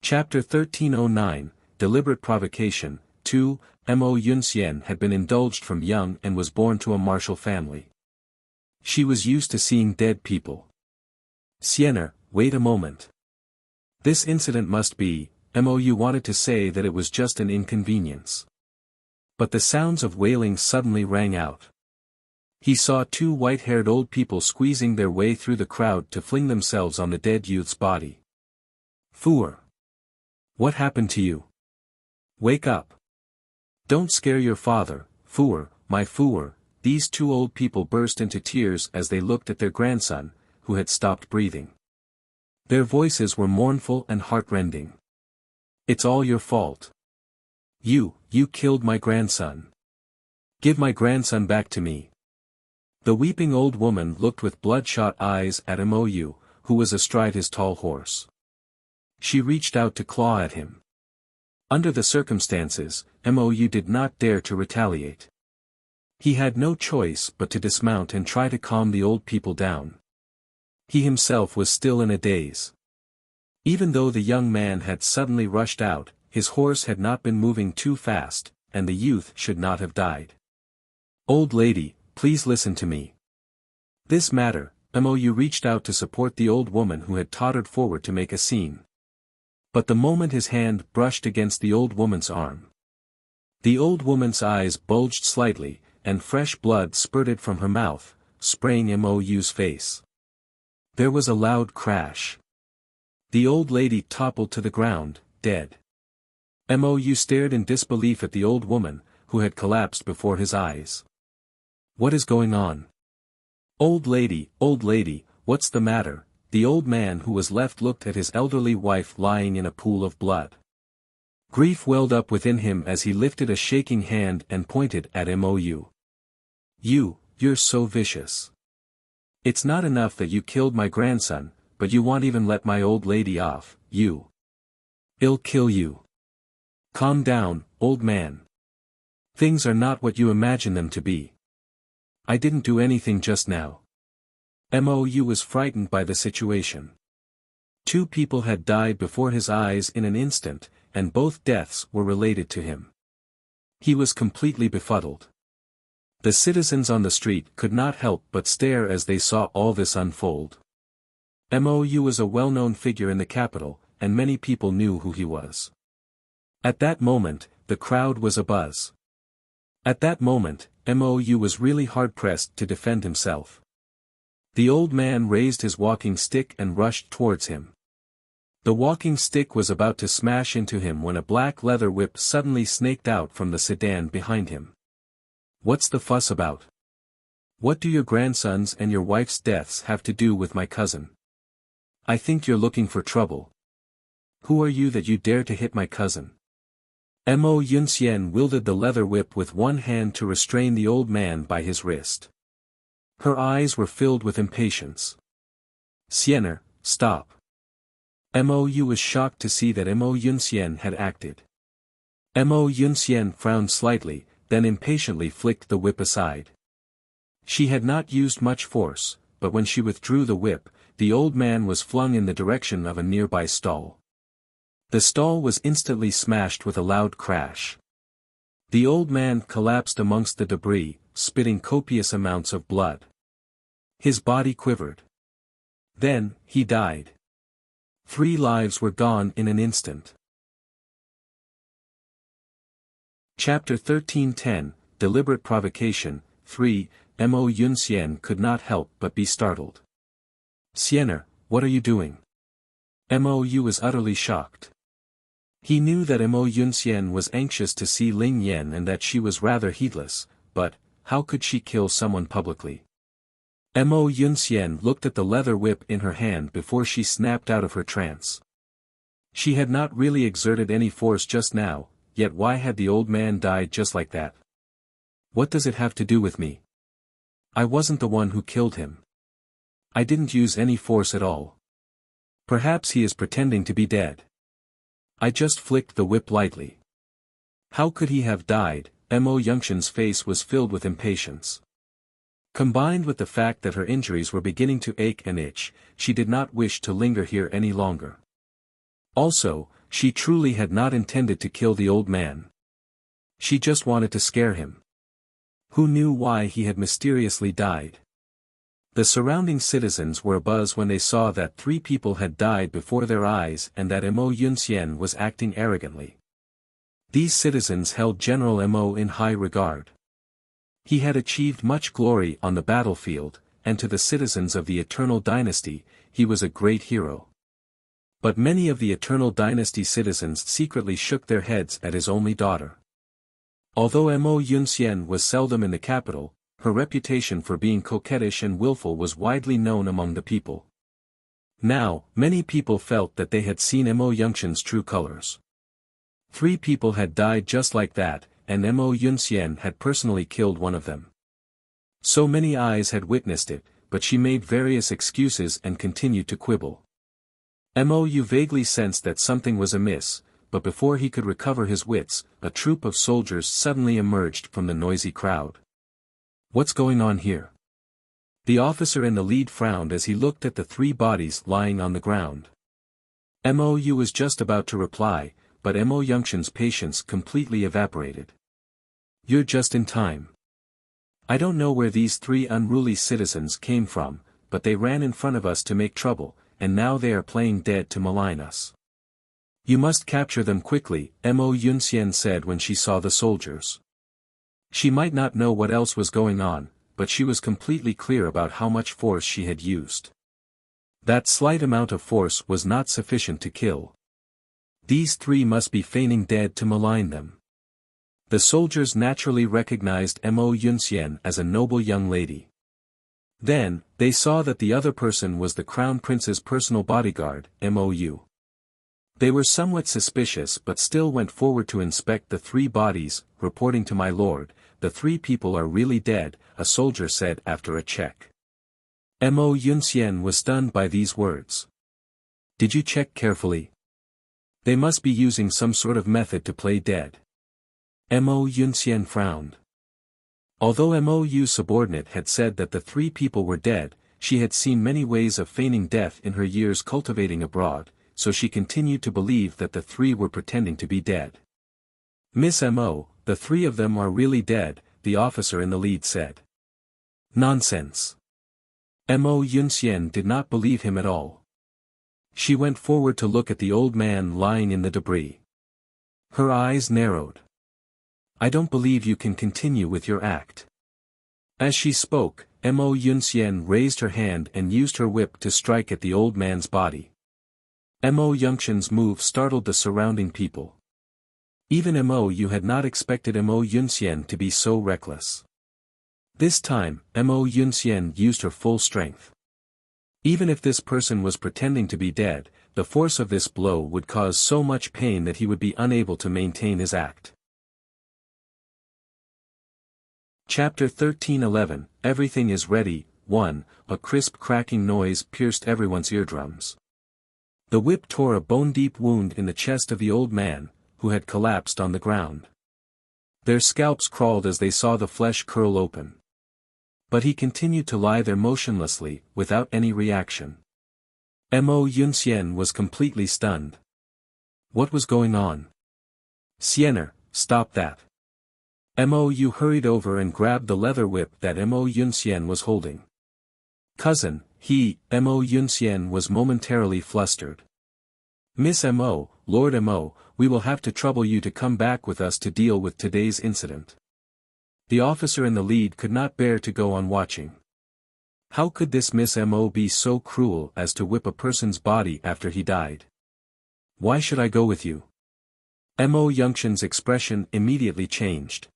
Chapter 1309, Deliberate Provocation. 2. Mo Yunxian had been indulged from young and was born to a martial family. She was used to seeing dead people. Sienna, wait a moment. This incident must be, Mou wanted to say that it was just an inconvenience. But the sounds of wailing suddenly rang out. He saw two white-haired old people squeezing their way through the crowd to fling themselves on the dead youth's body. Foor! What happened to you? Wake up! Don't scare your father, Foor, my Foor. These two old people burst into tears as they looked at their grandson, who had stopped breathing. Their voices were mournful and heartrending. It's all your fault. You killed my grandson. Give my grandson back to me. The weeping old woman looked with bloodshot eyes at Mou, who was astride his tall horse. She reached out to claw at him. Under the circumstances, Mou did not dare to retaliate. He had no choice but to dismount and try to calm the old people down. He himself was still in a daze. Even though the young man had suddenly rushed out, his horse had not been moving too fast, and the youth should not have died. Old lady, please listen to me. This matter, Mou reached out to support the old woman who had tottered forward to make a scene. But the moment his hand brushed against the old woman's arm, the old woman's eyes bulged slightly, and fresh blood spurted from her mouth, spraying Mou's face. There was a loud crash. The old lady toppled to the ground, dead. Mou stared in disbelief at the old woman, who had collapsed before his eyes. What is going on? Old lady, what's the matter? The old man who was left looked at his elderly wife lying in a pool of blood. Grief welled up within him as he lifted a shaking hand and pointed at Mou. You're so vicious. It's not enough that you killed my grandson, but you won't even let my old lady off. I'll kill you. Calm down, old man. Things are not what you imagine them to be. I didn't do anything just now. Mou was frightened by the situation. Two people had died before his eyes in an instant, and both deaths were related to him. He was completely befuddled. The citizens on the street could not help but stare as they saw all this unfold. Mou was a well-known figure in the capital, and many people knew who he was. At that moment, the crowd was abuzz. At that moment, Mou was really hard-pressed to defend himself. The old man raised his walking stick and rushed towards him. The walking stick was about to smash into him when a black leather whip suddenly snaked out from the sedan behind him. What's the fuss about? What do your grandson's and your wife's deaths have to do with my cousin? I think you're looking for trouble. Who are you that you dare to hit my cousin? Mo Yunxian wielded the leather whip with one hand to restrain the old man by his wrist. Her eyes were filled with impatience. Sienna, stop. Mou was shocked to see that Mo Yunxian had acted. Mo Yunxian frowned slightly, then impatiently flicked the whip aside. She had not used much force, but when she withdrew the whip, the old man was flung in the direction of a nearby stall. The stall was instantly smashed with a loud crash. The old man collapsed amongst the debris, spitting copious amounts of blood. His body quivered. Then, he died. 3 lives were gone in an instant. Chapter 1310, Deliberate Provocation. 3. Mo Yunxian could not help but be startled. Sienna, what are you doing? Mou was utterly shocked. He knew that Mo Yunxian was anxious to see Ling Yan and that she was rather heedless, but, how could she kill someone publicly? Mo Yunxian looked at the leather whip in her hand before she snapped out of her trance. She had not really exerted any force just now, yet why had the old man died just like that? What does it have to do with me? I wasn't the one who killed him. I didn't use any force at all. Perhaps he is pretending to be dead. I just flicked the whip lightly. How could he have died? Mo Yunxian's face was filled with impatience. Combined with the fact that her injuries were beginning to ache and itch, she did not wish to linger here any longer. Also, she truly had not intended to kill the old man. She just wanted to scare him. Who knew why he had mysteriously died? The surrounding citizens were abuzz when they saw that 3 people had died before their eyes and that Mo Yunxian was acting arrogantly. These citizens held General Mo in high regard. He had achieved much glory on the battlefield, and to the citizens of the Eternal Dynasty, he was a great hero. But many of the Eternal Dynasty citizens secretly shook their heads at his only daughter. Although Mo Yunxian was seldom in the capital, her reputation for being coquettish and willful was widely known among the people. Now, many people felt that they had seen Mo Yunxian's true colors. 3 people had died just like that, and Mo Yunxian had personally killed one of them. So many eyes had witnessed it, but she made various excuses and continued to quibble. Mo Yu vaguely sensed that something was amiss, but before he could recover his wits, a troop of soldiers suddenly emerged from the noisy crowd. What's going on here? The officer in the lead frowned as he looked at the 3 bodies lying on the ground. Mo Yu was just about to reply, but Mo Yunxian's patience completely evaporated. You're just in time. I don't know where these 3 unruly citizens came from, but they ran in front of us to make trouble, and now they are playing dead to malign us. You must capture them quickly, Mo Yunxian said when she saw the soldiers. She might not know what else was going on, but she was completely clear about how much force she had used. That slight amount of force was not sufficient to kill. These 3 must be feigning dead to malign them. The soldiers naturally recognized Mo Yunxian as a noble young lady. Then, they saw that the other person was the Crown Prince's personal bodyguard, Mo Yu. They were somewhat suspicious but still went forward to inspect the 3 bodies, reporting to my lord, the 3 people are really dead, a soldier said after a check. Mo Yunxian was stunned by these words. Did you check carefully? They must be using some sort of method to play dead. Mo Yunxian frowned. Although Mo Yu's subordinate had said that the 3 people were dead, she had seen many ways of feigning death in her years cultivating abroad, so she continued to believe that the 3 were pretending to be dead. Miss Mo, the 3 of them are really dead, the officer in the lead said. Nonsense. Mo Yunxian did not believe him at all. She went forward to look at the old man lying in the debris. Her eyes narrowed. I don't believe you can continue with your act. As she spoke, Mo Yunxian raised her hand and used her whip to strike at the old man's body. Mo Yunxian's move startled the surrounding people. Even Mo Yu had not expected Mo Yunxian to be so reckless. This time, Mo Yunxian used her full strength. Even if this person was pretending to be dead, the force of this blow would cause so much pain that he would be unable to maintain his act. Chapter 13:11, Everything is Ready. 1. A crisp cracking noise pierced everyone's eardrums. The whip tore a bone-deep wound in the chest of the old man, who had collapsed on the ground. Their scalps crawled as they saw the flesh curl open. But he continued to lie there motionlessly, without any reaction. Mo Yunxian was completely stunned. What was going on? Siener, stop that. Mo Yu hurried over and grabbed the leather whip that Mo Yunxian was holding. Cousin, Mo Yunxian was momentarily flustered. Miss Mo, Lord Mo, we will have to trouble you to come back with us to deal with today's incident. The officer in the lead could not bear to go on watching. How could this Miss Mo be so cruel as to whip a person's body after he died? Why should I go with you? Mo Yunxian's expression immediately changed.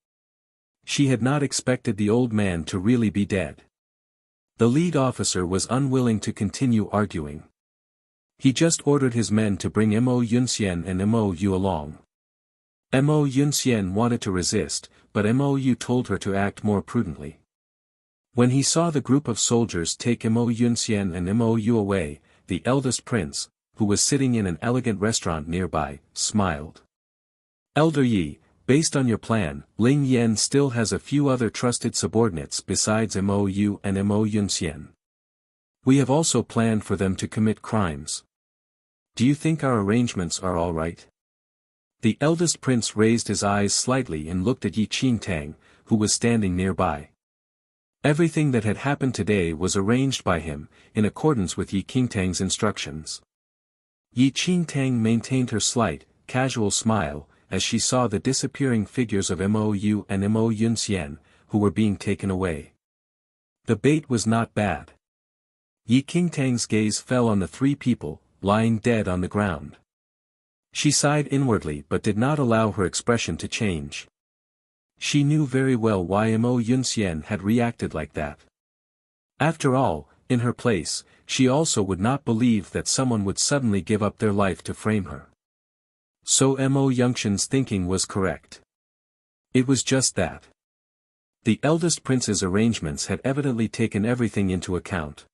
She had not expected the old man to really be dead. The lead officer was unwilling to continue arguing. He just ordered his men to bring Mo Yunxian and Mo Yu along. Mo Yunxian wanted to resist, but Mo Yu told her to act more prudently. When he saw the group of soldiers take Mo Yunxian and Mo Yu away, the eldest prince, who was sitting in an elegant restaurant nearby, smiled. Elder Yi, based on your plan, Ling Yan still has a few other trusted subordinates besides Mo Yu and Mo Yunxian. We have also planned for them to commit crimes. Do you think our arrangements are all right? The eldest prince raised his eyes slightly and looked at Yi Qingtang, who was standing nearby. Everything that had happened today was arranged by him, in accordance with Yi Qingtang's instructions. Yi Qingtang maintained her slight, casual smile, as she saw the disappearing figures of Mou and Mo Yunxian, who were being taken away. The bait was not bad. Yi Qingtang's gaze fell on the three people, lying dead on the ground. She sighed inwardly but did not allow her expression to change. She knew very well why Mo Yunxian had reacted like that. After all, in her place, she also would not believe that someone would suddenly give up their life to frame her. So Mo Yunxian's thinking was correct. It was just that. The eldest prince's arrangements had evidently taken everything into account.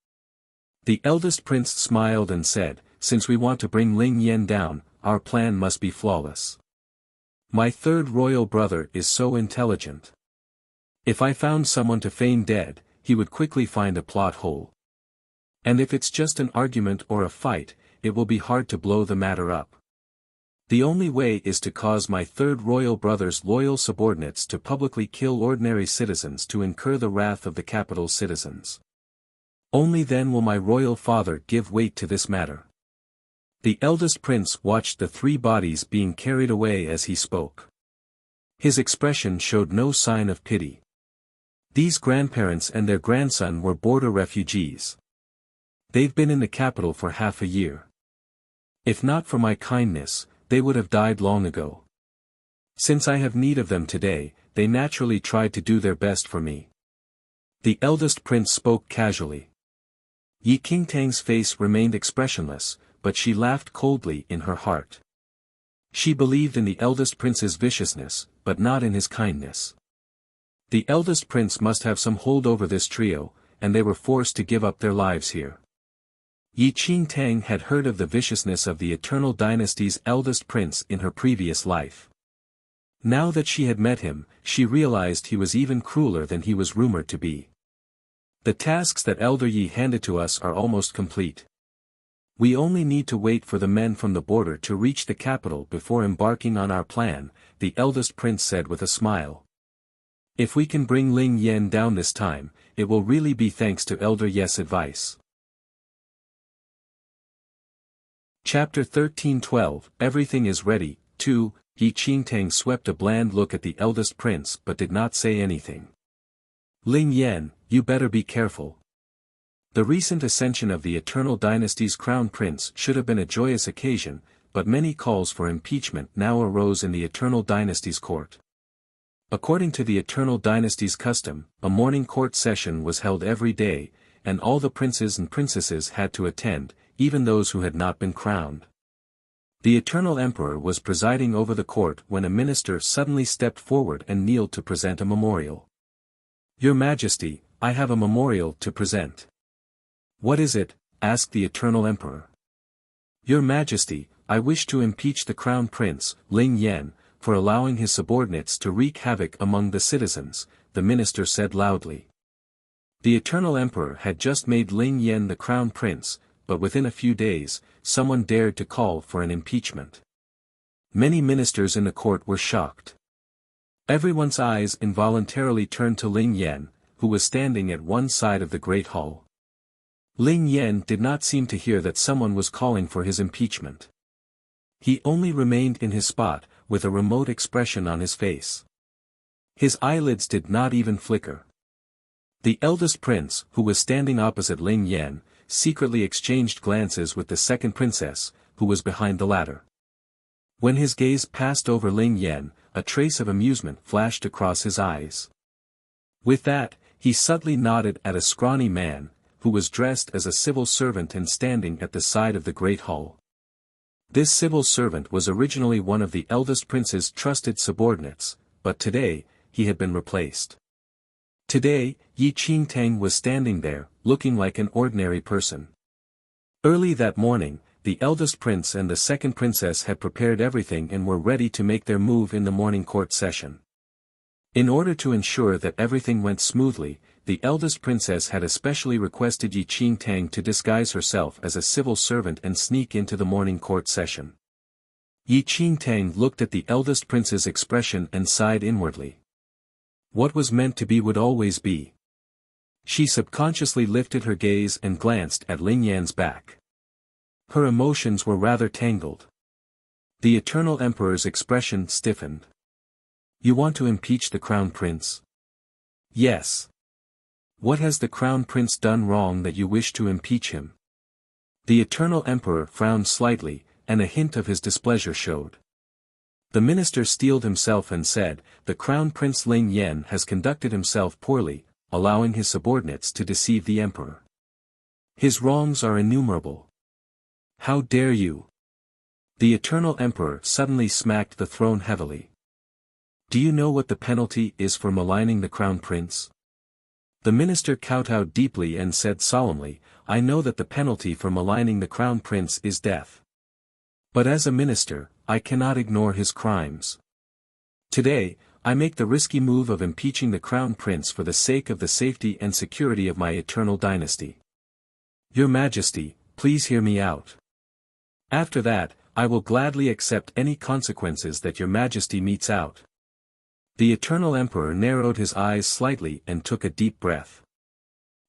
The eldest prince smiled and said, "Since we want to bring Ling Yan down, our plan must be flawless. My third royal brother is so intelligent. If I found someone to feign dead, he would quickly find a plot hole. And if it's just an argument or a fight, it will be hard to blow the matter up. The only way is to cause my third royal brother's loyal subordinates to publicly kill ordinary citizens to incur the wrath of the capital's citizens. Only then will my royal father give weight to this matter." The eldest prince watched the three bodies being carried away as he spoke. His expression showed no sign of pity. These grandparents and their grandson were border refugees. They've been in the capital for half a year. If not for my kindness, they would have died long ago. Since I have need of them today, they naturally tried to do their best for me. The eldest prince spoke casually. Yi Qingtang's face remained expressionless, but she laughed coldly in her heart. She believed in the eldest prince's viciousness, but not in his kindness. The eldest prince must have some hold over this trio, and they were forced to give up their lives here. Yi Qingtang had heard of the viciousness of the Eternal Dynasty's eldest prince in her previous life. Now that she had met him, she realized he was even crueler than he was rumored to be. The tasks that Elder Yi handed to us are almost complete. We only need to wait for the men from the border to reach the capital before embarking on our plan, the eldest prince said with a smile. If we can bring Ling Yan down this time, it will really be thanks to Elder Yi's advice. Chapter 13:12 Everything is ready. 2. Yi Qingtang swept a bland look at the eldest prince but did not say anything. Ling Yan, you better be careful. The recent ascension of the Eternal Dynasty's crown prince should have been a joyous occasion, but many calls for impeachment now arose in the Eternal Dynasty's court. According to the Eternal Dynasty's custom, a morning court session was held every day, and all the princes and princesses had to attend, even those who had not been crowned. The Eternal Emperor was presiding over the court when a minister suddenly stepped forward and kneeled to present a memorial. "Your Majesty, I have a memorial to present." "What is it?" asked the Eternal Emperor. "Your Majesty, I wish to impeach the Crown Prince, Ling Yan, for allowing his subordinates to wreak havoc among the citizens," the minister said loudly. The Eternal Emperor had just made Ling Yan the Crown Prince, but within a few days, someone dared to call for an impeachment. Many ministers in the court were shocked. Everyone's eyes involuntarily turned to Ling Yan, who was standing at one side of the great hall. Ling Yan did not seem to hear that someone was calling for his impeachment. He only remained in his spot, with a remote expression on his face. His eyelids did not even flicker. The eldest prince, who was standing opposite Ling Yan, secretly exchanged glances with the second princess, who was behind the latter. When his gaze passed over Ling Yan, a trace of amusement flashed across his eyes. With that, he subtly nodded at a scrawny man, who was dressed as a civil servant and standing at the side of the great hall. This civil servant was originally one of the eldest prince's trusted subordinates, but today, he had been replaced. Today, Yi Qingtang was standing there, looking like an ordinary person. Early that morning, the eldest prince and the second princess had prepared everything and were ready to make their move in the morning court session. In order to ensure that everything went smoothly, the eldest princess had especially requested Yi Qingtang to disguise herself as a civil servant and sneak into the morning court session. Yi Qingtang looked at the eldest prince's expression and sighed inwardly. What was meant to be would always be. She subconsciously lifted her gaze and glanced at Ling Yan's back. Her emotions were rather tangled. The Eternal Emperor's expression stiffened. You want to impeach the Crown Prince? Yes. What has the Crown Prince done wrong that you wish to impeach him? The Eternal Emperor frowned slightly, and a hint of his displeasure showed. The minister steeled himself and said, the Crown Prince Ling Yan has conducted himself poorly, allowing his subordinates to deceive the emperor. His wrongs are innumerable. How dare you? The Eternal Emperor suddenly smacked the throne heavily. Do you know what the penalty is for maligning the Crown Prince? The minister kowtowed deeply and said solemnly, I know that the penalty for maligning the Crown Prince is death. But as a minister, I cannot ignore his crimes. Today, I make the risky move of impeaching the Crown Prince for the sake of the safety and security of my eternal dynasty. Your Majesty, please hear me out. After that, I will gladly accept any consequences that your Majesty metes out. The Eternal Emperor narrowed his eyes slightly and took a deep breath.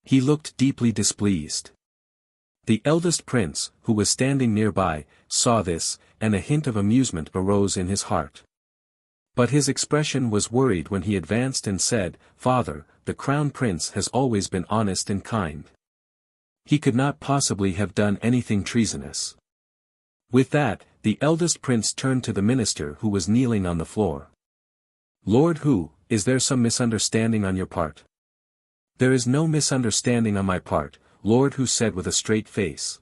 He looked deeply displeased. The eldest prince, who was standing nearby, saw this, and a hint of amusement arose in his heart. But his expression was worried when he advanced and said, Father, the Crown Prince has always been honest and kind. He could not possibly have done anything treasonous. With that, the eldest prince turned to the minister who was kneeling on the floor. Lord Hu, is there some misunderstanding on your part? There is no misunderstanding on my part, Lord Hu said with a straight face.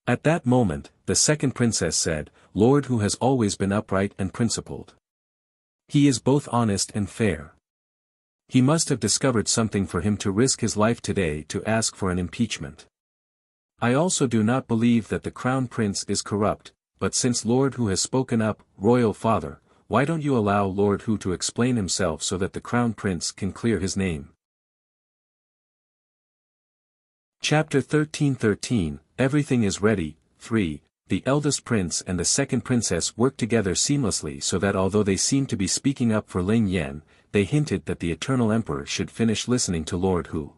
At that moment, the second princess said, Lord Hu has always been upright and principled. He is both honest and fair. He must have discovered something for him to risk his life today to ask for an impeachment. I also do not believe that the Crown Prince is corrupt, but since Lord Hu has spoken up, Royal Father, why don't you allow Lord Hu to explain himself so that the Crown Prince can clear his name? Chapter 1313, Everything is Ready. 3. The eldest prince and the second princess worked together seamlessly so that although they seemed to be speaking up for Ling Yan, they hinted that the Eternal Emperor should finish listening to Lord Hu.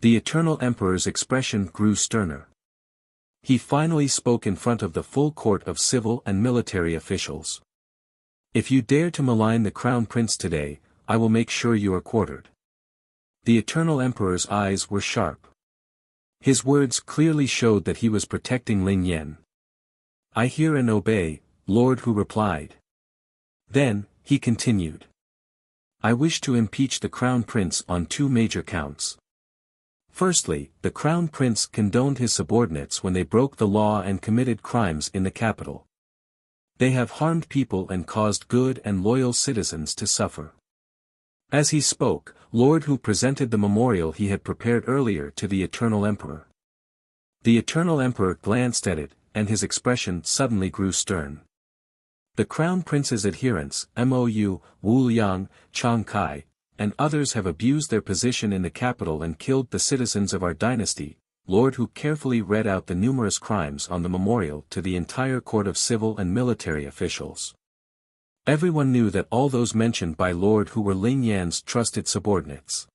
The Eternal Emperor's expression grew sterner. He finally spoke in front of the full court of civil and military officials. If you dare to malign the Crown Prince today, I will make sure you are quartered. The Eternal Emperor's eyes were sharp. His words clearly showed that he was protecting Ling Yan. I hear and obey, Lord Hu replied. Then, he continued. I wish to impeach the Crown Prince on two major counts. Firstly, the Crown Prince condoned his subordinates when they broke the law and committed crimes in the capital. They have harmed people and caused good and loyal citizens to suffer. As he spoke, Lord Hu presented the memorial he had prepared earlier to the Eternal Emperor. The Eternal Emperor glanced at it, and his expression suddenly grew stern. The Crown Prince's adherents, Mou, Wu Liang, Chang Kai, and others have abused their position in the capital and killed the citizens of our dynasty. Lord Hu carefully read out the numerous crimes on the memorial to the entire court of civil and military officials. Everyone knew that all those mentioned by Lord Hu were Ling Yan's trusted subordinates.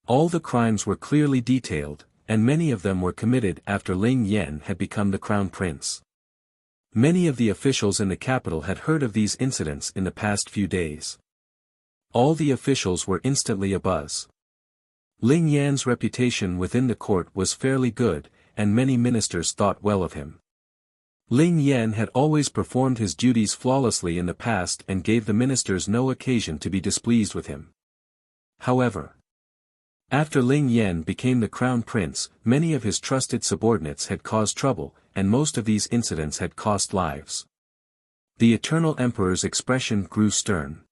All the crimes were clearly detailed, and many of them were committed after Ling Yan had become the Crown Prince. Many of the officials in the capital had heard of these incidents in the past few days. All the officials were instantly abuzz. Ling Yan's reputation within the court was fairly good, and many ministers thought well of him. Ling Yan had always performed his duties flawlessly in the past and gave the ministers no occasion to be displeased with him. However, after Ling Yan became the Crown Prince, many of his trusted subordinates had caused trouble, and most of these incidents had cost lives. The Eternal Emperor's expression grew stern.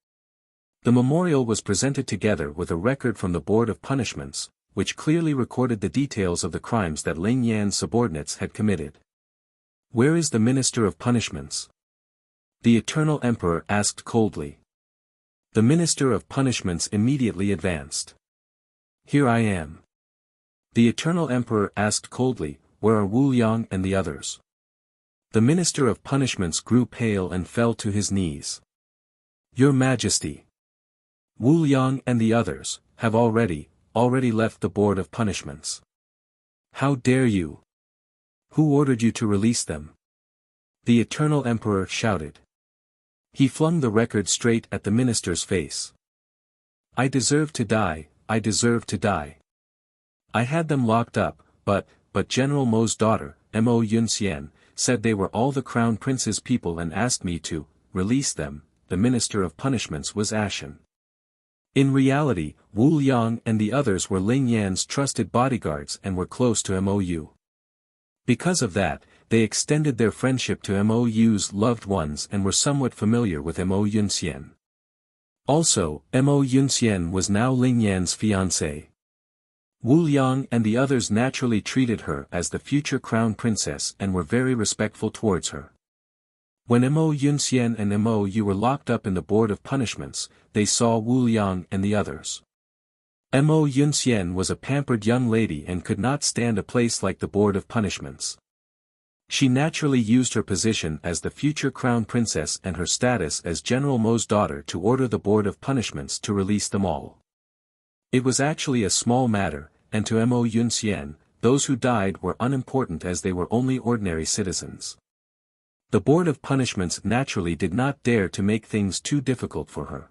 The memorial was presented together with a record from the Board of Punishments, which clearly recorded the details of the crimes that Ling Yan's subordinates had committed. Where is the Minister of Punishments? The Eternal Emperor asked coldly. The Minister of Punishments immediately advanced. Here I am. The Eternal Emperor asked coldly, where are Wu Yang and the others? The Minister of Punishments grew pale and fell to his knees. Your Majesty. Wu Yang and the others, have already left the Board of Punishments. How dare you? Who ordered you to release them? The Eternal Emperor shouted. He flung the record straight at the minister's face. I deserve to die, I deserve to die. I had them locked up, but General Mo's daughter, Mo Yunxian, said they were all the Crown Prince's people and asked me to release them. The Minister of Punishments was ashen. In reality, Wu Yang and the others were Ling Yan's trusted bodyguards and were close to Mou. Because of that, they extended their friendship to Mou's loved ones and were somewhat familiar with Mo Yunxian. Also, Mo Yunxian was now Ling Yan's fiancée. Wu Yang and the others naturally treated her as the future crown princess and were very respectful towards her. When Mo Yunxian and Mou were locked up in the Board of Punishments, they saw Wu Yang and the others. Mo Yunxian was a pampered young lady and could not stand a place like the Board of Punishments. She naturally used her position as the future crown princess and her status as General Mo's daughter to order the Board of Punishments to release them all. It was actually a small matter, and to Mo Yunxian, those who died were unimportant as they were only ordinary citizens. The Board of Punishments naturally did not dare to make things too difficult for her.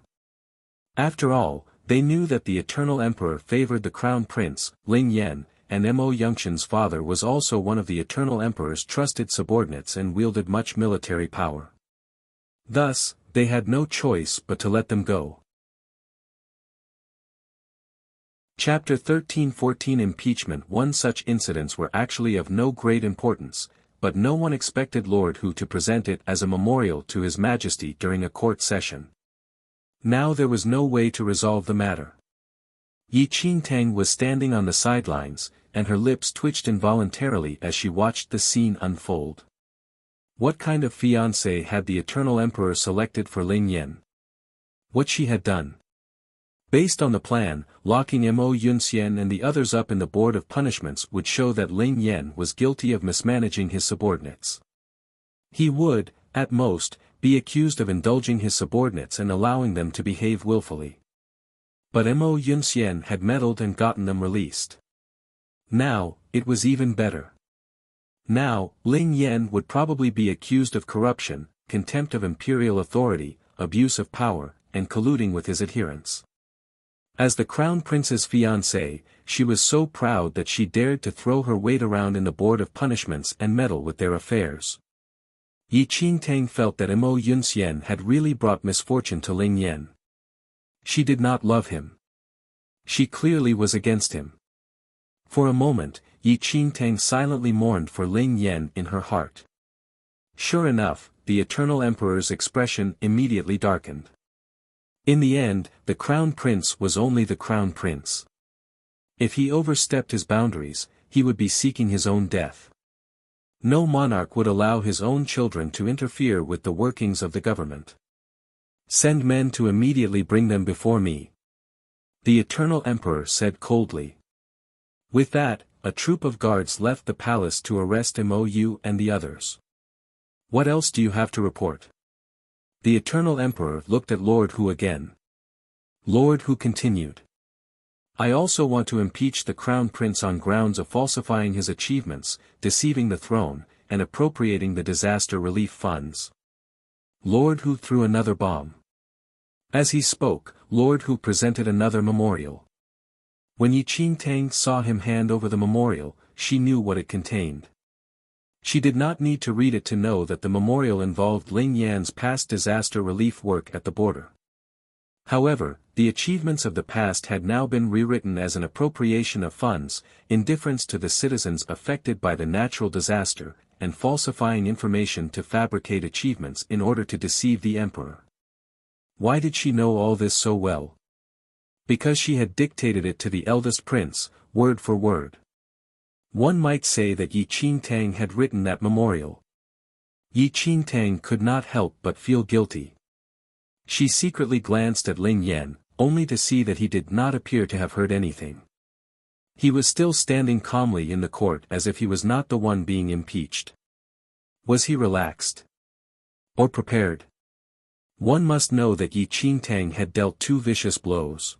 After all, they knew that the Eternal Emperor favored the Crown Prince, Ling Yan, and Mo Yunxian's father was also one of the Eternal Emperor's trusted subordinates and wielded much military power. Thus, they had no choice but to let them go. Chapter 13-14 Impeachment. One such incidents were actually of no great importance, but no one expected Lord Hu to present it as a memorial to His Majesty during a court session. Now there was no way to resolve the matter. Yi Qingtang was standing on the sidelines, and her lips twitched involuntarily as she watched the scene unfold. What kind of fiancé had the Eternal Emperor selected for Ling Yan? What she had done? Based on the plan, locking Mo Yunxian and the others up in the Board of Punishments would show that Ling Yan was guilty of mismanaging his subordinates. He would, at most, be accused of indulging his subordinates and allowing them to behave willfully. But Mo Yunxian had meddled and gotten them released. Now, it was even better. Now, Ling Yan would probably be accused of corruption, contempt of imperial authority, abuse of power, and colluding with his adherents. As the Crown Prince's fiancée, she was so proud that she dared to throw her weight around in the Board of Punishments and meddle with their affairs. Yi Qingtang felt that Mo Yunxian had really brought misfortune to Ling Yan. She did not love him. She clearly was against him. For a moment, Yi Qingtang silently mourned for Ling Yan in her heart. Sure enough, the Eternal Emperor's expression immediately darkened. In the end, the Crown Prince was only the Crown Prince. If he overstepped his boundaries, he would be seeking his own death. No monarch would allow his own children to interfere with the workings of the government. Send men to immediately bring them before me. The Eternal Emperor said coldly. With that, a troop of guards left the palace to arrest Mou and the others. What else do you have to report? The Eternal Emperor looked at Lord Hu again. Lord Hu continued. I also want to impeach the Crown Prince on grounds of falsifying his achievements, deceiving the throne, and appropriating the disaster relief funds. Lord Hu threw another bomb. As he spoke, Lord Hu presented another memorial. When Yi Qingtang saw him hand over the memorial, she knew what it contained. She did not need to read it to know that the memorial involved Ling Yan's past disaster relief work at the border. However, the achievements of the past had now been rewritten as an appropriation of funds, indifference to the citizens affected by the natural disaster, and falsifying information to fabricate achievements in order to deceive the emperor. Why did she know all this so well? Because she had dictated it to the eldest prince, word for word. One might say that Yi Qingtang had written that memorial. Yi Qingtang could not help but feel guilty. She secretly glanced at Ling Yan, only to see that he did not appear to have heard anything. He was still standing calmly in the court as if he was not the one being impeached. Was he relaxed? Or prepared? One must know that Yi Qingtang had dealt 2 vicious blows.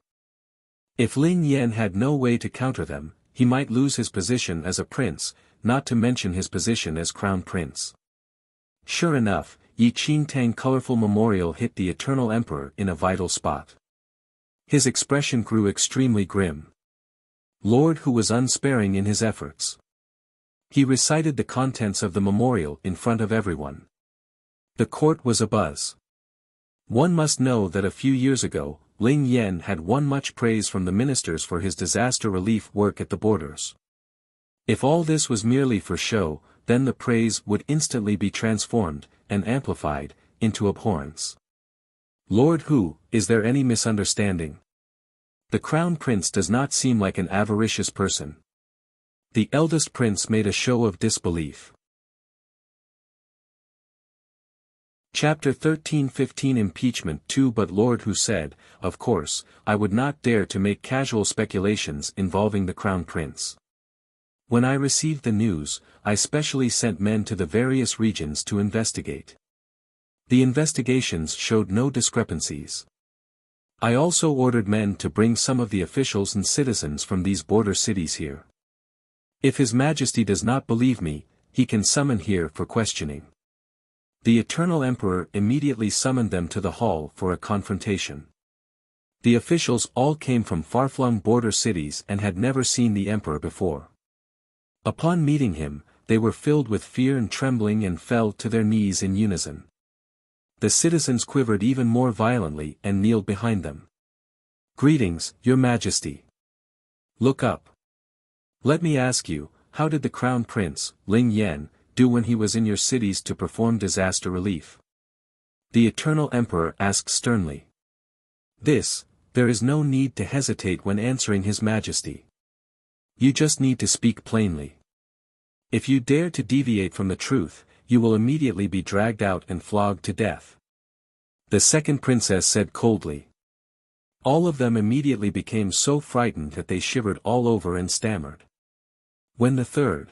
If Ling Yan had no way to counter them, he might lose his position as a prince, not to mention his position as crown prince. Sure enough, Yi Qingtang's colorful memorial hit the eternal emperor in a vital spot. His expression grew extremely grim. Lord Hu was unsparing in his efforts. He recited the contents of the memorial in front of everyone. The court was abuzz. One must know that a few years ago, Ling Yan had won much praise from the ministers for his disaster relief work at the borders. If all this was merely for show, then the praise would instantly be transformed, and amplified, into abhorrence. Lord Hu, is there any misunderstanding? The crown prince does not seem like an avaricious person. The eldest prince made a show of disbelief. Chapter 13-15 Impeachment 2 But Lord Hu said, of course, I would not dare to make casual speculations involving the crown prince. When I received the news, I specially sent men to the various regions to investigate. The investigations showed no discrepancies. I also ordered men to bring some of the officials and citizens from these border cities here. If His Majesty does not believe me, he can summon here for questioning. The Eternal Emperor immediately summoned them to the hall for a confrontation. The officials all came from far-flung border cities and had never seen the emperor before. Upon meeting him, they were filled with fear and trembling and fell to their knees in unison. The citizens quivered even more violently and kneeled behind them. Greetings, Your Majesty. Look up. Let me ask you, how did the Crown Prince, Ling Yan, do when he was in your cities to perform disaster relief? The Eternal Emperor asked sternly. There is no need to hesitate when answering His Majesty. You just need to speak plainly. If you dare to deviate from the truth, you will immediately be dragged out and flogged to death. The second princess said coldly. All of them immediately became so frightened that they shivered all over and stammered. When the third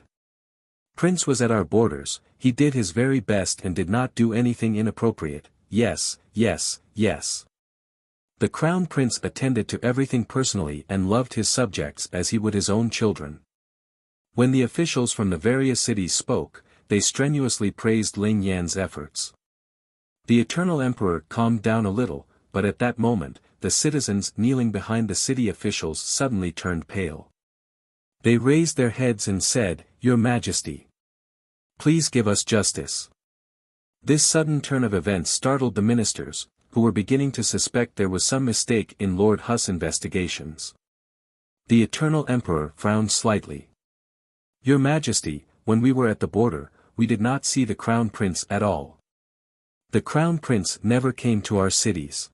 prince was at our borders, he did his very best and did not do anything inappropriate. Yes, yes, yes. The crown prince attended to everything personally and loved his subjects as he would his own children. When the officials from the various cities spoke, they strenuously praised Ling Yan's efforts. The Eternal Emperor calmed down a little, but at that moment, the citizens kneeling behind the city officials suddenly turned pale. They raised their heads and said, Your Majesty, please give us justice. This sudden turn of events startled the ministers, who were beginning to suspect there was some mistake in Lord Hu's investigations. The Eternal Emperor frowned slightly. Your Majesty, when we were at the border, we did not see the Crown Prince at all. The Crown Prince never came to our cities.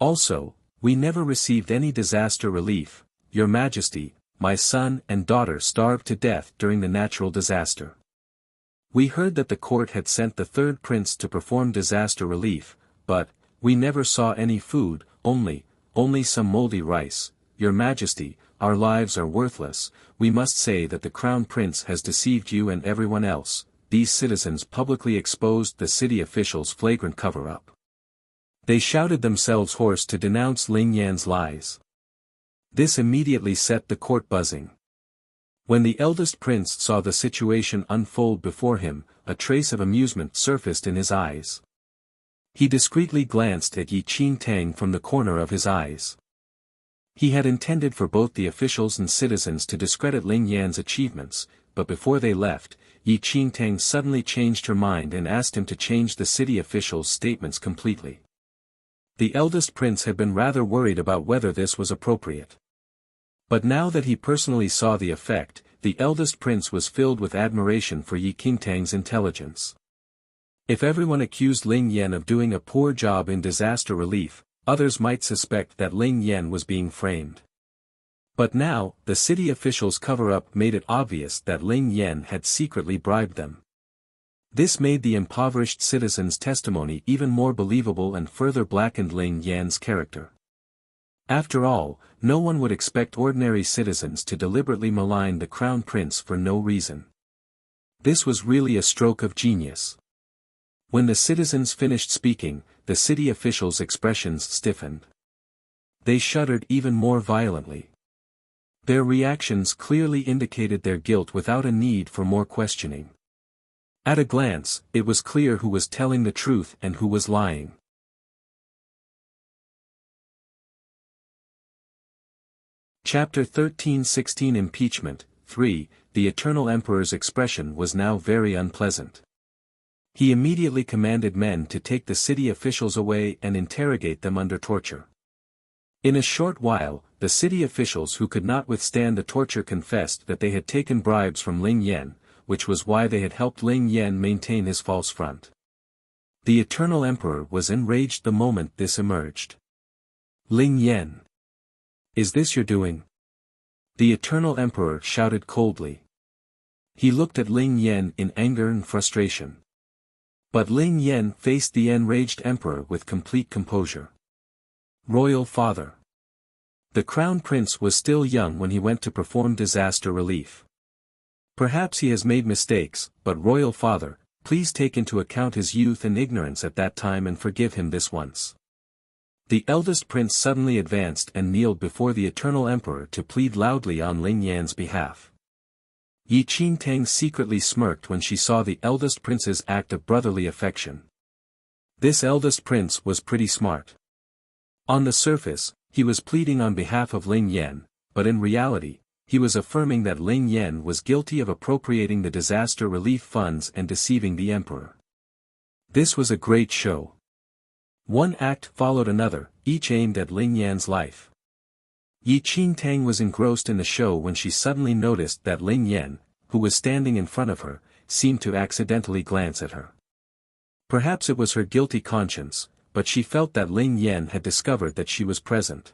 Also, we never received any disaster relief. Your Majesty, my son and daughter starved to death during the natural disaster. We heard that the court had sent the third prince to perform disaster relief, but we never saw any food, only some moldy rice. Your Majesty, our lives are worthless. We must say that the Crown Prince has deceived you and everyone else. These citizens publicly exposed the city officials' flagrant cover-up. They shouted themselves hoarse to denounce Ling Yan's lies. This immediately set the court buzzing. When the eldest prince saw the situation unfold before him, a trace of amusement surfaced in his eyes. He discreetly glanced at Yi Qingtang from the corner of his eyes. He had intended for both the officials and citizens to discredit Ling Yan's achievements, but before they left, Yi Qingtang suddenly changed her mind and asked him to change the city officials' statements completely. The eldest prince had been rather worried about whether this was appropriate. But now that he personally saw the effect, the eldest prince was filled with admiration for Yi Qingtang's intelligence. If everyone accused Ling Yan of doing a poor job in disaster relief, others might suspect that Ling Yan was being framed. But now, the city officials' cover-up made it obvious that Ling Yan had secretly bribed them. This made the impoverished citizens' testimony even more believable and further blackened Ling Yan's character. After all, no one would expect ordinary citizens to deliberately malign the crown prince for no reason. This was really a stroke of genius. When the citizens finished speaking, the city officials' expressions stiffened. They shuddered even more violently. Their reactions clearly indicated their guilt without a need for more questioning. At a glance, it was clear who was telling the truth and who was lying. Chapter 13-16 Impeachment 3. The Eternal Emperor's expression was now very unpleasant. He immediately commanded men to take the city officials away and interrogate them under torture. In a short while, the city officials who could not withstand the torture confessed that they had taken bribes from Ling Yan, which was why they had helped Ling Yan maintain his false front. The Eternal Emperor was enraged the moment this emerged. Ling Yan! Is this your doing? The Eternal Emperor shouted coldly. He looked at Ling Yan in anger and frustration. But Ling Yan faced the enraged emperor with complete composure. Royal Father. The crown prince was still young when he went to perform disaster relief. Perhaps he has made mistakes, but Royal Father, please take into account his youth and ignorance at that time and forgive him this once. The eldest prince suddenly advanced and kneeled before the Eternal Emperor to plead loudly on Ling Yan's behalf. Yi Qingtang secretly smirked when she saw the eldest prince's act of brotherly affection. This eldest prince was pretty smart. On the surface, he was pleading on behalf of Ling Yan, but in reality, he was affirming that Ling Yan was guilty of appropriating the disaster relief funds and deceiving the emperor. This was a great show. One act followed another, each aimed at Ling Yan's life. Yi Qingtang was engrossed in the show when she suddenly noticed that Ling Yan, who was standing in front of her, seemed to accidentally glance at her. Perhaps it was her guilty conscience, but she felt that Ling Yan had discovered that she was present.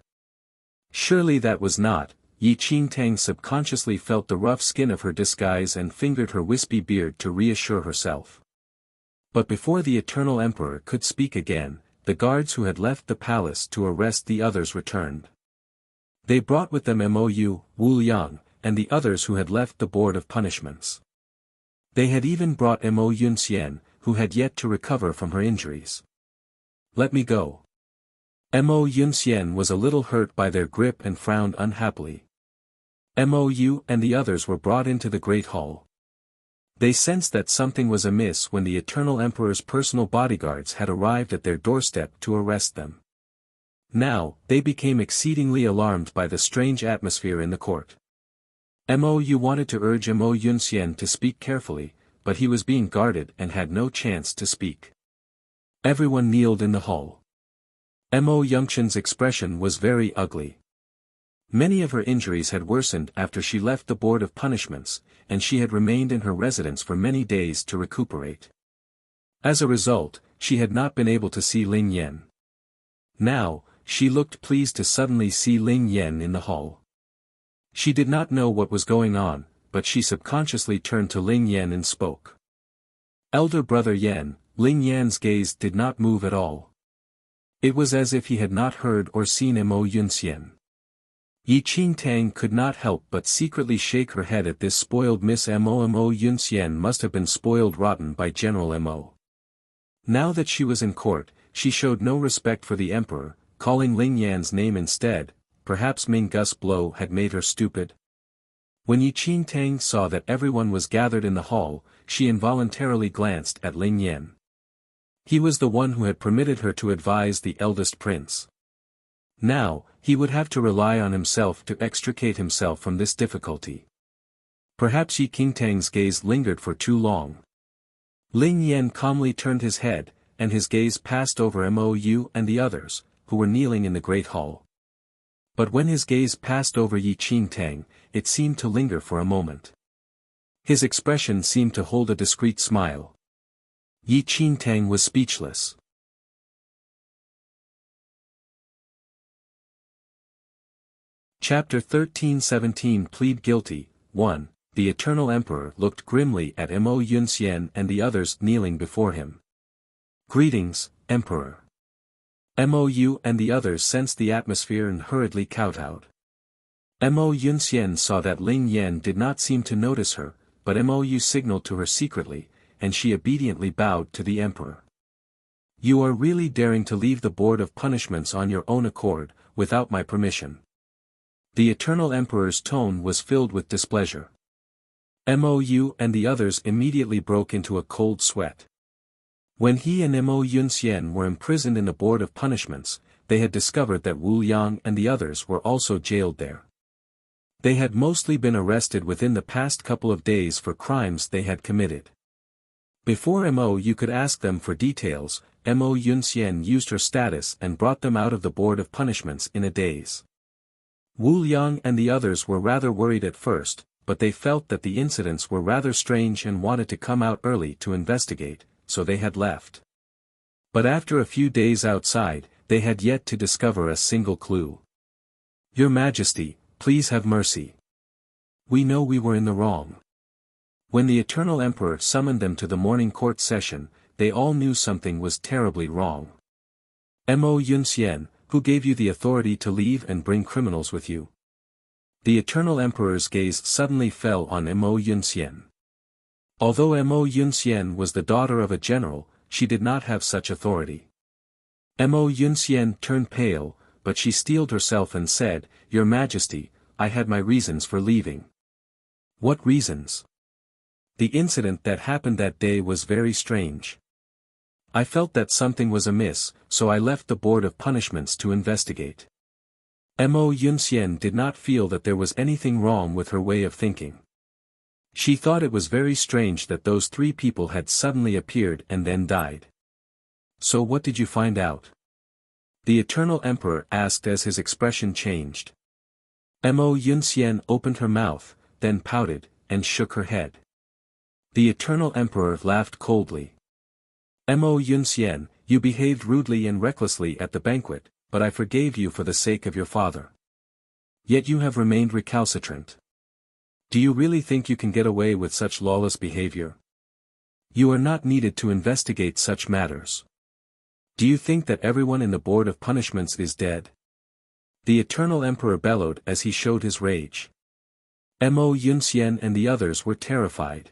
Surely that was not. Yi Qingtang subconsciously felt the rough skin of her disguise and fingered her wispy beard to reassure herself. But before the Eternal Emperor could speak again, the guards who had left the palace to arrest the others returned. They brought with them Mou, Wu Liang, and the others who had left the Board of Punishments. They had even brought Mo Yunxian, who had yet to recover from her injuries. Let me go. Mo Yunxian was a little hurt by their grip and frowned unhappily. Mou and the others were brought into the Great Hall. They sensed that something was amiss when the Eternal Emperor's personal bodyguards had arrived at their doorstep to arrest them. Now, they became exceedingly alarmed by the strange atmosphere in the court. Mou wanted to urge Mo Yunxian to speak carefully, but he was being guarded and had no chance to speak. Everyone kneeled in the hall. Mo Yunxian's expression was very ugly. Many of her injuries had worsened after she left the Board of Punishments, and she had remained in her residence for many days to recuperate. As a result, she had not been able to see Ling Yan. Now, she looked pleased to suddenly see Ling Yan in the hall. She did not know what was going on, but she subconsciously turned to Ling Yan and spoke. Elder brother Yan. Ling Yan's gaze did not move at all. It was as if he had not heard or seen Mo Yunxian. Yi Qingtang could not help but secretly shake her head at this spoiled Miss Mo Yunxian must have been spoiled rotten by General Mo. Now that she was in court, she showed no respect for the emperor, calling Ling Yan's name instead. Perhaps Ming Gus's blow had made her stupid. When Yi Qingtang saw that everyone was gathered in the hall, she involuntarily glanced at Ling Yan. He was the one who had permitted her to advise the eldest prince. Now, he would have to rely on himself to extricate himself from this difficulty. Perhaps Yi Qingtang's gaze lingered for too long. Ling Yan calmly turned his head, and his gaze passed over Mou and the others, who were kneeling in the great hall. But when his gaze passed over Yi Qingtang, it seemed to linger for a moment. His expression seemed to hold a discreet smile. Yi Qingtang was speechless. Chapter 13-17 Plead Guilty 1. The Eternal Emperor looked grimly at Mo Yunxian and the others kneeling before him. Greetings, Emperor. Mou and the others sensed the atmosphere and hurriedly kowtowed. Mo Yunxian saw that Ling Yan did not seem to notice her, but Mou signaled to her secretly, and she obediently bowed to the emperor. You are really daring to leave the board of punishments on your own accord, without my permission. The eternal emperor's tone was filled with displeasure. Mou and the others immediately broke into a cold sweat. When he and Mo Yunxian were imprisoned in the board of punishments, they had discovered that Wu Yang and the others were also jailed there. They had mostly been arrested within the past couple of days for crimes they had committed. Before Mou could ask them for details, Mo Yunxian used her status and brought them out of the board of punishments in a daze. Wu Yang and the others were rather worried at first, but they felt that the incidents were rather strange and wanted to come out early to investigate, so they had left. But after a few days outside, they had yet to discover a single clue. Your Majesty, please have mercy. We know we were in the wrong. When the Eternal Emperor summoned them to the morning court session, they all knew something was terribly wrong. Mo Yunxian, who gave you the authority to leave and bring criminals with you? The Eternal Emperor's gaze suddenly fell on Mo Yunxian. Although Mo Yunxian was the daughter of a general, she did not have such authority. Mo Yunxian turned pale, but she steeled herself and said, Your Majesty, I had my reasons for leaving. What reasons? The incident that happened that day was very strange. I felt that something was amiss, so I left the board of punishments to investigate. Mo Yunxian did not feel that there was anything wrong with her way of thinking. She thought it was very strange that those three people had suddenly appeared and then died. So what did you find out? The Eternal Emperor asked as his expression changed. Mo Yunxian opened her mouth, then pouted, and shook her head. The Eternal Emperor laughed coldly. Mo Yunxian, you behaved rudely and recklessly at the banquet, but I forgave you for the sake of your father. Yet you have remained recalcitrant. Do you really think you can get away with such lawless behavior? You are not needed to investigate such matters. Do you think that everyone in the board of punishments is dead? The Eternal Emperor bellowed as he showed his rage. Mo Yunxian and the others were terrified.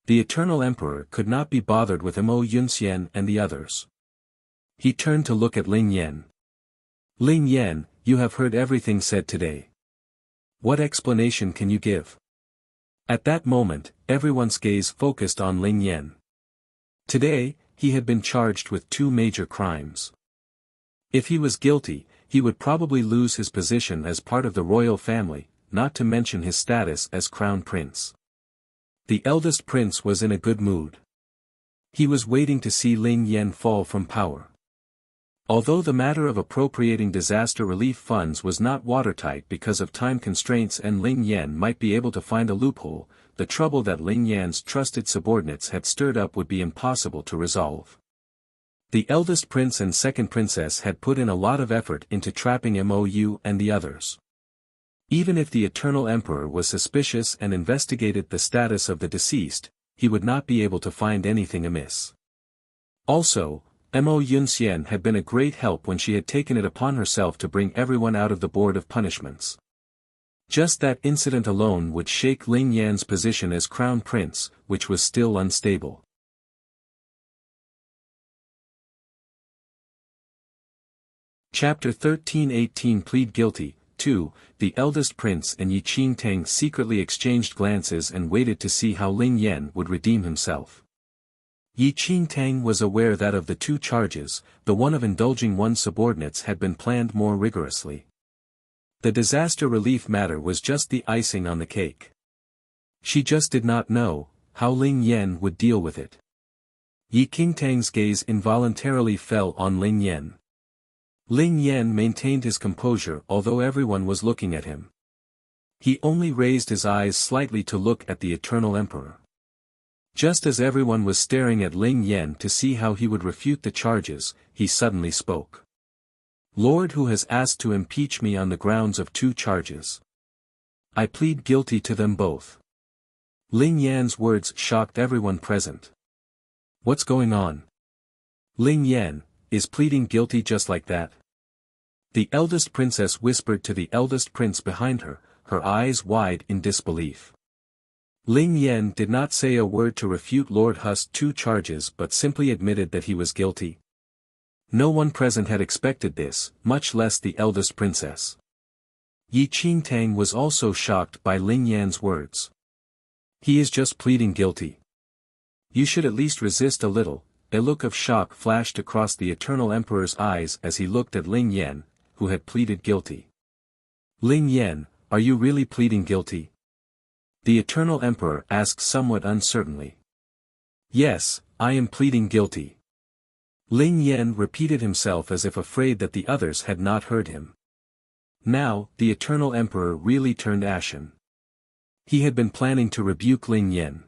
The Eternal Emperor could not be bothered with Mo Yunxian and the others. He turned to look at Ling Yan. Ling Yan, you have heard everything said today. What explanation can you give? At that moment, everyone's gaze focused on Ling Yan. Today, he had been charged with 2 major crimes. If he was guilty, he would probably lose his position as part of the royal family, not to mention his status as crown prince. The eldest prince was in a good mood. He was waiting to see Ling Yan fall from power. Although the matter of appropriating disaster relief funds was not watertight because of time constraints and Ling Yan might be able to find a loophole, the trouble that Ling Yan's trusted subordinates had stirred up would be impossible to resolve. The eldest prince and second princess had put in a lot of effort into trapping Mou and the others. Even if the Eternal Emperor was suspicious and investigated the status of the deceased, he would not be able to find anything amiss. Also, Mo Yunxian had been a great help when she had taken it upon herself to bring everyone out of the board of punishments. Just that incident alone would shake Ling Yan's position as crown prince, which was still unstable. Chapter 13:18 Plead Guilty. 2. The eldest prince and Yi Qingtang secretly exchanged glances and waited to see how Ling Yan would redeem himself. Yi Qingtang was aware that of the 2 charges, the one of indulging one's subordinates had been planned more rigorously. The disaster relief matter was just the icing on the cake. She just did not know how Ling Yan would deal with it. Yi Qingtang's gaze involuntarily fell on Ling Yan. Ling Yan maintained his composure although everyone was looking at him. He only raised his eyes slightly to look at the Eternal Emperor. Just as everyone was staring at Ling Yan to see how he would refute the charges, he suddenly spoke. Lord who has asked to impeach me on the grounds of 2 charges. I plead guilty to them both. Ling Yan's words shocked everyone present. What's going on? Ling Yan, Is pleading guilty just like that? The eldest princess whispered to the eldest prince behind her, her eyes wide in disbelief. Ling Yan did not say a word to refute Lord Hu's two charges but simply admitted that he was guilty. No one present had expected this, much less the eldest princess. Yi Qingtang was also shocked by Ling Yan's words. He is just pleading guilty. You should at least resist a little. A look of shock flashed across the Eternal Emperor's eyes as he looked at Ling Yan, who had pleaded guilty. Ling Yan, are you really pleading guilty? The Eternal Emperor asked somewhat uncertainly. Yes, I am pleading guilty. Ling Yan repeated himself as if afraid that the others had not heard him. Now, the Eternal Emperor really turned ashen. He had been planning to rebuke Ling Yan.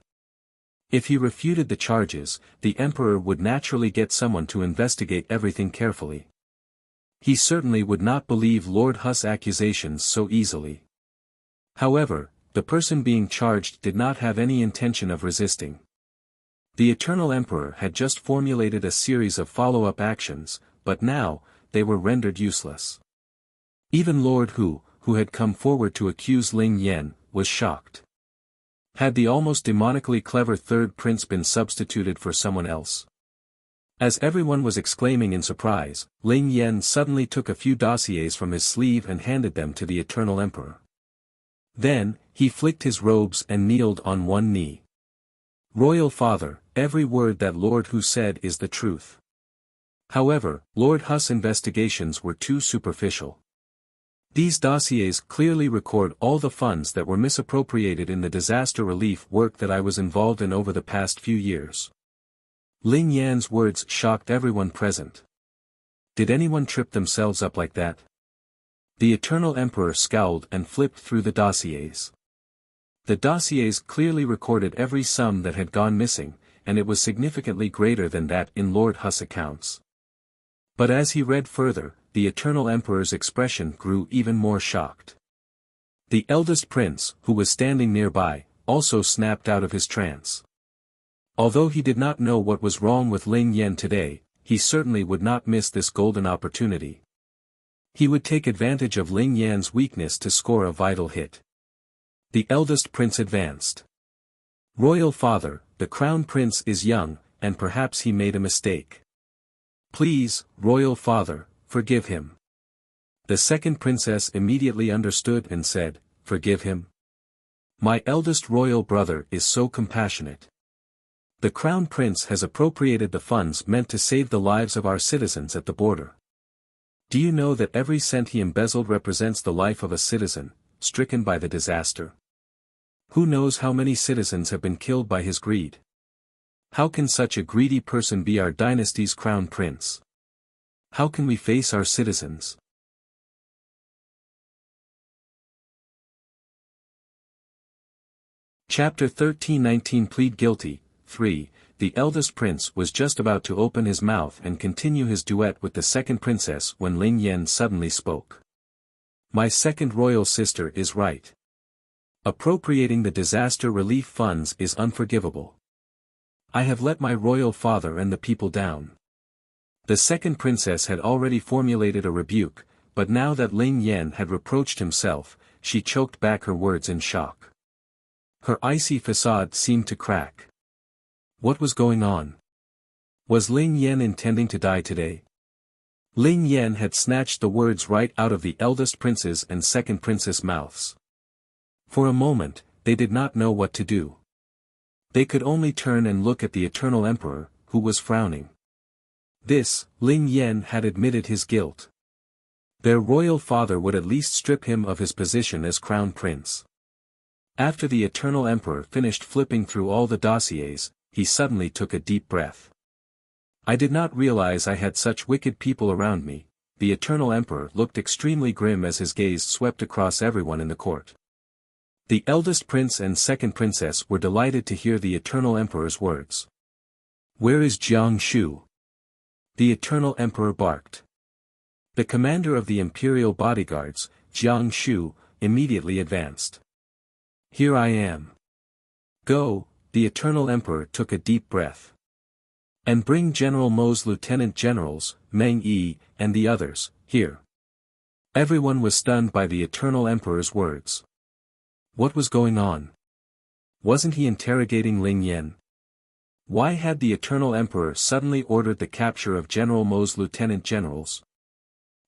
If he refuted the charges, the Emperor would naturally get someone to investigate everything carefully. He certainly would not believe Lord Hu's accusations so easily. However, the person being charged did not have any intention of resisting. The Eternal Emperor had just formulated a series of follow-up actions, but now, they were rendered useless. Even Lord Hu, who had come forward to accuse Ling Yan, was shocked. Had the almost demonically clever third prince been substituted for someone else? As everyone was exclaiming in surprise, Ling Yan suddenly took a few dossiers from his sleeve and handed them to the Eternal Emperor. Then, he flicked his robes and kneeled on one knee. Royal Father, every word that Lord Hu said is the truth. However, Lord Hu's investigations were too superficial. These dossiers clearly record all the funds that were misappropriated in the disaster relief work that I was involved in over the past few years. Ling Yan's words shocked everyone present. Did anyone trip themselves up like that? The Eternal Emperor scowled and flipped through the dossiers. The dossiers clearly recorded every sum that had gone missing, and it was significantly greater than that in Lord Hu's accounts. But as he read further, the Eternal Emperor's expression grew even more shocked. The eldest prince, who was standing nearby, also snapped out of his trance. Although he did not know what was wrong with Ling Yan today, he certainly would not miss this golden opportunity. He would take advantage of Ling Yan's weakness to score a vital hit. The eldest prince advanced. Royal Father, the Crown Prince is young, and perhaps he made a mistake. Please, Royal Father, forgive him. The second princess immediately understood and said, Forgive him? My eldest royal brother is so compassionate. The Crown Prince has appropriated the funds meant to save the lives of our citizens at the border. Do you know that every cent he embezzled represents the life of a citizen, stricken by the disaster? Who knows how many citizens have been killed by his greed? How can such a greedy person be our dynasty's Crown Prince? How can we face our citizens? Chapter 13:19 Plead Guilty. 3. The eldest prince was just about to open his mouth and continue his duet with the second princess when Ling Yan suddenly spoke. My second royal sister is right. Appropriating the disaster relief funds is unforgivable. I have let my royal father and the people down. The second princess had already formulated a rebuke, but now that Ling Yan had reproached himself, she choked back her words in shock. Her icy facade seemed to crack. What was going on? Was Ling Yan intending to die today? Ling Yan had snatched the words right out of the eldest prince's and second princess' mouths. For a moment, they did not know what to do. They could only turn and look at the Eternal Emperor, who was frowning. This, Ling Yan had admitted his guilt. Their royal father would at least strip him of his position as crown prince. After the Eternal Emperor finished flipping through all the dossiers, he suddenly took a deep breath. I did not realize I had such wicked people around me. The Eternal Emperor looked extremely grim as his gaze swept across everyone in the court. The eldest prince and second princess were delighted to hear the Eternal Emperor's words. Where is Jiang Shu? The Eternal Emperor barked. The commander of the imperial bodyguards, Jiang Shu, immediately advanced. Here I am. Go. The Eternal Emperor took a deep breath. And bring General Mo's lieutenant generals, Meng Yi, and the others, here. Everyone was stunned by the Eternal Emperor's words. What was going on? Wasn't he interrogating Ling Yan? Why had the Eternal Emperor suddenly ordered the capture of General Mo's lieutenant generals?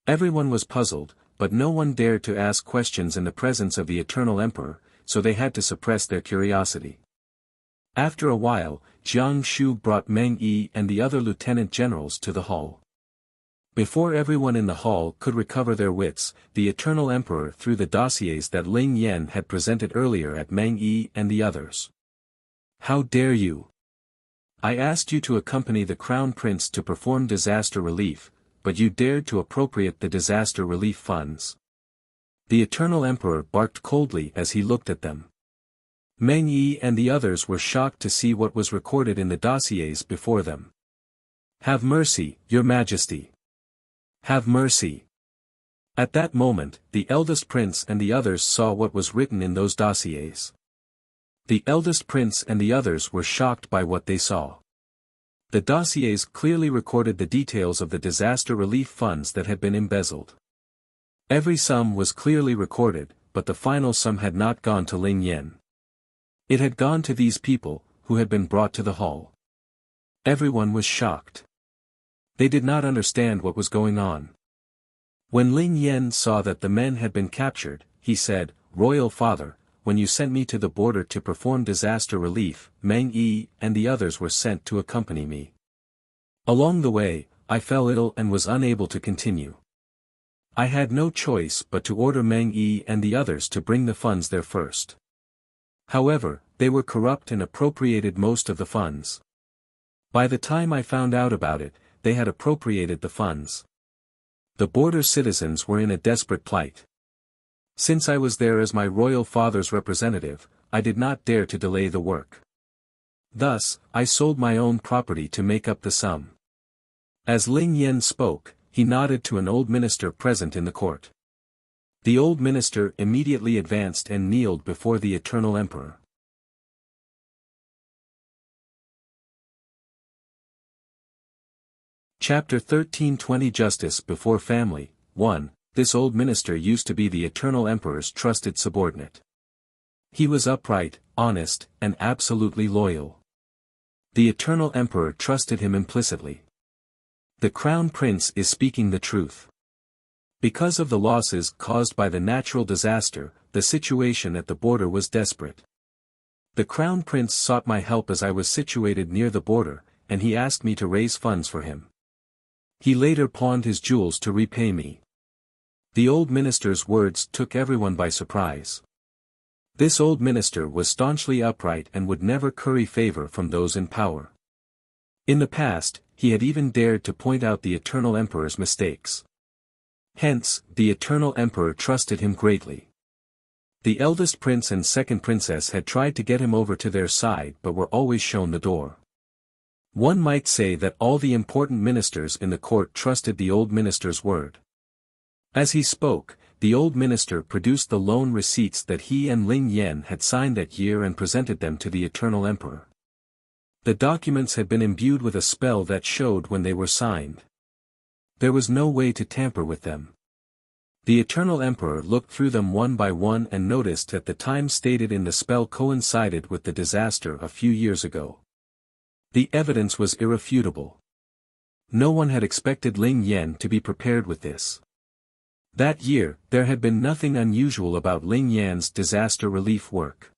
Everyone was puzzled, but no one dared to ask questions in the presence of the Eternal Emperor, so they had to suppress their curiosity. After a while, Jiang Shu brought Meng Yi and the other lieutenant generals to the hall. Before everyone in the hall could recover their wits, the Eternal Emperor threw the dossiers that Ling Yan had presented earlier at Meng Yi and the others. How dare you? I asked you to accompany the Crown Prince to perform disaster relief, but you dared to appropriate the disaster relief funds. The Eternal Emperor barked coldly as he looked at them. Meng Yi and the others were shocked to see what was recorded in the dossiers before them. Have mercy, Your Majesty. Have mercy. At that moment, the eldest prince and the others saw what was written in those dossiers. The eldest prince and the others were shocked by what they saw. The dossiers clearly recorded the details of the disaster relief funds that had been embezzled. Every sum was clearly recorded, but the final sum had not gone to Ling Yan. It had gone to these people, who had been brought to the hall. Everyone was shocked. They did not understand what was going on. When Ling Yan saw that the men had been captured, he said, "Royal Father, when you sent me to the border to perform disaster relief, Meng Yi and the others were sent to accompany me. Along the way, I fell ill and was unable to continue. I had no choice but to order Meng Yi and the others to bring the funds there first. However, they were corrupt and appropriated most of the funds. By the time I found out about it, they had appropriated the funds. The border citizens were in a desperate plight. Since I was there as my royal father's representative, I did not dare to delay the work. Thus, I sold my own property to make up the sum." As Ling Yan spoke, he nodded to an old minister present in the court. The old minister immediately advanced and kneeled before the Eternal Emperor. Chapter 13:20 Justice Before Family. 1. This old minister used to be the Eternal Emperor's trusted subordinate. He was upright, honest, and absolutely loyal. The Eternal Emperor trusted him implicitly. The Crown Prince is speaking the truth. Because of the losses caused by the natural disaster, the situation at the border was desperate. The Crown Prince sought my help as I was situated near the border, and he asked me to raise funds for him. He later pawned his jewels to repay me. The old minister's words took everyone by surprise. This old minister was staunchly upright and would never curry favor from those in power. In the past, he had even dared to point out the Eternal Emperor's mistakes. Hence, the Eternal Emperor trusted him greatly. The eldest prince and second princess had tried to get him over to their side but were always shown the door. One might say that all the important ministers in the court trusted the old minister's word. As he spoke, the old minister produced the loan receipts that he and Ling Yan had signed that year and presented them to the Eternal Emperor. The documents had been imbued with a spell that showed when they were signed. There was no way to tamper with them. The Eternal Emperor looked through them one by one and noticed that the time stated in the spell coincided with the disaster a few years ago. The evidence was irrefutable. No one had expected Ling Yan to be prepared with this. That year, there had been nothing unusual about Ling Yan's disaster relief work.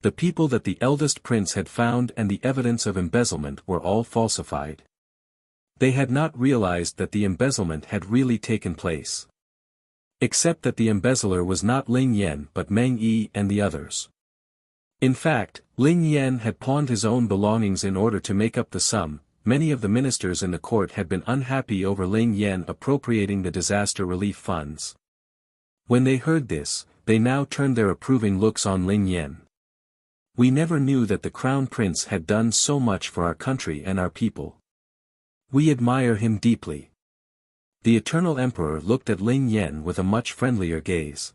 The people that the eldest prince had found and the evidence of embezzlement were all falsified. They had not realized that the embezzlement had really taken place. Except that the embezzler was not Ling Yan but Meng Yi and the others. In fact, Ling Yan had pawned his own belongings in order to make up the sum. Many of the ministers in the court had been unhappy over Ling Yan appropriating the disaster relief funds. When they heard this, they now turned their approving looks on Ling Yan. We never knew that the Crown Prince had done so much for our country and our people. We admire him deeply. The Eternal Emperor looked at Ling Yan with a much friendlier gaze.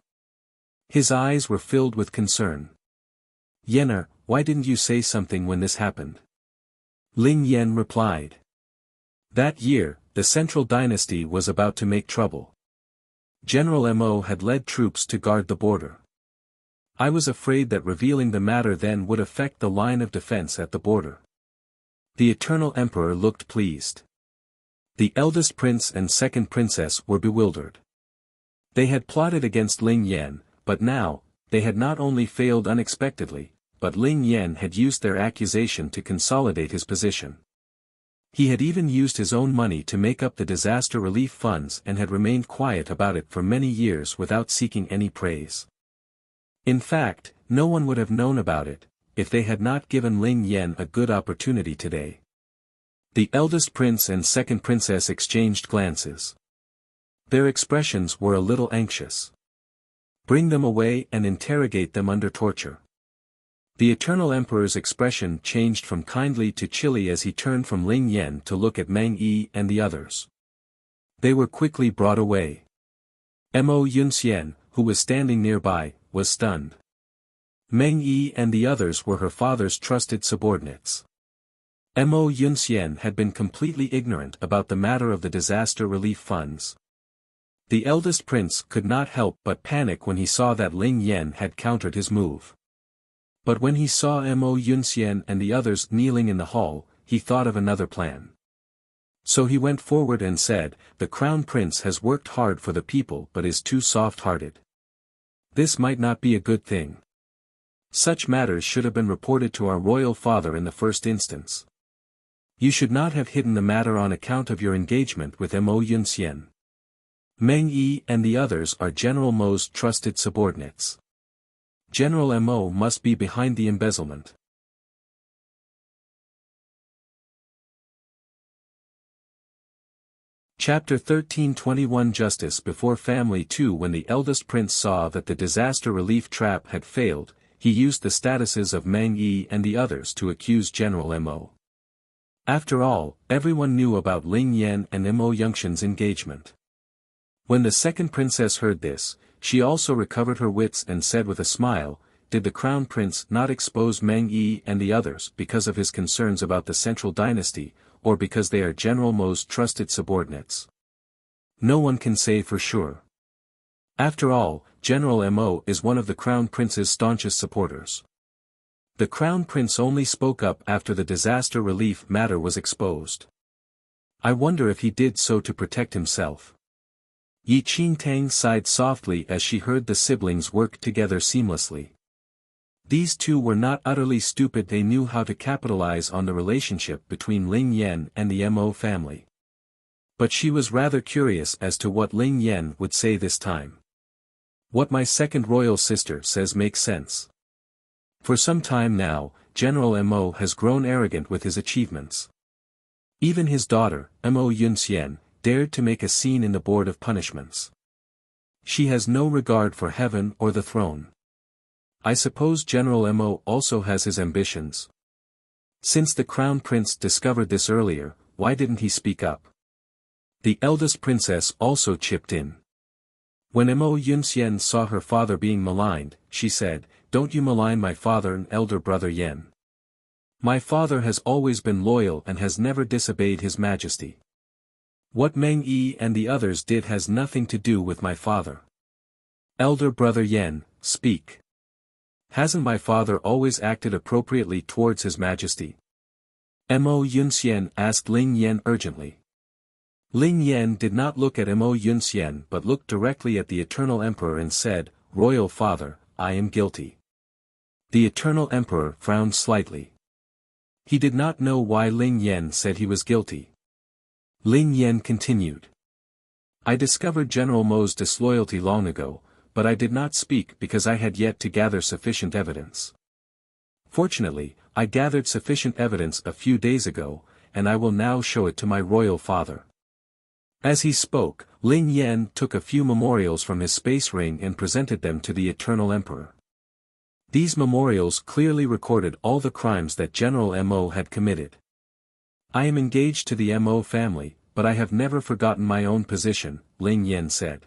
His eyes were filled with concern. "Yener, why didn't you say something when this happened?" Ling Yan replied. That year, the Central Dynasty was about to make trouble. General Mo had led troops to guard the border. I was afraid that revealing the matter then would affect the line of defense at the border. The Eternal Emperor looked pleased. The eldest prince and second princess were bewildered. They had plotted against Ling Yan, but now, they had not only failed unexpectedly, but Ling Yan had used their accusation to consolidate his position. He had even used his own money to make up the disaster relief funds and had remained quiet about it for many years without seeking any praise. In fact, no one would have known about it, if they had not given Ling Yan a good opportunity today. The eldest prince and second princess exchanged glances. Their expressions were a little anxious. Bring them away and interrogate them under torture. The Eternal Emperor's expression changed from kindly to chilly as he turned from Ling Yan to look at Meng Yi and the others. They were quickly brought away. Mo Yunxian, who was standing nearby, was stunned. Meng Yi and the others were her father's trusted subordinates. Mo Yunxian had been completely ignorant about the matter of the disaster relief funds. The eldest prince could not help but panic when he saw that Ling Yan had countered his move. But when he saw Mo Yunxian and the others kneeling in the hall, he thought of another plan. So he went forward and said, "The crown prince has worked hard for the people but is too soft-hearted. This might not be a good thing. Such matters should have been reported to our royal father in the first instance. You should not have hidden the matter on account of your engagement with Mo Yunxian. Meng Yi and the others are General Mo's trusted subordinates. General Mo must be behind the embezzlement." Chapter 13:21 Justice before Family 2. When the eldest prince saw that the disaster relief trap had failed, he used the statuses of Meng Yi and the others to accuse General Mo. After all, everyone knew about Ling Yan and Mo Yunxian's engagement. When the second princess heard this, she also recovered her wits and said with a smile, "Did the crown prince not expose Meng Yi and the others because of his concerns about the Central Dynasty, or because they are General Mo's trusted subordinates? No one can say for sure. After all, General Mo is one of the crown prince's staunchest supporters. The crown prince only spoke up after the disaster relief matter was exposed. I wonder if he did so to protect himself." Yi Qingtang sighed softly as she heard the siblings work together seamlessly. These two were not utterly stupid, they knew how to capitalize on the relationship between Ling Yan and the Mo family. But she was rather curious as to what Ling Yan would say this time. "What my second royal sister says makes sense. For some time now, General Mo has grown arrogant with his achievements. Even his daughter, Mo Yunxian, dared to make a scene in the Board of Punishments. She has no regard for heaven or the throne. I suppose General Mo also has his ambitions. Since the crown prince discovered this earlier, why didn't he speak up?" The eldest princess also chipped in. When Mo Yunxian saw her father being maligned, she said, "Don't you malign my father and elder brother Yan. My father has always been loyal and has never disobeyed his majesty. What Meng Yi and the others did has nothing to do with my father. Elder brother Yan, speak. Hasn't my father always acted appropriately towards his majesty?" Mo Yunxian asked Ling Yan urgently. Ling Yan did not look at Mo Yunxian but looked directly at the Eternal Emperor and said, "Royal Father, I am guilty." The Eternal Emperor frowned slightly. He did not know why Ling Yan said he was guilty. Ling Yan continued. "I discovered General Mo's disloyalty long ago, but I did not speak because I had yet to gather sufficient evidence. Fortunately, I gathered sufficient evidence a few days ago, and I will now show it to my royal father." As he spoke, Ling Yan took a few memorials from his space ring and presented them to the Eternal Emperor. These memorials clearly recorded all the crimes that General Mo had committed. "I am engaged to the Mo family, but I have never forgotten my own position," Ling Yan said.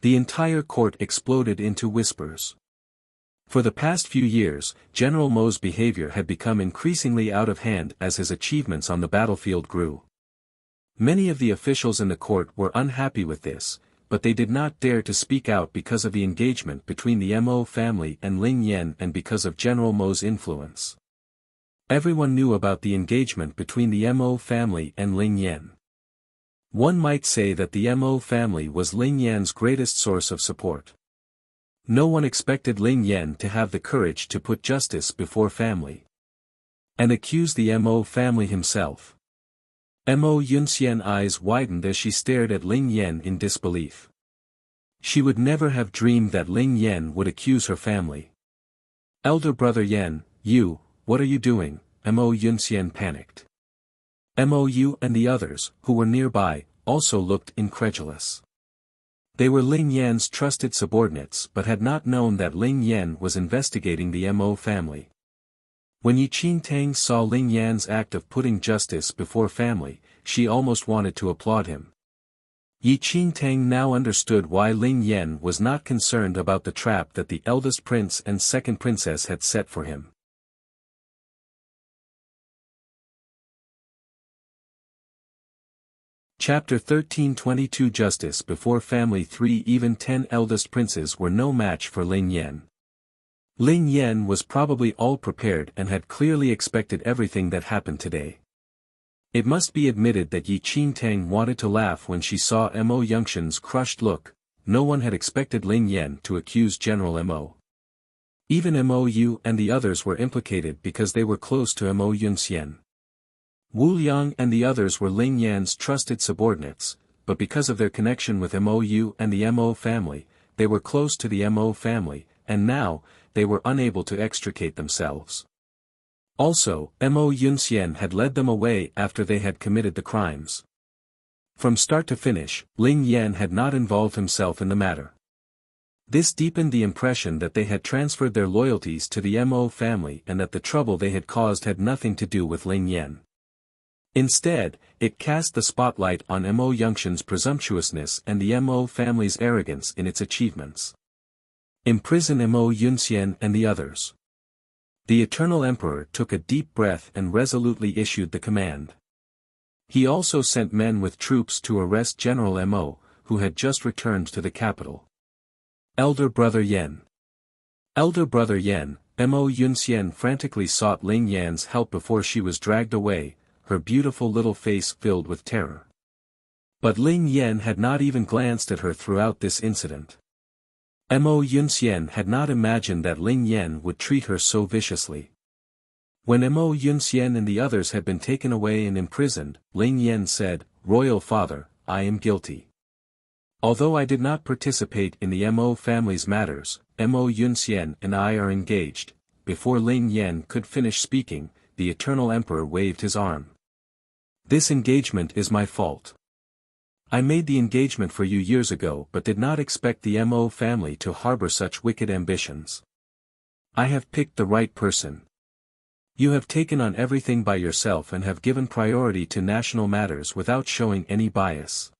The entire court exploded into whispers. For the past few years, General Mo's behavior had become increasingly out of hand as his achievements on the battlefield grew. Many of the officials in the court were unhappy with this, but they did not dare to speak out because of the engagement between the Mo family and Ling Yan and because of General Mo's influence. Everyone knew about the engagement between the Mo family and Ling Yan. One might say that the Mo family was Ling Yan's greatest source of support. No one expected Ling Yan to have the courage to put justice before family and accuse the Mo family himself. Mo Yunxian's eyes widened as she stared at Ling Yan in disbelief. She would never have dreamed that Ling Yan would accuse her family. "Elder brother Yan, what are you doing?" Mo Yunxian panicked. Mou and the others, who were nearby, also looked incredulous. They were Ling Yan's trusted subordinates but had not known that Ling Yan was investigating the Mo family. When Yi Qingtang saw Ling Yan's act of putting justice before family, she almost wanted to applaud him. Yi Qingtang now understood why Ling Yan was not concerned about the trap that the eldest prince and second princess had set for him. Chapter 13:22 Justice Before Family 3 Even 10 eldest princes were no match for Ling Yan. Ling Yan was probably all prepared and had clearly expected everything that happened today. It must be admitted that Yi Qingtang wanted to laugh when she saw Mo Yunxian's crushed look. No one had expected Ling Yan to accuse General Mo. Even Mou and the others were implicated because they were close to Mo Yunxian. Wu Liang and the others were Ling Yan's trusted subordinates, but because of their connection with Mou and the Mo family, they were close to the Mo family, and now, they were unable to extricate themselves. Also, Mo Yunxian had led them away after they had committed the crimes. From start to finish, Ling Yan had not involved himself in the matter. This deepened the impression that they had transferred their loyalties to the Mo family and that the trouble they had caused had nothing to do with Ling Yan. Instead, it cast the spotlight on Mo Yunxian's presumptuousness and the Mo family's arrogance in its achievements. Imprison Mo Yunxian and the others. The Eternal Emperor took a deep breath and resolutely issued the command. He also sent men with troops to arrest General Mo, who had just returned to the capital. Elder brother Yan. Elder brother Yan, Mo Yunxian frantically sought Ling Yan's help before she was dragged away, her beautiful little face filled with terror. But Ling Yan had not even glanced at her throughout this incident. Mo Yunxian had not imagined that Ling Yan would treat her so viciously. When Mo Yunxian and the others had been taken away and imprisoned, Ling Yan said, "Royal father, I am guilty. Although I did not participate in the Mo family's matters, Mo Yunxian and I are engaged." Before Ling Yan could finish speaking, the Eternal Emperor waved his arm. "This engagement is my fault. I made the engagement for you years ago but did not expect the Mo family to harbor such wicked ambitions. I have picked the right person. You have taken on everything by yourself and have given priority to national matters without showing any bias.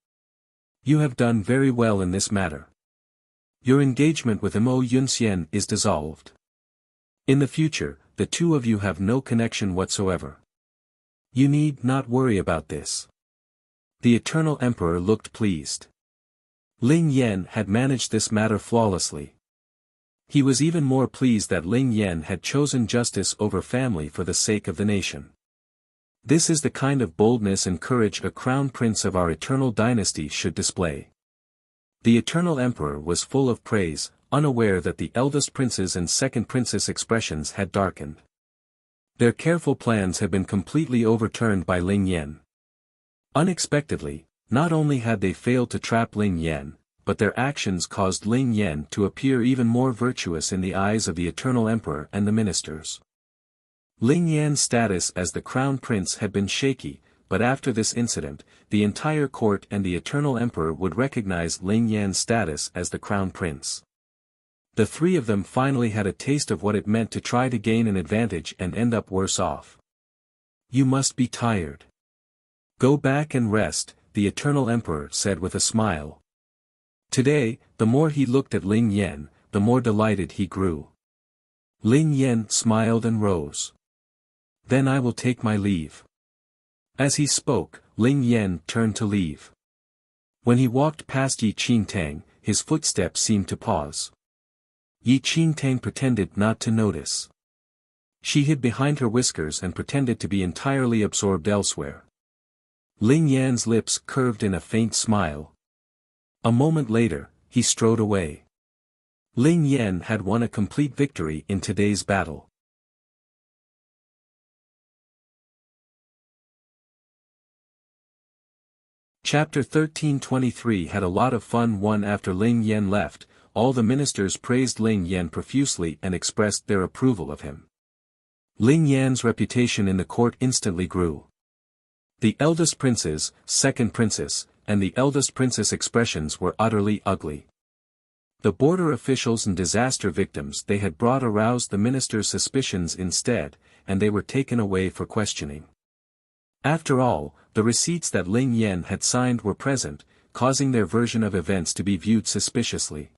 You have done very well in this matter. Your engagement with Mo Yunxian is dissolved. In the future, the two of you have no connection whatsoever. You need not worry about this." The Eternal Emperor looked pleased. Ling Yan had managed this matter flawlessly. He was even more pleased that Ling Yan had chosen justice over family for the sake of the nation. This is the kind of boldness and courage a crown prince of our eternal dynasty should display. The Eternal Emperor was full of praise, unaware that the eldest prince's and second princess' expressions had darkened. Their careful plans had been completely overturned by Ling Yan. Unexpectedly, not only had they failed to trap Ling Yan, but their actions caused Ling Yan to appear even more virtuous in the eyes of the Eternal Emperor and the ministers. Ling Yan's status as the crown prince had been shaky, but after this incident, the entire court and the Eternal Emperor would recognize Ling Yan's status as the crown prince. The three of them finally had a taste of what it meant to try to gain an advantage and end up worse off. "You must be tired. Go back and rest," the Eternal Emperor said with a smile. Today, the more he looked at Ling Yan, the more delighted he grew. Ling Yan smiled and rose. Then I will take my leave. As he spoke, Ling Yan turned to leave. When he walked past Yi Qingtang, his footsteps seemed to pause. Yi Qingtang pretended not to notice. She hid behind her whiskers and pretended to be entirely absorbed elsewhere. Ling Yan's lips curved in a faint smile. A moment later, he strode away. Ling Yan had won a complete victory in today's battle. Chapter 1323 had a lot of fun. One after Ling Yan left, all the ministers praised Ling Yan profusely and expressed their approval of him. Ling Yan's reputation in the court instantly grew. The eldest prince's, second princess, and the eldest princess expressions were utterly ugly. The border officials and disaster victims they had brought aroused the minister's suspicions instead, and they were taken away for questioning. After all, the receipts that Ling Yan had signed were present, causing their version of events to be viewed suspiciously.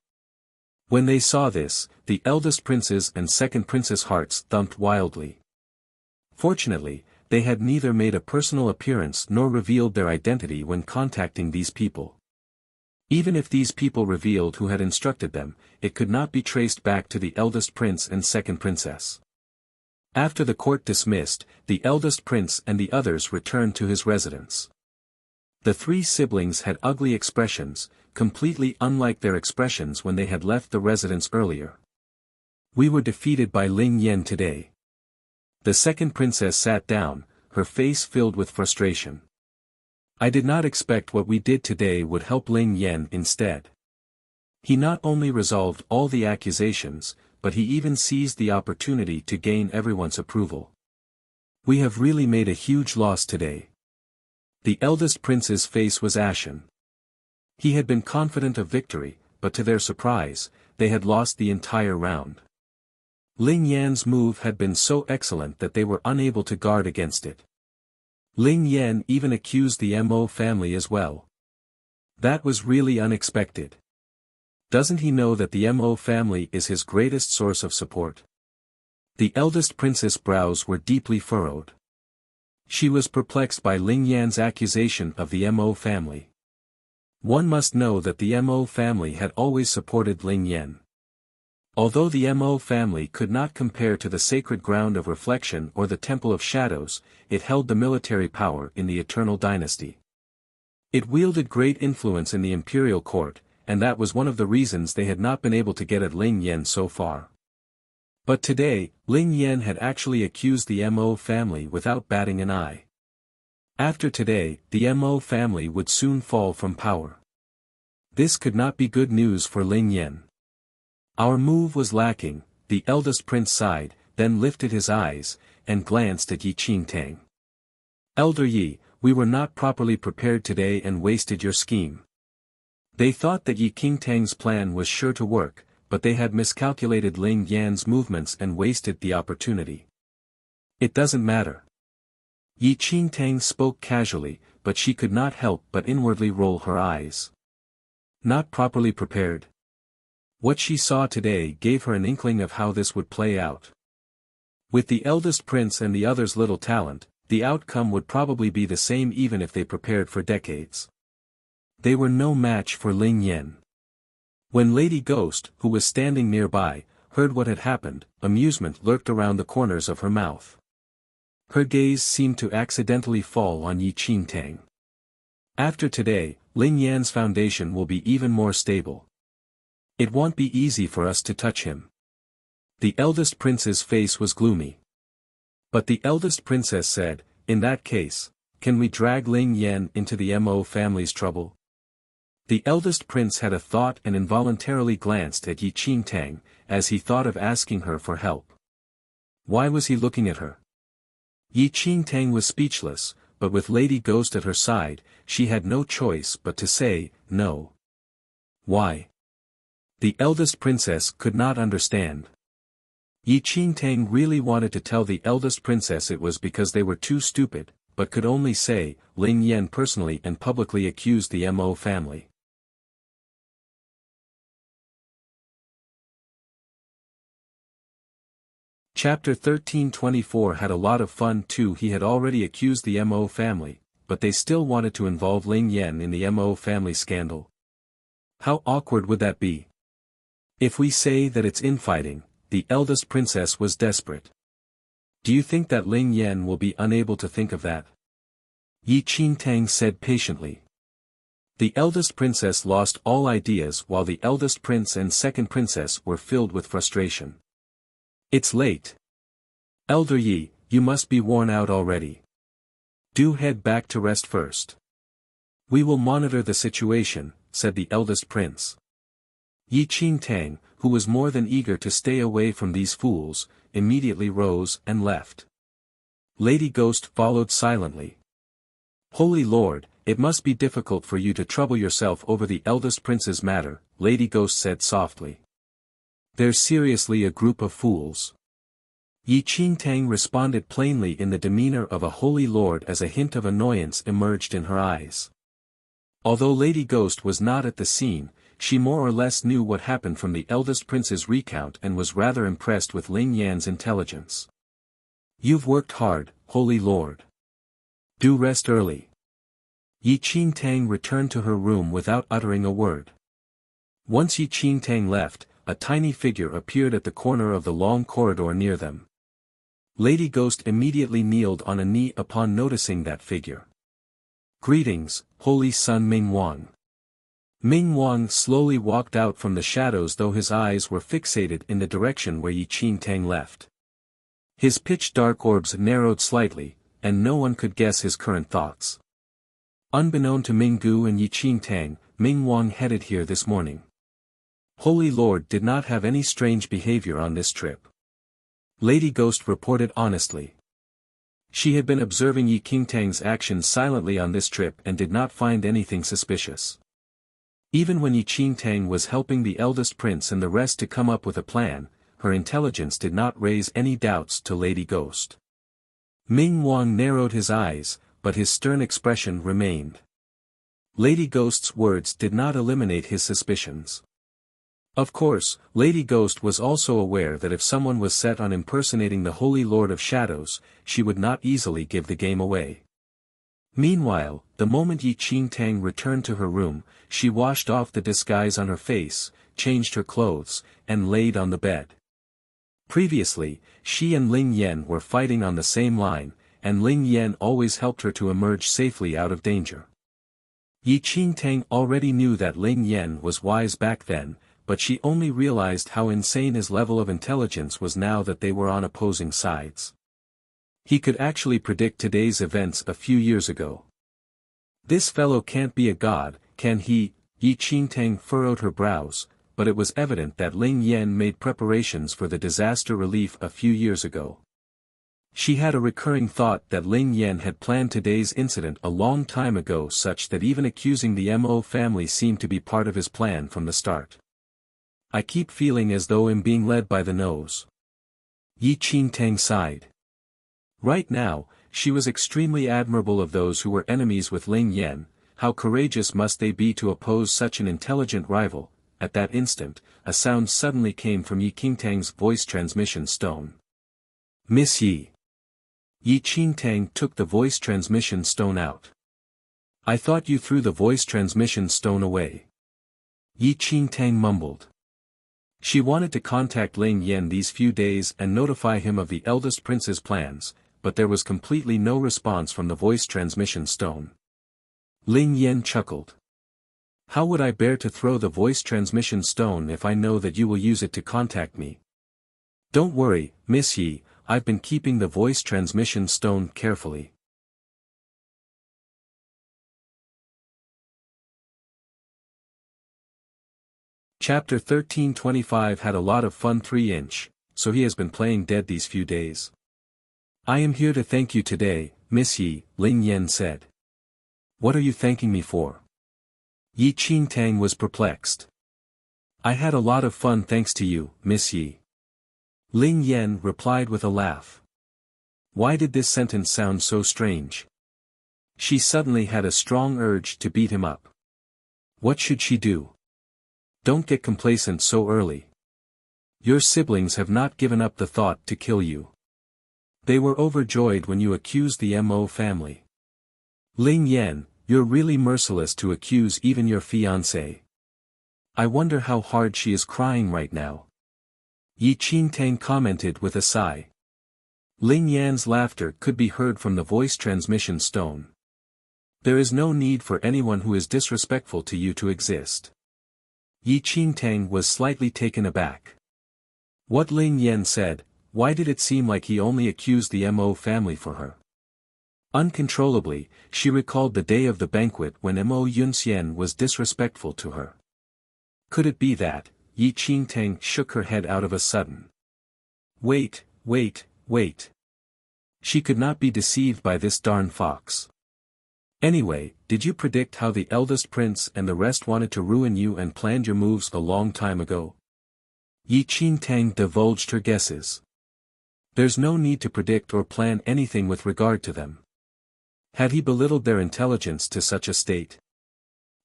When they saw this, the eldest prince's and second princess' hearts thumped wildly. Fortunately, they had neither made a personal appearance nor revealed their identity when contacting these people. Even if these people revealed who had instructed them, it could not be traced back to the eldest prince and second princess. After the court dismissed, the eldest prince and the others returned to his residence. The three siblings had ugly expressions, completely unlike their expressions when they had left the residence earlier. We were defeated by Ling Yan today. The second princess sat down, her face filled with frustration. I did not expect what we did today would help Ling Yan instead. He not only resolved all the accusations, but he even seized the opportunity to gain everyone's approval. We have really made a huge loss today. The eldest prince's face was ashen. He had been confident of victory, but to their surprise, they had lost the entire round. Ling Yan's move had been so excellent that they were unable to guard against it. Ling Yan even accused the Mo family as well. That was really unexpected. Doesn't he know that the Mo family is his greatest source of support? The eldest princess' brows were deeply furrowed. She was perplexed by Ling Yan's accusation of the Mo family. One must know that the Mo family had always supported Ling Yan. Although the Mo family could not compare to the sacred ground of reflection or the Temple of Shadows, it held the military power in the Eternal Dynasty. It wielded great influence in the imperial court, and that was one of the reasons they had not been able to get at Ling Yan so far. But today, Ling Yan had actually accused the Mo family without batting an eye. After today, the Mo family would soon fall from power. This could not be good news for Ling Yan. Our move was lacking, the eldest prince sighed, then lifted his eyes, and glanced at Yi Qingtang. Elder Yi, we were not properly prepared today and wasted your scheme. They thought that Yi Qingtang's plan was sure to work, but they had miscalculated Ling Yan's movements and wasted the opportunity. It doesn't matter. Yi Qingtang spoke casually, but she could not help but inwardly roll her eyes. Not properly prepared. What she saw today gave her an inkling of how this would play out. With the eldest prince and the others' little talent, the outcome would probably be the same even if they prepared for decades. They were no match for Ling Yan. When Lady Ghost, who was standing nearby, heard what had happened, amusement lurked around the corners of her mouth. Her gaze seemed to accidentally fall on Yi Qingtang. After today, Ling Yan's foundation will be even more stable. It won't be easy for us to touch him. The eldest prince's face was gloomy. But the eldest princess said, in that case, can we drag Ling Yan into the Mo family's trouble? The eldest prince had a thought and involuntarily glanced at Yi Qingtang, as he thought of asking her for help. Why was he looking at her? Yi Qingtang was speechless, but with Lady Ghost at her side, she had no choice but to say, no. Why? The eldest princess could not understand. Yi Qingtang really wanted to tell the eldest princess it was because they were too stupid, but could only say, Ling Yan personally and publicly accused the Mo family. Chapter 1324 had a lot of fun too. He had already accused the Mo family, but they still wanted to involve Ling Yan in the Mo family scandal. How awkward would that be? If we say that it's infighting, the eldest princess was desperate. Do you think that Ling Yan will be unable to think of that? Yi Qingtang said patiently. The eldest princess lost all ideas while the eldest prince and second princess were filled with frustration. It's late. Elder Yi, you must be worn out already. Do head back to rest first. We will monitor the situation, said the eldest prince. Yi Qingtang, who was more than eager to stay away from these fools, immediately rose and left. Lady Ghost followed silently. Holy Lord, it must be difficult for you to trouble yourself over the eldest prince's matter, Lady Ghost said softly. They're seriously a group of fools. Yi Qingtang responded plainly in the demeanor of a holy lord as a hint of annoyance emerged in her eyes. Although Lady Ghost was not at the scene, she more or less knew what happened from the eldest prince's recount and was rather impressed with Ling Yan's intelligence. You've worked hard, holy lord. Do rest early. Yi Qingtang returned to her room without uttering a word. Once Yi Qingtang left, a tiny figure appeared at the corner of the long corridor near them. Lady Ghost immediately kneeled on a knee upon noticing that figure. Greetings, holy son Ming Wang. Ming Wang slowly walked out from the shadows though his eyes were fixated in the direction where Yi Qingtang left. His pitch-dark orbs narrowed slightly, and no one could guess his current thoughts. Unbeknown to Minggu and Yi Qingtang, Ming Wang headed here this morning. Holy Lord did not have any strange behavior on this trip. Lady Ghost reported honestly. She had been observing Yi Qingtang's actions silently on this trip and did not find anything suspicious. Even when Yi Qingtang was helping the eldest prince and the rest to come up with a plan, her intelligence did not raise any doubts to Lady Ghost. Ming Wang narrowed his eyes, but his stern expression remained. Lady Ghost's words did not eliminate his suspicions. Of course, Lady Ghost was also aware that if someone was set on impersonating the Holy Lord of Shadows, she would not easily give the game away. Meanwhile, the moment Yi Qingtang returned to her room, she washed off the disguise on her face, changed her clothes, and laid on the bed. Previously, she and Ling Yan were fighting on the same line, and Ling Yan always helped her to emerge safely out of danger. Yi Qingtang already knew that Ling Yan was wise back then, but she only realized how insane his level of intelligence was now that they were on opposing sides. He could actually predict today's events a few years ago. This fellow can't be a god, can he? Yi Qingtang furrowed her brows, but it was evident that Ling Yan made preparations for the disaster relief a few years ago. She had a recurring thought that Ling Yan had planned today's incident a long time ago such that even accusing the Mo family seemed to be part of his plan from the start. I keep feeling as though I'm being led by the nose. Yi Qingtang sighed. Right now, she was extremely admirable of those who were enemies with Ling Yan. How courageous must they be to oppose such an intelligent rival. At that instant, a sound suddenly came from Yi Qingtang's voice transmission stone. Miss Yi. Yi Qingtang took the voice transmission stone out. I thought you threw the voice transmission stone away. Yi Qingtang mumbled. She wanted to contact Ling Yan these few days and notify him of the eldest prince's plans, but there was completely no response from the voice transmission stone. Ling Yan chuckled. How would I bear to throw the voice transmission stone if I know that you will use it to contact me? Don't worry, Miss Yi, I've been keeping the voice transmission stone carefully. Chapter 1325 had a lot of fun 3-inch, so he has been playing dead these few days. I am here to thank you today, Miss Yi, Ling Yan said. What are you thanking me for? Yi Qingtang was perplexed. I had a lot of fun thanks to you, Miss Yi. Ling Yan replied with a laugh. Why did this sentence sound so strange? She suddenly had a strong urge to beat him up. What should she do? Don't get complacent so early. Your siblings have not given up the thought to kill you. They were overjoyed when you accused the Mo family. Ling Yan, you're really merciless to accuse even your fiancé. I wonder how hard she is crying right now. Yi Qingtang commented with a sigh. Ling Yan's laughter could be heard from the voice transmission stone. There is no need for anyone who is disrespectful to you to exist. Yi Qingtang was slightly taken aback. What Ling Yan said, why did it seem like he only accused the Mo family for her? Uncontrollably, she recalled the day of the banquet when Mo Yunxian was disrespectful to her. Could it be that? Yi Qingtang shook her head out of a sudden. Wait. She could not be deceived by this darn fox. Anyway, did you predict how the eldest prince and the rest wanted to ruin you and planned your moves a long time ago? Yi Qingtang divulged her guesses. There's no need to predict or plan anything with regard to them. Had he belittled their intelligence to such a state?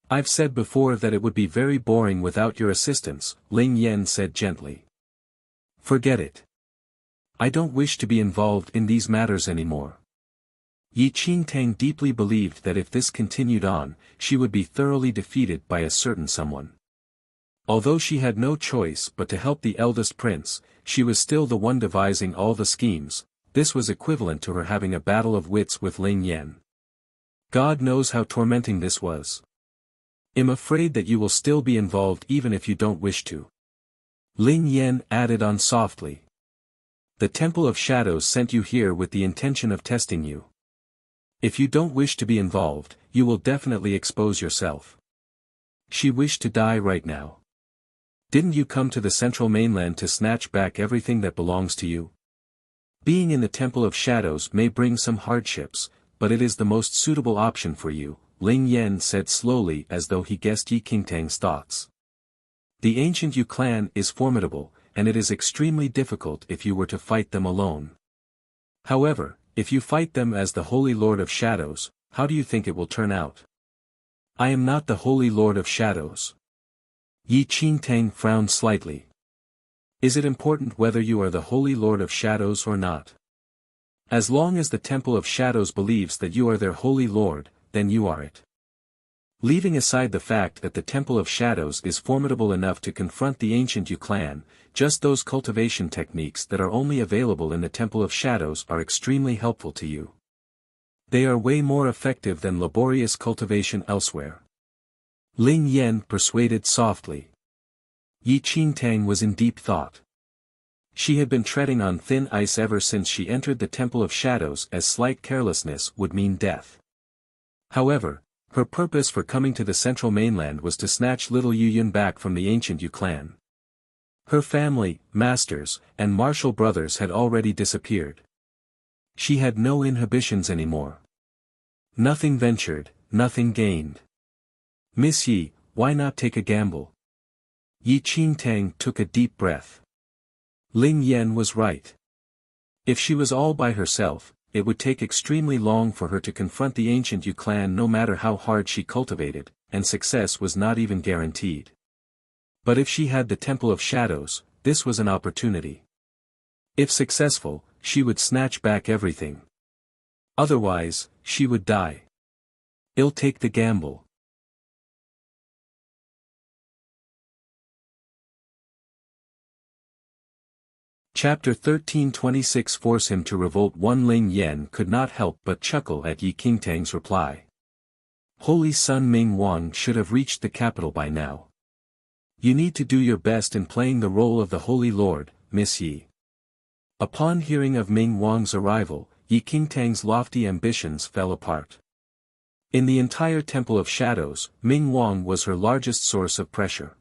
I've said before that it would be very boring without your assistance, Ling Yan said gently. Forget it. I don't wish to be involved in these matters anymore. Yi Qingtang deeply believed that if this continued on, she would be thoroughly defeated by a certain someone. Although she had no choice but to help the eldest prince, she was still the one devising all the schemes. This was equivalent to her having a battle of wits with Ling Yan. God knows how tormenting this was. I'm afraid that you will still be involved even if you don't wish to. Ling Yan added on softly. The Temple of Shadows sent you here with the intention of testing you. If you don't wish to be involved, you will definitely expose yourself. She wished to die right now. Didn't you come to the central mainland to snatch back everything that belongs to you? Being in the Temple of Shadows may bring some hardships, but it is the most suitable option for you, Ling Yan said slowly as though he guessed Yi Qingtang's thoughts. The ancient Yu clan is formidable, and it is extremely difficult if you were to fight them alone. However, if you fight them as the Holy Lord of Shadows, how do you think it will turn out? I am not the Holy Lord of Shadows. Yi Qingtang frowned slightly. Is it important whether you are the Holy Lord of Shadows or not? As long as the Temple of Shadows believes that you are their Holy Lord, then you are it. Leaving aside the fact that the Temple of Shadows is formidable enough to confront the ancient Yu clan, just those cultivation techniques that are only available in the Temple of Shadows are extremely helpful to you. They are way more effective than laborious cultivation elsewhere. Ling Yan persuaded softly. Yi Qingtang was in deep thought. She had been treading on thin ice ever since she entered the Temple of Shadows, as slight carelessness would mean death. However, her purpose for coming to the central mainland was to snatch little Yu Yun back from the ancient Yu clan. Her family, masters, and martial brothers had already disappeared. She had no inhibitions anymore. Nothing ventured, nothing gained. Miss Yi, why not take a gamble? Yi Qingtang took a deep breath. Ling Yan was right. If she was all by herself, it would take extremely long for her to confront the ancient Yu clan no matter how hard she cultivated, and success was not even guaranteed. But if she had the Temple of Shadows, this was an opportunity. If successful, she would snatch back everything. Otherwise, she would die. I'll take the gamble. Chapter 1326 Force him to revolt. One Ling Yan could not help but chuckle at Yi Qingtang's reply. Holy Sun Ming Wang should have reached the capital by now. You need to do your best in playing the role of the Holy Lord, Miss Yi. Upon hearing of Ming Wang's arrival, Yi Qingtang's lofty ambitions fell apart. In the entire Temple of Shadows, Ming Wang was her largest source of pressure.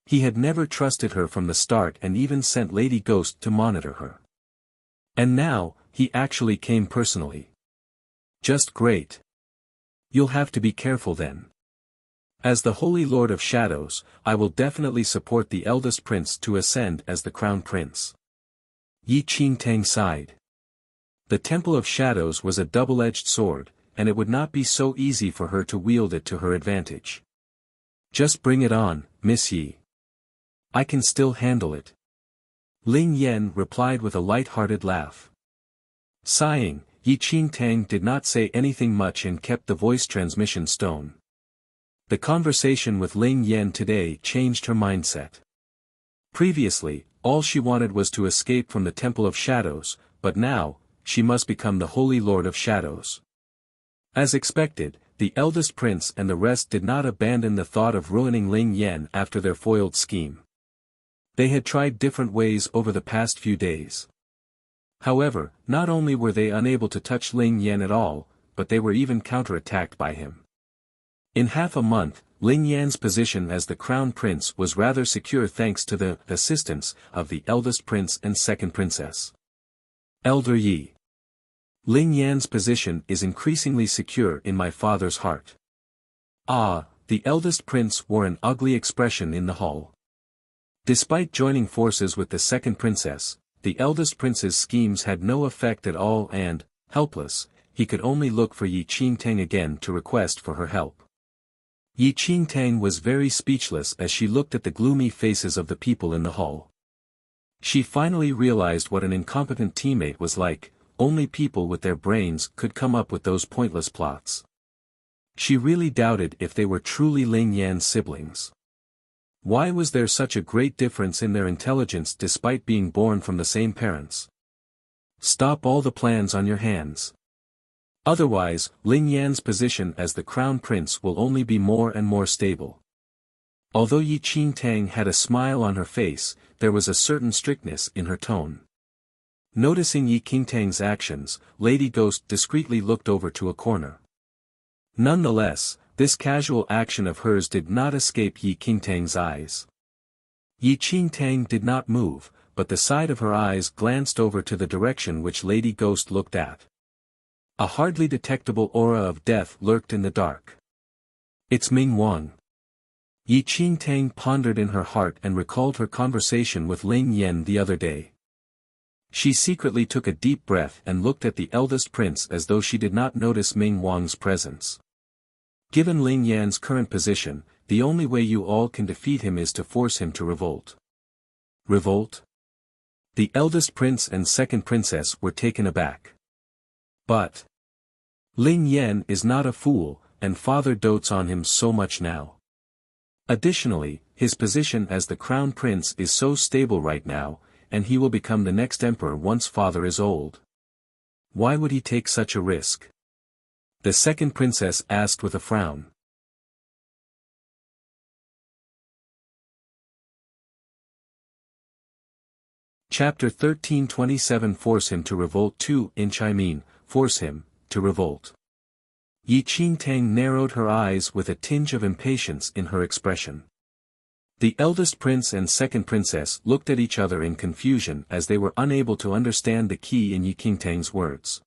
He had never trusted her from the start and even sent Lady Ghost to monitor her. And now, he actually came personally. Just great. You'll have to be careful then. As the Holy Lord of Shadows, I will definitely support the eldest prince to ascend as the crown prince. Yi Qingtang sighed. The Temple of Shadows was a double-edged sword, and it would not be so easy for her to wield it to her advantage. Just bring it on, Miss Yi. I can still handle it. Ling Yan replied with a light-hearted laugh. Sighing, Yi Qingtang did not say anything much and kept the voice transmission stone. The conversation with Ling Yan today changed her mindset. Previously, all she wanted was to escape from the Temple of Shadows, but now, she must become the Holy Lord of Shadows. As expected, the eldest prince and the rest did not abandon the thought of ruining Ling Yan after their foiled scheme. They had tried different ways over the past few days. However, not only were they unable to touch Ling Yan at all, but they were even counterattacked by him. In half a month, Ling Yan's position as the crown prince was rather secure thanks to the assistance of the eldest prince and second princess. Elder Yi. Ling Yan's position is increasingly secure in my father's heart. Ah, the eldest prince wore an ugly expression in the hall. Despite joining forces with the second princess, the eldest prince's schemes had no effect at all and, helpless, he could only look for Yi Qingtang again to request for her help. Yi Qingtang was very speechless as she looked at the gloomy faces of the people in the hall. She finally realized what an incompetent teammate was like. Only people with their brains could come up with those pointless plots. She really doubted if they were truly Ling Yan's siblings. Why was there such a great difference in their intelligence despite being born from the same parents? Stop all the plans on your hands. Otherwise, Ling Yan's position as the crown prince will only be more and more stable. Although Yi Qingtang had a smile on her face, there was a certain strictness in her tone. Noticing Yi Qingtang's actions, Lady Ghost discreetly looked over to a corner. Nonetheless, this casual action of hers did not escape Yi Qingtang's eyes. Yi Qingtang did not move, but the side of her eyes glanced over to the direction which Lady Ghost looked at. A hardly detectable aura of death lurked in the dark. It's Ming Wang. Yi Qingtang pondered in her heart and recalled her conversation with Ling Yan the other day. She secretly took a deep breath and looked at the eldest prince as though she did not notice Ming Wang's presence. Given Ling Yan's current position, the only way you all can defeat him is to force him to revolt. Revolt? The eldest prince and second princess were taken aback. But Ling Yan is not a fool, and father dotes on him so much now. Additionally, his position as the crown prince is so stable right now, and he will become the next emperor once father is old. Why would he take such a risk? The second princess asked with a frown. Chapter 13:27 Force him to revolt 2-inch force him, to revolt. Yi Qingtang narrowed her eyes with a tinge of impatience in her expression. The eldest prince and second princess looked at each other in confusion as they were unable to understand the key in Yi Qingtang's words.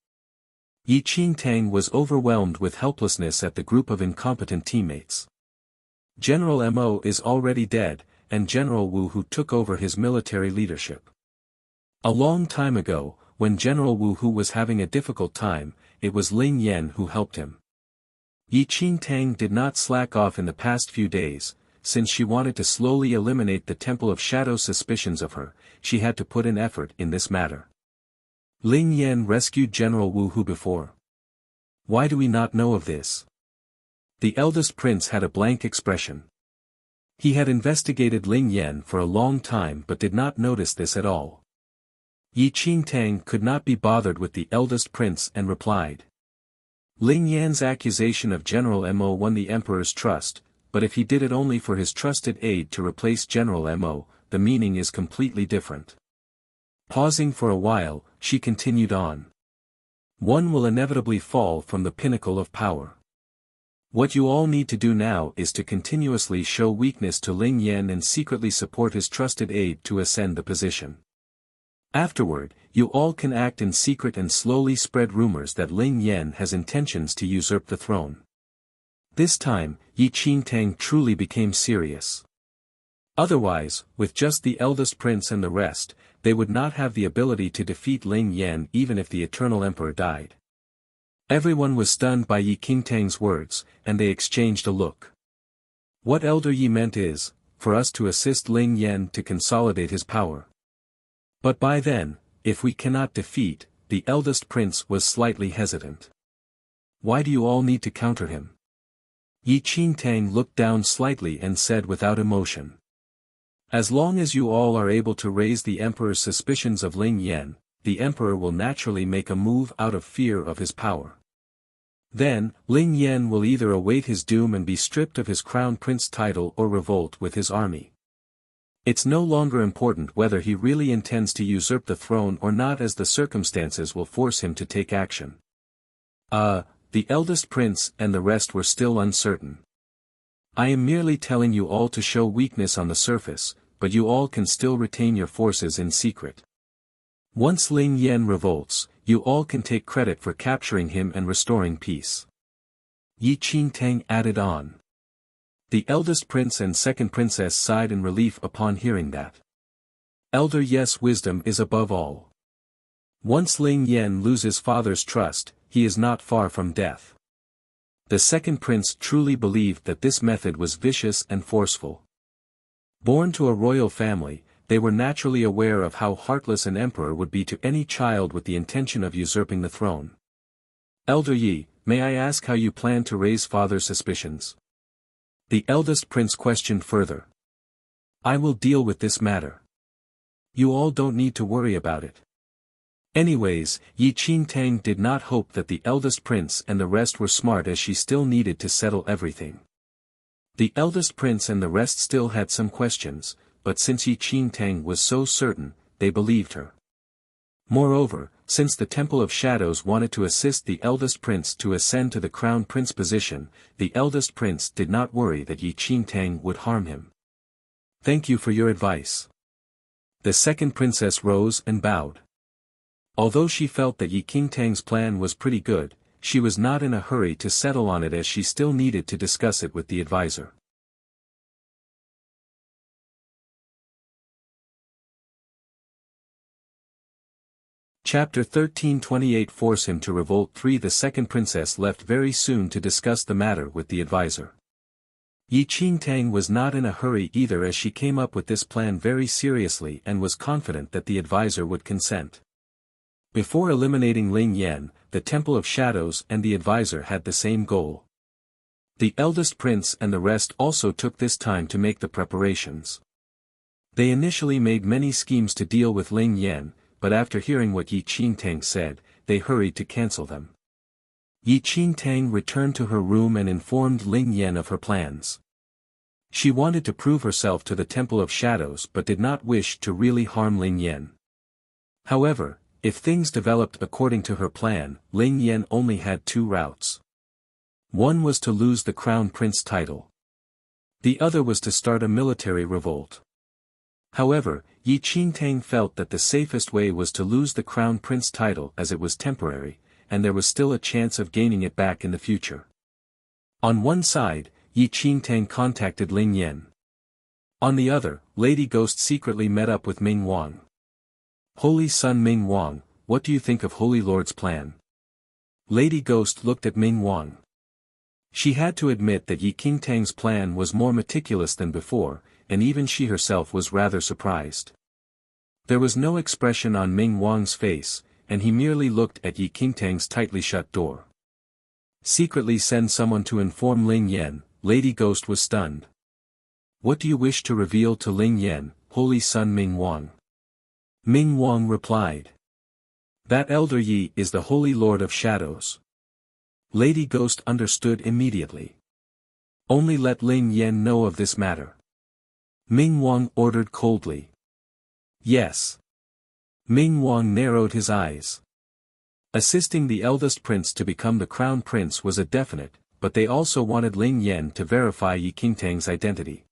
Yi Qingtang was overwhelmed with helplessness at the group of incompetent teammates. General Mo is already dead, and General Wu who took over his military leadership. A long time ago, when General Wu Hu was having a difficult time, it was Ling Yan who helped him. Yi Qingtang did not slack off in the past few days, since she wanted to slowly eliminate the Temple of Shadow's suspicions of her, she had to put in effort in this matter. Ling Yan rescued General Wu Hu before. Why do we not know of this? The eldest prince had a blank expression. He had investigated Ling Yan for a long time but did not notice this at all. Yi Qingtang could not be bothered with the eldest prince and replied. Ling Yan's accusation of General Mo won the emperor's trust, but if he did it only for his trusted aide to replace General Mo, the meaning is completely different. Pausing for a while, she continued on. One will inevitably fall from the pinnacle of power. What you all need to do now is to continuously show weakness to Ling Yan and secretly support his trusted aide to ascend the position. Afterward, you all can act in secret and slowly spread rumors that Ling Yan has intentions to usurp the throne. This time, Yi Qingtang truly became serious. Otherwise, with just the eldest prince and the rest, they would not have the ability to defeat Ling Yan even if the eternal emperor died. Everyone was stunned by Yi Qingtang's words, and they exchanged a look. What Elder Yi meant is, for us to assist Ling Yan to consolidate his power. But by then, if we cannot defeat, the eldest prince was slightly hesitant. Why do you all need to counter him? Yi Qingtang looked down slightly and said without emotion. As long as you all are able to raise the emperor's suspicions of Ling Yan, the emperor will naturally make a move out of fear of his power. Then, Ling Yan will either await his doom and be stripped of his crown prince title or revolt with his army. It's no longer important whether he really intends to usurp the throne or not, as the circumstances will force him to take action. The eldest prince and the rest were still uncertain. I am merely telling you all to show weakness on the surface, but you all can still retain your forces in secret. Once Ling Yan revolts, you all can take credit for capturing him and restoring peace. Yi Qingtang added on. The eldest prince and second princess sighed in relief upon hearing that. Elder Yes, wisdom is above all. Once Ling Yan loses father's trust, he is not far from death. The second prince truly believed that this method was vicious and forceful. Born to a royal family, they were naturally aware of how heartless an emperor would be to any child with the intention of usurping the throne. Elder Yi, may I ask how you plan to raise father's suspicions? The eldest prince questioned further. I will deal with this matter. You all don't need to worry about it. Anyways, Yi Qingtang did not hope that the eldest prince and the rest were smart, as she still needed to settle everything. The eldest prince and the rest still had some questions, but since Yi Qingtang was so certain, they believed her. Moreover, since the Temple of Shadows wanted to assist the eldest prince to ascend to the crown prince position, the eldest prince did not worry that Yi Qingtang would harm him. Thank you for your advice. The second princess rose and bowed. Although she felt that Yi Qingtang's plan was pretty good, she was not in a hurry to settle on it, as she still needed to discuss it with the advisor. Chapter 13:28 Force him to revolt 3. The second princess left very soon to discuss the matter with the advisor. Yi Qingtang was not in a hurry either, as she came up with this plan very seriously and was confident that the advisor would consent. Before eliminating Ling Yan, the Temple of Shadows and the advisor had the same goal. The eldest prince and the rest also took this time to make the preparations. They initially made many schemes to deal with Ling Yan, but after hearing what Yi Qingtang said, they hurried to cancel them. Yi Qingtang returned to her room and informed Ling Yan of her plans. She wanted to prove herself to the Temple of Shadows but did not wish to really harm Ling Yan. However, if things developed according to her plan, Ling Yan only had two routes. One was to lose the crown prince title. The other was to start a military revolt. However, Yi Qingtang felt that the safest way was to lose the crown prince title, as it was temporary, and there was still a chance of gaining it back in the future. On one side, Yi Qingtang contacted Ling Yan. On the other, Lady Ghost secretly met up with Ming Wang. Holy Son Ming Wang, what do you think of Holy Lord's plan? Lady Ghost looked at Ming Wang. She had to admit that Yi Qingtang's plan was more meticulous than before, and even she herself was rather surprised. There was no expression on Ming Wang's face, and he merely looked at Yi Qingtang's tightly shut door. Secretly send someone to inform Ling Yan, Lady Ghost was stunned. What do you wish to reveal to Ling Yan, Holy Son Ming Wang? Ming Wang replied. That Elder Yi is the Holy Lord of Shadows. Lady Ghost understood immediately. Only let Ling Yan know of this matter. Ming Wang ordered coldly. Yes. Ming Wang narrowed his eyes. Assisting the eldest prince to become the crown prince was a definite, but they also wanted Ling Yan to verify Yi Qingtang's identity.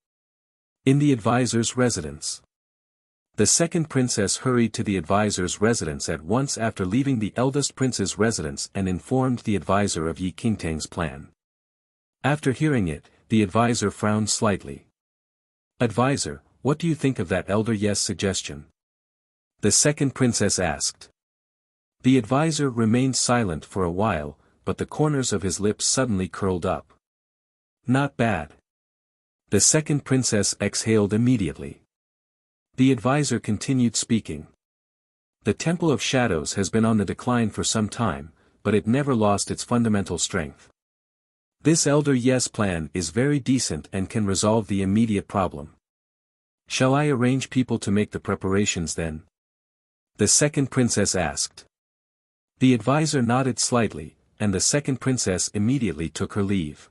In the advisor's residence. The second princess hurried to the advisor's residence at once after leaving the eldest prince's residence and informed the advisor of Yi Qingtang's plan. After hearing it, the advisor frowned slightly. Advisor, what do you think of that Elder Yes suggestion? The second princess asked. The advisor remained silent for a while, but the corners of his lips suddenly curled up. Not bad. The second princess exhaled immediately. The advisor continued speaking. The Temple of Shadows has been on the decline for some time, but it never lost its fundamental strength. This Elder Ye's plan is very decent and can resolve the immediate problem. Shall I arrange people to make the preparations then? The second princess asked. The advisor nodded slightly, and the second princess immediately took her leave.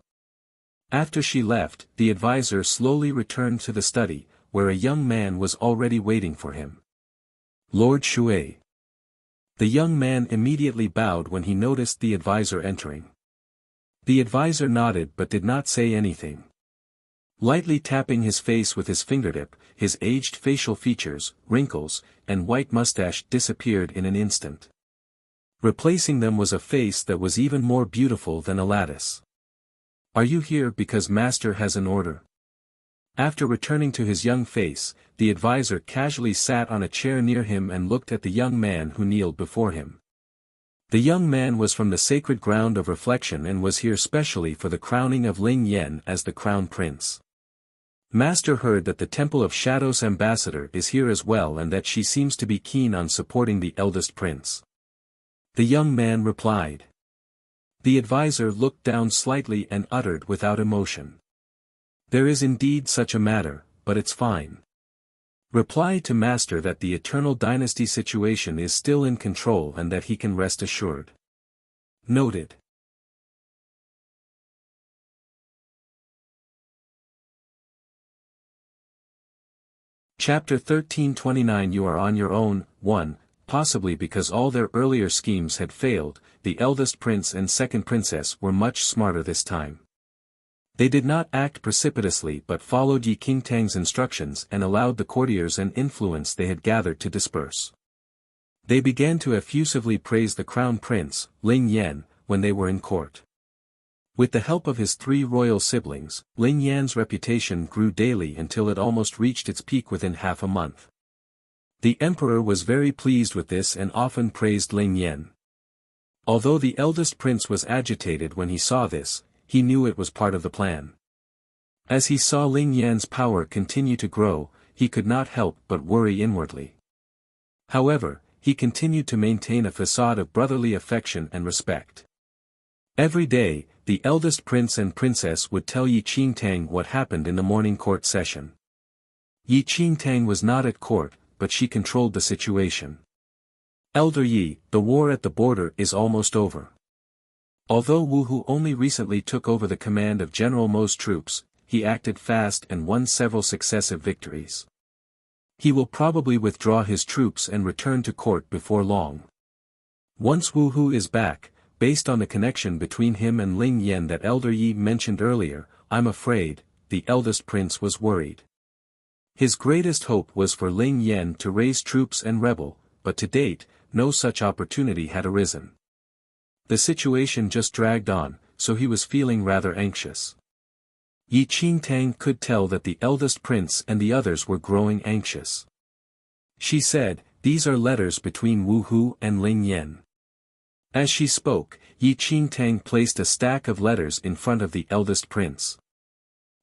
After she left, the advisor slowly returned to the study, where a young man was already waiting for him. Lord Shui. The young man immediately bowed when he noticed the advisor entering. The advisor nodded but did not say anything. Lightly tapping his face with his fingertip, his aged facial features, wrinkles, and white mustache disappeared in an instant. Replacing them was a face that was even more beautiful than a lattice. Are you here because Master has an order? After returning to his young face, the advisor casually sat on a chair near him and looked at the young man who kneeled before him. The young man was from the sacred ground of reflection and was here specially for the crowning of Ling Yan as the crown prince. Master heard that the Temple of Shadows ambassador is here as well and that she seems to be keen on supporting the eldest prince. The young man replied. The advisor looked down slightly and uttered without emotion. There is indeed such a matter, but it's fine. Reply to Master that the Eternal Dynasty situation is still in control and that he can rest assured. Noted. Chapter 1329 You are on your own. 1. Possibly because all their earlier schemes had failed, the eldest prince and second princess were much smarter this time. They did not act precipitously but followed Yi Qingtang's instructions and allowed the courtiers and influence they had gathered to disperse. They began to effusively praise the crown prince, Ling Yan, when they were in court. With the help of his 3 royal siblings, Ling Yan's reputation grew daily until it almost reached its peak within half a month. The emperor was very pleased with this and often praised Ling Yan. Although the eldest prince was agitated when he saw this, he knew it was part of the plan. As he saw Ling Yan's power continue to grow, he could not help but worry inwardly. However, he continued to maintain a facade of brotherly affection and respect. Every day, the eldest prince and princess would tell Yi Qingtang what happened in the morning court session. Yi Qingtang was not at court, but she controlled the situation. Elder Yi, the war at the border is almost over. Although Wu Hu only recently took over the command of General Mo's troops, he acted fast and won several successive victories. He will probably withdraw his troops and return to court before long. Once Wu Hu is back, based on the connection between him and Ling Yan that Elder Yi mentioned earlier, I'm afraid, the eldest prince was worried. His greatest hope was for Ling Yan to raise troops and rebel, but to date, no such opportunity had arisen. The situation just dragged on, so he was feeling rather anxious. Yi Qingtang could tell that the eldest prince and the others were growing anxious. She said, "These are letters between Wu Hu and Ling Yan." As she spoke, Yi Qingtang placed a stack of letters in front of the eldest prince.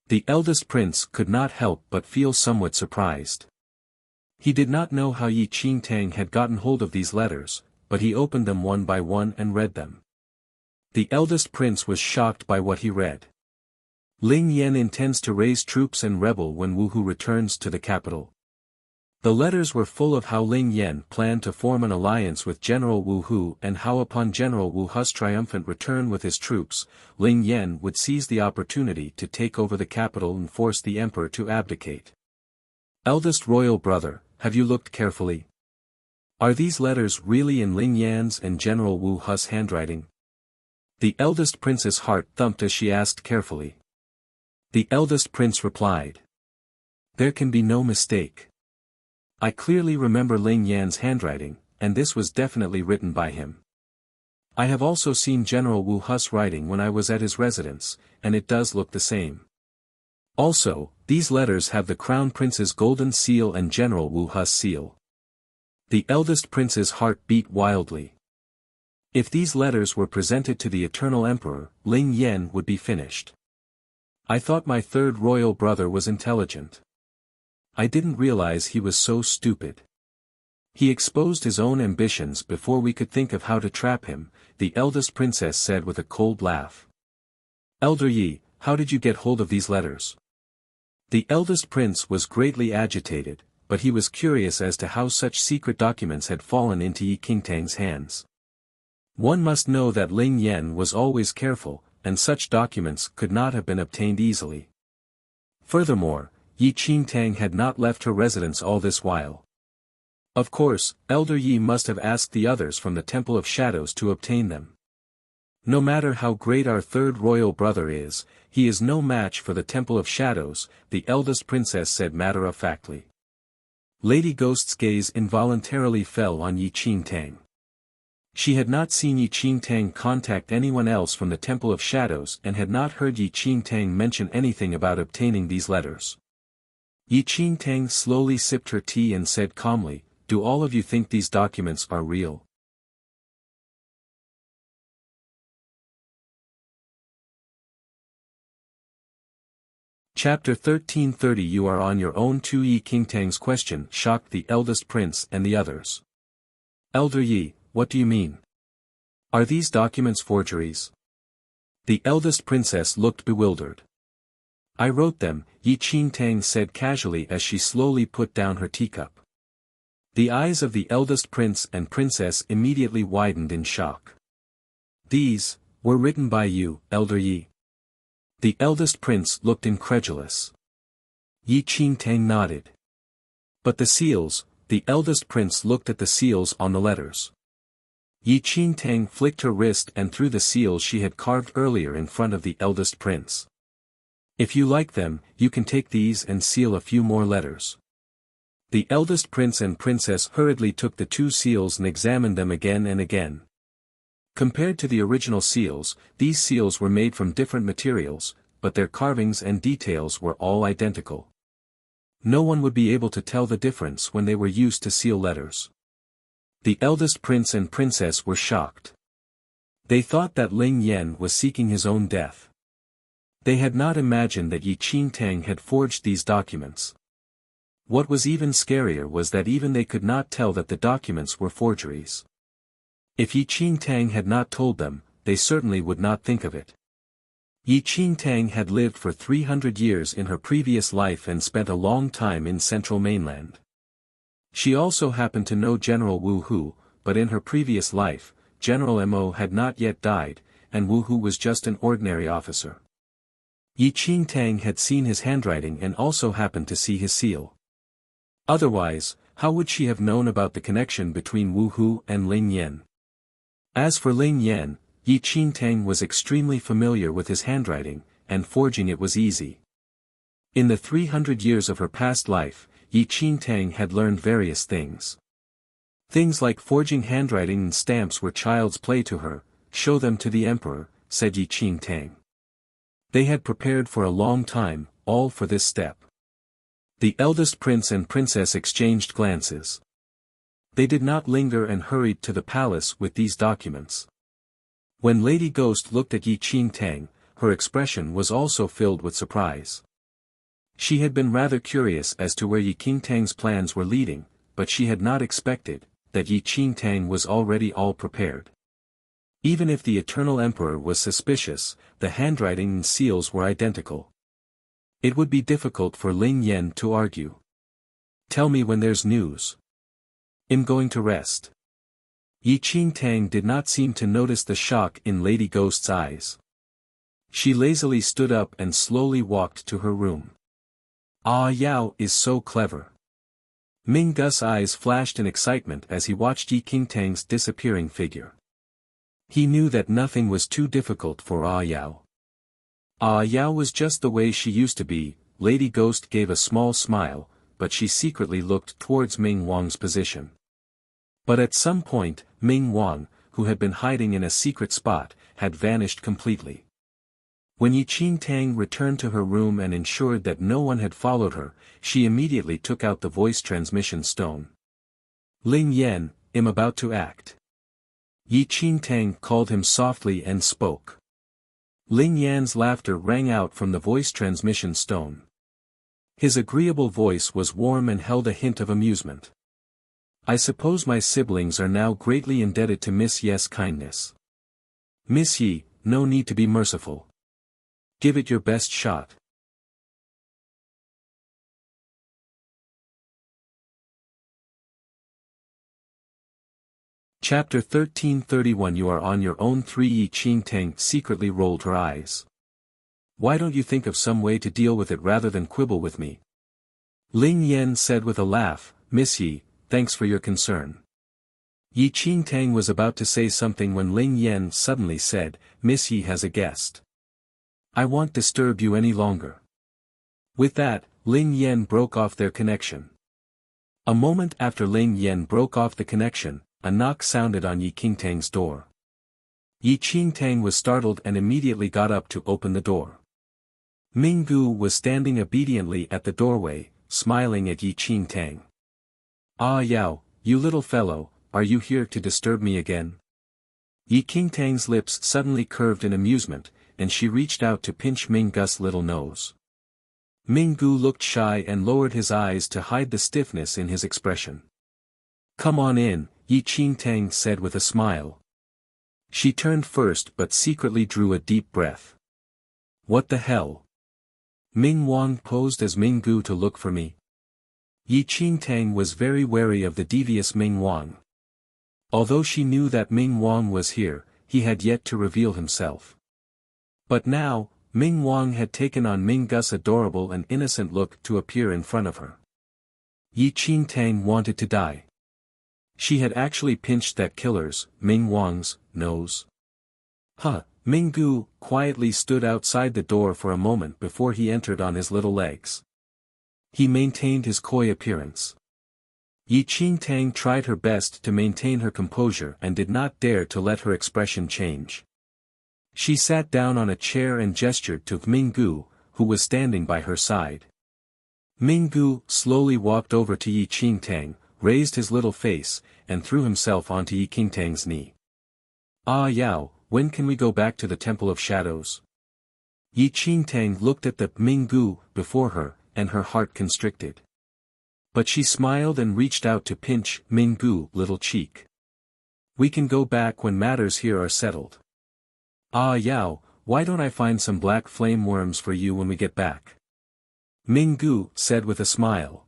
The eldest prince could not help but feel somewhat surprised. He did not know how Yi Qingtang had gotten hold of these letters, but he opened them one by one and read them. The eldest prince was shocked by what he read. Ling Yan intends to raise troops and rebel when Wu Hu returns to the capital. The letters were full of how Ling Yan planned to form an alliance with General Wu Hu and how upon General Wu Hu's triumphant return with his troops, Ling Yan would seize the opportunity to take over the capital and force the emperor to abdicate. Eldest royal brother, have you looked carefully? Are these letters really in Ling Yan's and General Wu Hu's handwriting? The eldest prince's heart thumped as she asked carefully. The eldest prince replied. There can be no mistake. I clearly remember Ling Yan's handwriting, and this was definitely written by him. I have also seen General Wu Hu's writing when I was at his residence, and it does look the same. Also, these letters have the Crown Prince's golden seal and General Wu Hu's seal. The eldest prince's heart beat wildly. If these letters were presented to the Eternal Emperor, Ling Yan would be finished. I thought my third royal brother was intelligent. I didn't realize he was so stupid. He exposed his own ambitions before we could think of how to trap him, the eldest princess said with a cold laugh. Elder Yi, how did you get hold of these letters? The eldest prince was greatly agitated, but he was curious as to how such secret documents had fallen into Yi Qingtang's hands. One must know that Ling Yan was always careful, and such documents could not have been obtained easily. Furthermore, Yi Qingtang had not left her residence all this while. Of course, Elder Yi must have asked the others from the Temple of Shadows to obtain them. No matter how great our third royal brother is, he is no match for the Temple of Shadows, the eldest princess said matter-of-factly. Lady Ghost's gaze involuntarily fell on Yi Qingtang. She had not seen Yi Qingtang contact anyone else from the Temple of Shadows and had not heard Yi Qingtang mention anything about obtaining these letters. Yi Qingtang slowly sipped her tea and said calmly, "Do all of you think these documents are real?" Chapter 1330 You are on your own too. Yi Qingtang's question shocked the eldest prince and the others. Elder Yi, what do you mean? Are these documents forgeries? The eldest princess looked bewildered. I wrote them, Yi Qingtang said casually as she slowly put down her teacup. The eyes of the eldest prince and princess immediately widened in shock. These were written by you, Elder Yi. The eldest prince looked incredulous. Yi Qingtang nodded. But the seals, the eldest prince looked at the seals on the letters. Yi Qingtang flicked her wrist and threw the seals she had carved earlier in front of the eldest prince. If you like them, you can take these and seal a few more letters. The eldest prince and princess hurriedly took the two seals and examined them again and again. Compared to the original seals, these seals were made from different materials, but their carvings and details were all identical. No one would be able to tell the difference when they were used to seal letters. The eldest prince and princess were shocked. They thought that Ling Yan was seeking his own death. They had not imagined that Yi Qingtang had forged these documents. What was even scarier was that even they could not tell that the documents were forgeries. If Yi Qingtang had not told them, they certainly would not think of it. Yi Qingtang had lived for 300 years in her previous life and spent a long time in central mainland. She also happened to know General Wu Hu, but in her previous life, General Mo had not yet died, and Wu Hu was just an ordinary officer. Yi Qingtang had seen his handwriting and also happened to see his seal. Otherwise, how would she have known about the connection between Wu Hu and Ling Yan? As for Ling Yan, Yi Qingtang was extremely familiar with his handwriting, and forging it was easy. In the 300 years of her past life, Yi Qingtang had learned various things. Things like forging handwriting and stamps were child's play to her. Show them to the emperor, said Yi Qingtang. They had prepared for a long time, all for this step. The eldest prince and princess exchanged glances. They did not linger and hurried to the palace with these documents. When Lady Ghost looked at Yi Qingtang, her expression was also filled with surprise. She had been rather curious as to where Yi Qingtang's plans were leading, but she had not expected that Yi Qingtang was already all prepared. Even if the Eternal Emperor was suspicious, the handwriting and seals were identical. It would be difficult for Ling Yan to argue. Tell me when there's news. I'm going to rest. Yi Qingtang did not seem to notice the shock in Lady Ghost's eyes. She lazily stood up and slowly walked to her room. Ah Yao is so clever. Ming Gus's eyes flashed in excitement as he watched Yi Qingtang's disappearing figure. He knew that nothing was too difficult for Ah Yao. Ah Yao was just the way she used to be. Lady Ghost gave a small smile, but she secretly looked towards Ming Wang's position. But at some point, Ming Wang, who had been hiding in a secret spot, had vanished completely. When Yi Qingtang returned to her room and ensured that no one had followed her, she immediately took out the voice transmission stone. Ling Yan, I'm about to act. Yi Qingtang called him softly and spoke. Ling Yan's laughter rang out from the voice transmission stone. His agreeable voice was warm and held a hint of amusement. I suppose my siblings are now greatly indebted to Miss Ye's kindness. Miss Yi, no need to be merciful. Give it your best shot. Chapter 1331 You are on your own. 3 Yi Qingtang secretly rolled her eyes. Why don't you think of some way to deal with it rather than quibble with me? Ling Yan said with a laugh, Miss Yi, thanks for your concern. Yi Qingtang was about to say something when Ling Yan suddenly said, Miss Yi has a guest. I won't disturb you any longer. With that, Ling Yan broke off their connection. A moment after Ling Yan broke off the connection, a knock sounded on Yi Qingtang's door. Yi Qingtang was startled and immediately got up to open the door. Minggu was standing obediently at the doorway, smiling at Yi Qingtang. Ah Yao, you little fellow, are you here to disturb me again? Yi Qingtang's lips suddenly curved in amusement, and she reached out to pinch Minggu's little nose. Minggu looked shy and lowered his eyes to hide the stiffness in his expression. Come on in, Yi Qingtang said with a smile. She turned first but secretly drew a deep breath. What the hell? Ming Wang posed as Minggu to look for me. Yi Qingtang was very wary of the devious Ming Wang. Although she knew that Ming Wang was here, he had yet to reveal himself. But now, Ming Wang had taken on Minggu's adorable and innocent look to appear in front of her. Yi Qingtang wanted to die. She had actually pinched that killer's, Ming Wang's, nose. Minggu quietly stood outside the door for a moment before he entered on his little legs. He maintained his coy appearance. Yi Qingtang tried her best to maintain her composure and did not dare to let her expression change. She sat down on a chair and gestured to Minggu, who was standing by her side. Minggu slowly walked over to Yi Qingtang, raised his little face, and threw himself onto Yi Qingtang's knee. Ah Yao, when can we go back to the Temple of Shadows? Yi Qingtang looked at the Minggu before her, and her heart constricted. But she smiled and reached out to pinch Minggu's little cheek. We can go back when matters here are settled. Ah Yao, why don't I find some black flame worms for you when we get back? Minggu said with a smile.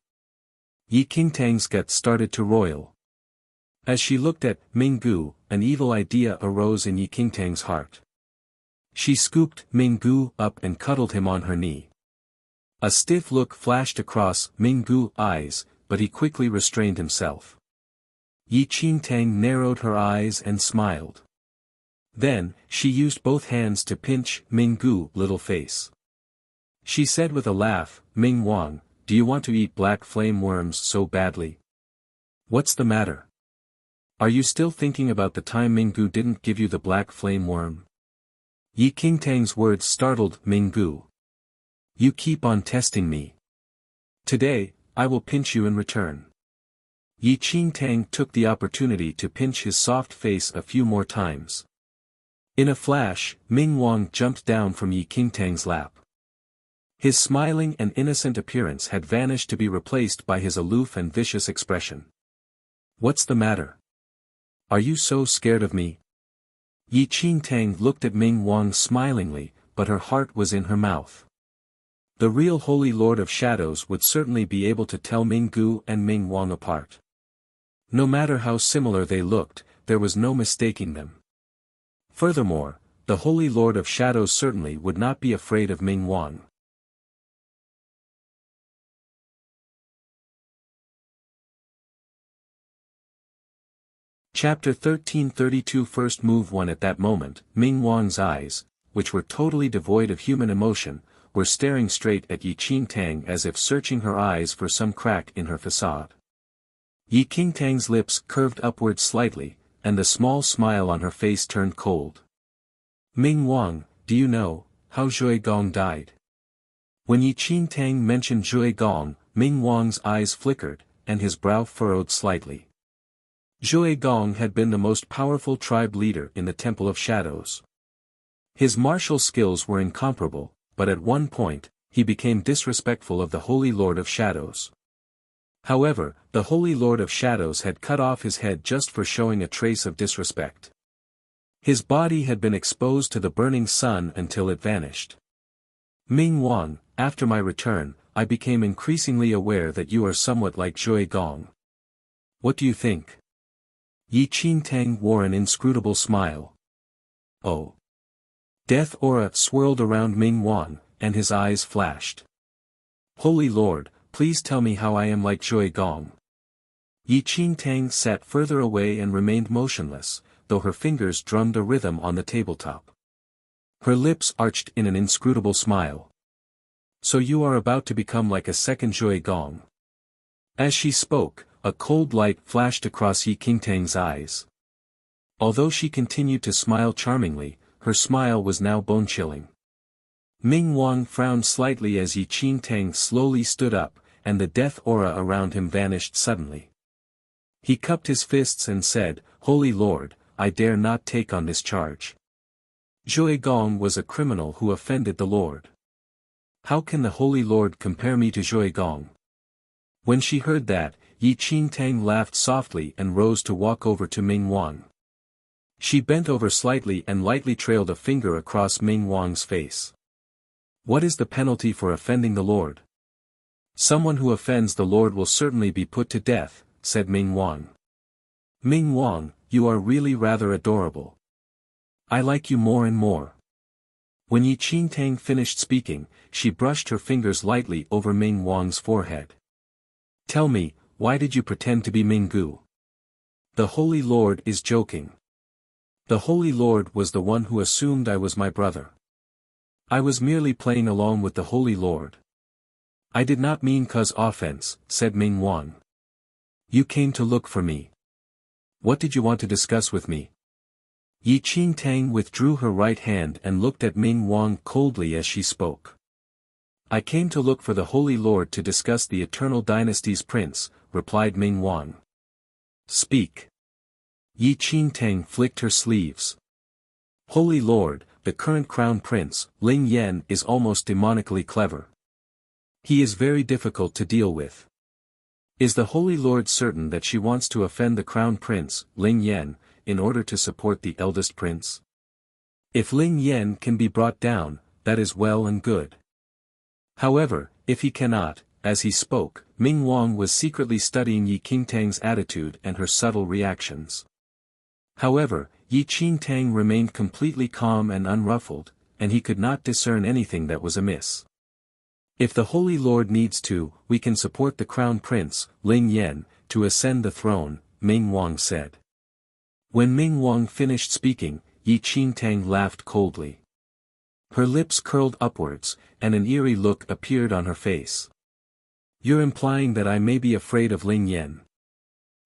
Yi Qingtang's gut started to roil. As she looked at Minggu, an evil idea arose in Yi Qingtang's heart. She scooped Minggu up and cuddled him on her knee. A stiff look flashed across Minggu's eyes, but he quickly restrained himself. Yi Qingtang narrowed her eyes and smiled. Then, she used both hands to pinch Minggu's little face. She said with a laugh, Ming Wang, do you want to eat black flame worms so badly? What's the matter? Are you still thinking about the time Minggu didn't give you the black flame worm? Yi Qingtang's words startled Minggu. You keep on testing me. Today, I will pinch you in return. Yi Qingtang took the opportunity to pinch his soft face a few more times. In a flash, Ming Wang jumped down from Yi Qingtang's lap. His smiling and innocent appearance had vanished to be replaced by his aloof and vicious expression. What's the matter? Are you so scared of me? Yi Qingtang looked at Ming Wang smilingly, but her heart was in her mouth. The real Holy Lord of Shadows would certainly be able to tell Minggu and Ming Wang apart. No matter how similar they looked, there was no mistaking them. Furthermore, the Holy Lord of Shadows certainly would not be afraid of Ming Wang. Chapter 1332 First Move 1 At that moment, Ming Wang's eyes, which were totally devoid of human emotion, were staring straight at Yi Qingtang as if searching her eyes for some crack in her facade. Yi Qingtang's lips curved upward slightly, and the small smile on her face turned cold. Ming Wang, do you know how Zhui Gong died? When Yi Qingtang mentioned Zhui Gong, Ming Wang's eyes flickered, and his brow furrowed slightly. Zhui Gong had been the most powerful tribe leader in the Temple of Shadows. His martial skills were incomparable, but at one point, he became disrespectful of the Holy Lord of Shadows. However, the Holy Lord of Shadows had cut off his head just for showing a trace of disrespect. His body had been exposed to the burning sun until it vanished. Ming Wang, after my return, I became increasingly aware that you are somewhat like Zhui Gong. What do you think? Yi Qingtang wore an inscrutable smile. Oh. Death aura swirled around Ming Wang, and his eyes flashed. Holy Lord, please tell me how I am like Zhui Gong. Yi Qingtang sat further away and remained motionless, though her fingers drummed a rhythm on the tabletop. Her lips arched in an inscrutable smile. So you are about to become like a second Zhui Gong. As she spoke, a cold light flashed across Yi Qingtang's eyes. Although she continued to smile charmingly, her smile was now bone-chilling. Ming Wang frowned slightly as Yi Qingtang slowly stood up, and the death aura around him vanished suddenly. He cupped his fists and said, Holy Lord, I dare not take on this charge. Zhui Gong was a criminal who offended the Lord. How can the Holy Lord compare me to Zhui Gong? When she heard that, Yi Qingtang laughed softly and rose to walk over to Ming Wang. She bent over slightly and lightly trailed a finger across Ming Wang's face. What is the penalty for offending the Lord? Someone who offends the Lord will certainly be put to death, said Ming Wang. Ming Wang, you are really rather adorable. I like you more and more. When Yi Qingtang finished speaking, she brushed her fingers lightly over Ming Wang's forehead. Tell me, why did you pretend to be Ming Gu? The Holy Lord is joking. The Holy Lord was the one who assumed I was my brother. I was merely playing along with the Holy Lord. I did not mean cause offense, said Ming Wang. You came to look for me. What did you want to discuss with me? Yi Qingtang withdrew her right hand and looked at Ming Wang coldly as she spoke. I came to look for the Holy Lord to discuss the Eternal Dynasty's prince, replied Ming Wang. Speak. Yi Qingtang flicked her sleeves. Holy Lord, the current crown prince, Ling Yan is almost demonically clever. He is very difficult to deal with. Is the Holy Lord certain that she wants to offend the crown prince, Ling Yan, in order to support the eldest prince? If Ling Yan can be brought down, that is well and good. However, if he cannot, as he spoke, Ming Wang was secretly studying Yi Qingtang's attitude and her subtle reactions. However, Yi Qingtang remained completely calm and unruffled, and he could not discern anything that was amiss. If the Holy Lord needs to, we can support the crown prince, Ling Yan, to ascend the throne, Ming Wang said. When Ming Wang finished speaking, Yi Qingtang laughed coldly. Her lips curled upwards, and an eerie look appeared on her face. You're implying that I may be afraid of Ling Yan.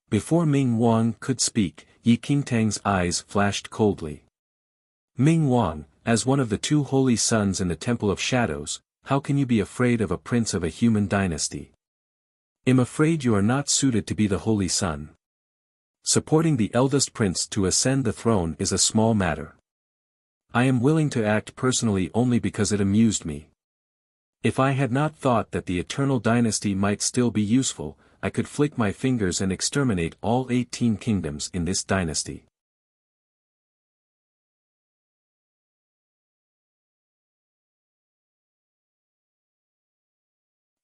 Before Ming Wang could speak, Yi Qingtang's eyes flashed coldly. Ming Wang, as one of the two holy sons in the Temple of Shadows, how can you be afraid of a prince of a human dynasty? I'm afraid you are not suited to be the holy son. Supporting the eldest prince to ascend the throne is a small matter. I am willing to act personally only because it amused me. If I had not thought that the eternal dynasty might still be useful, I could flick my fingers and exterminate all 18 kingdoms in this dynasty.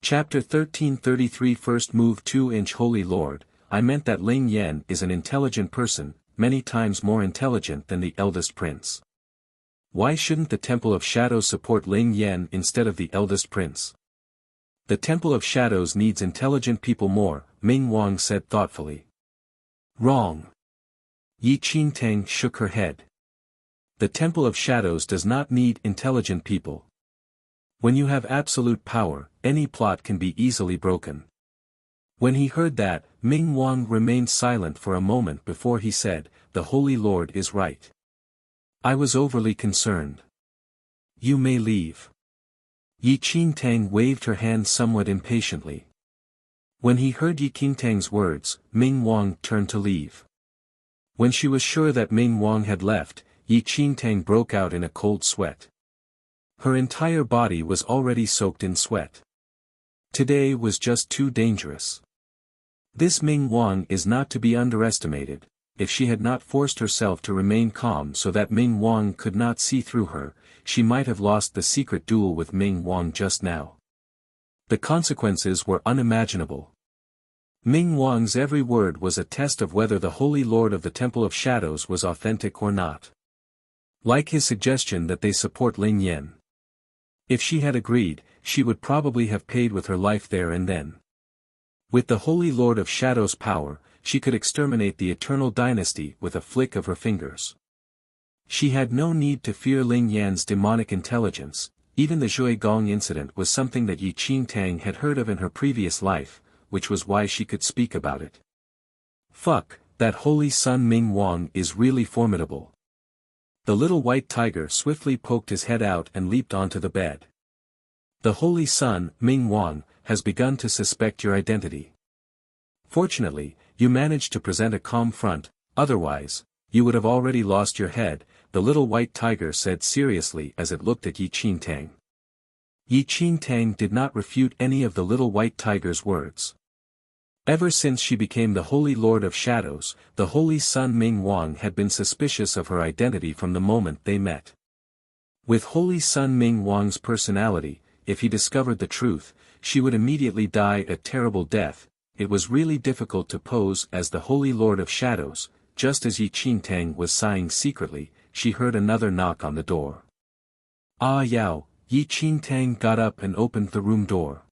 Chapter 1333 First move 2-inch Holy Lord, I meant that Ling Yan is an intelligent person, many times more intelligent than the eldest prince. Why shouldn't the Temple of Shadows support Ling Yan instead of the eldest prince? The Temple of Shadows needs intelligent people more, Ming Wang said thoughtfully. Wrong. Yi Qingtang shook her head. The Temple of Shadows does not need intelligent people. When you have absolute power, any plot can be easily broken. When he heard that, Ming Wang remained silent for a moment before he said, the Holy Lord is right. I was overly concerned. You may leave. Yi Qingtang waved her hand somewhat impatiently. When he heard Yi Qingtang's words, Ming Wang turned to leave. When she was sure that Ming Wang had left, Yi Qingtang broke out in a cold sweat. Her entire body was already soaked in sweat. Today was just too dangerous. This Ming Wang is not to be underestimated. If she had not forced herself to remain calm so that Ming Wang could not see through her, she might have lost the secret duel with Ming Wang just now. The consequences were unimaginable. Ming Wang's every word was a test of whether the Holy Lord of the Temple of Shadows was authentic or not. Like his suggestion that they support Ling Yan. If she had agreed, she would probably have paid with her life there and then. With the Holy Lord of Shadows' power, she could exterminate the Eternal Dynasty with a flick of her fingers. She had no need to fear Ling Yan's demonic intelligence. Even the Zhui Gong incident was something that Yi Qingtang had heard of in her previous life, which was why she could speak about it. Fuck, that holy son Ming Wang is really formidable. The little white tiger swiftly poked his head out and leaped onto the bed. The holy son, Ming Wang, has begun to suspect your identity. Fortunately, you managed to present a calm front, otherwise, you would have already lost your head, the little white tiger said seriously as it looked at Yi Qingtang. Yi Qingtang did not refute any of the little white tiger's words. Ever since she became the Holy Lord of Shadows, the Holy Son Ming Wang had been suspicious of her identity from the moment they met. With Holy Son Ming Wang's personality, if he discovered the truth, she would immediately die a terrible death. It was really difficult to pose as the Holy Lord of Shadows. Just as Yi Qingtang was sighing secretly, she heard another knock on the door. Ah Yao, Yi Qingtang got up and opened the room door.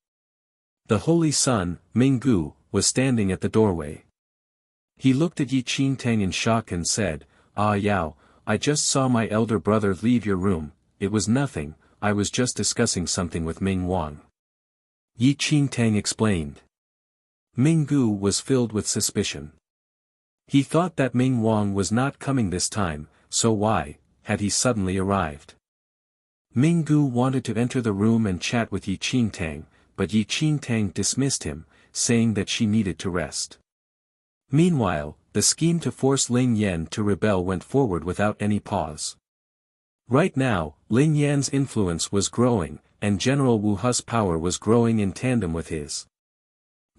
The Holy Son, Ming Gu, was standing at the doorway. He looked at Yi Qingtang in shock and said, Ah Yao, I just saw my elder brother leave your room. It was nothing, I was just discussing something with Ming Wang. Yi Qingtang explained. Ming Gu was filled with suspicion. He thought that Ming Wang was not coming this time, so why had he suddenly arrived? Ming Gu wanted to enter the room and chat with Yi Qingtang, but Yi Qingtang dismissed him, saying that she needed to rest. Meanwhile, the scheme to force Ling Yan to rebel went forward without any pause. Right now, Ling Yan's influence was growing, and General Wu Hu's power was growing in tandem with his.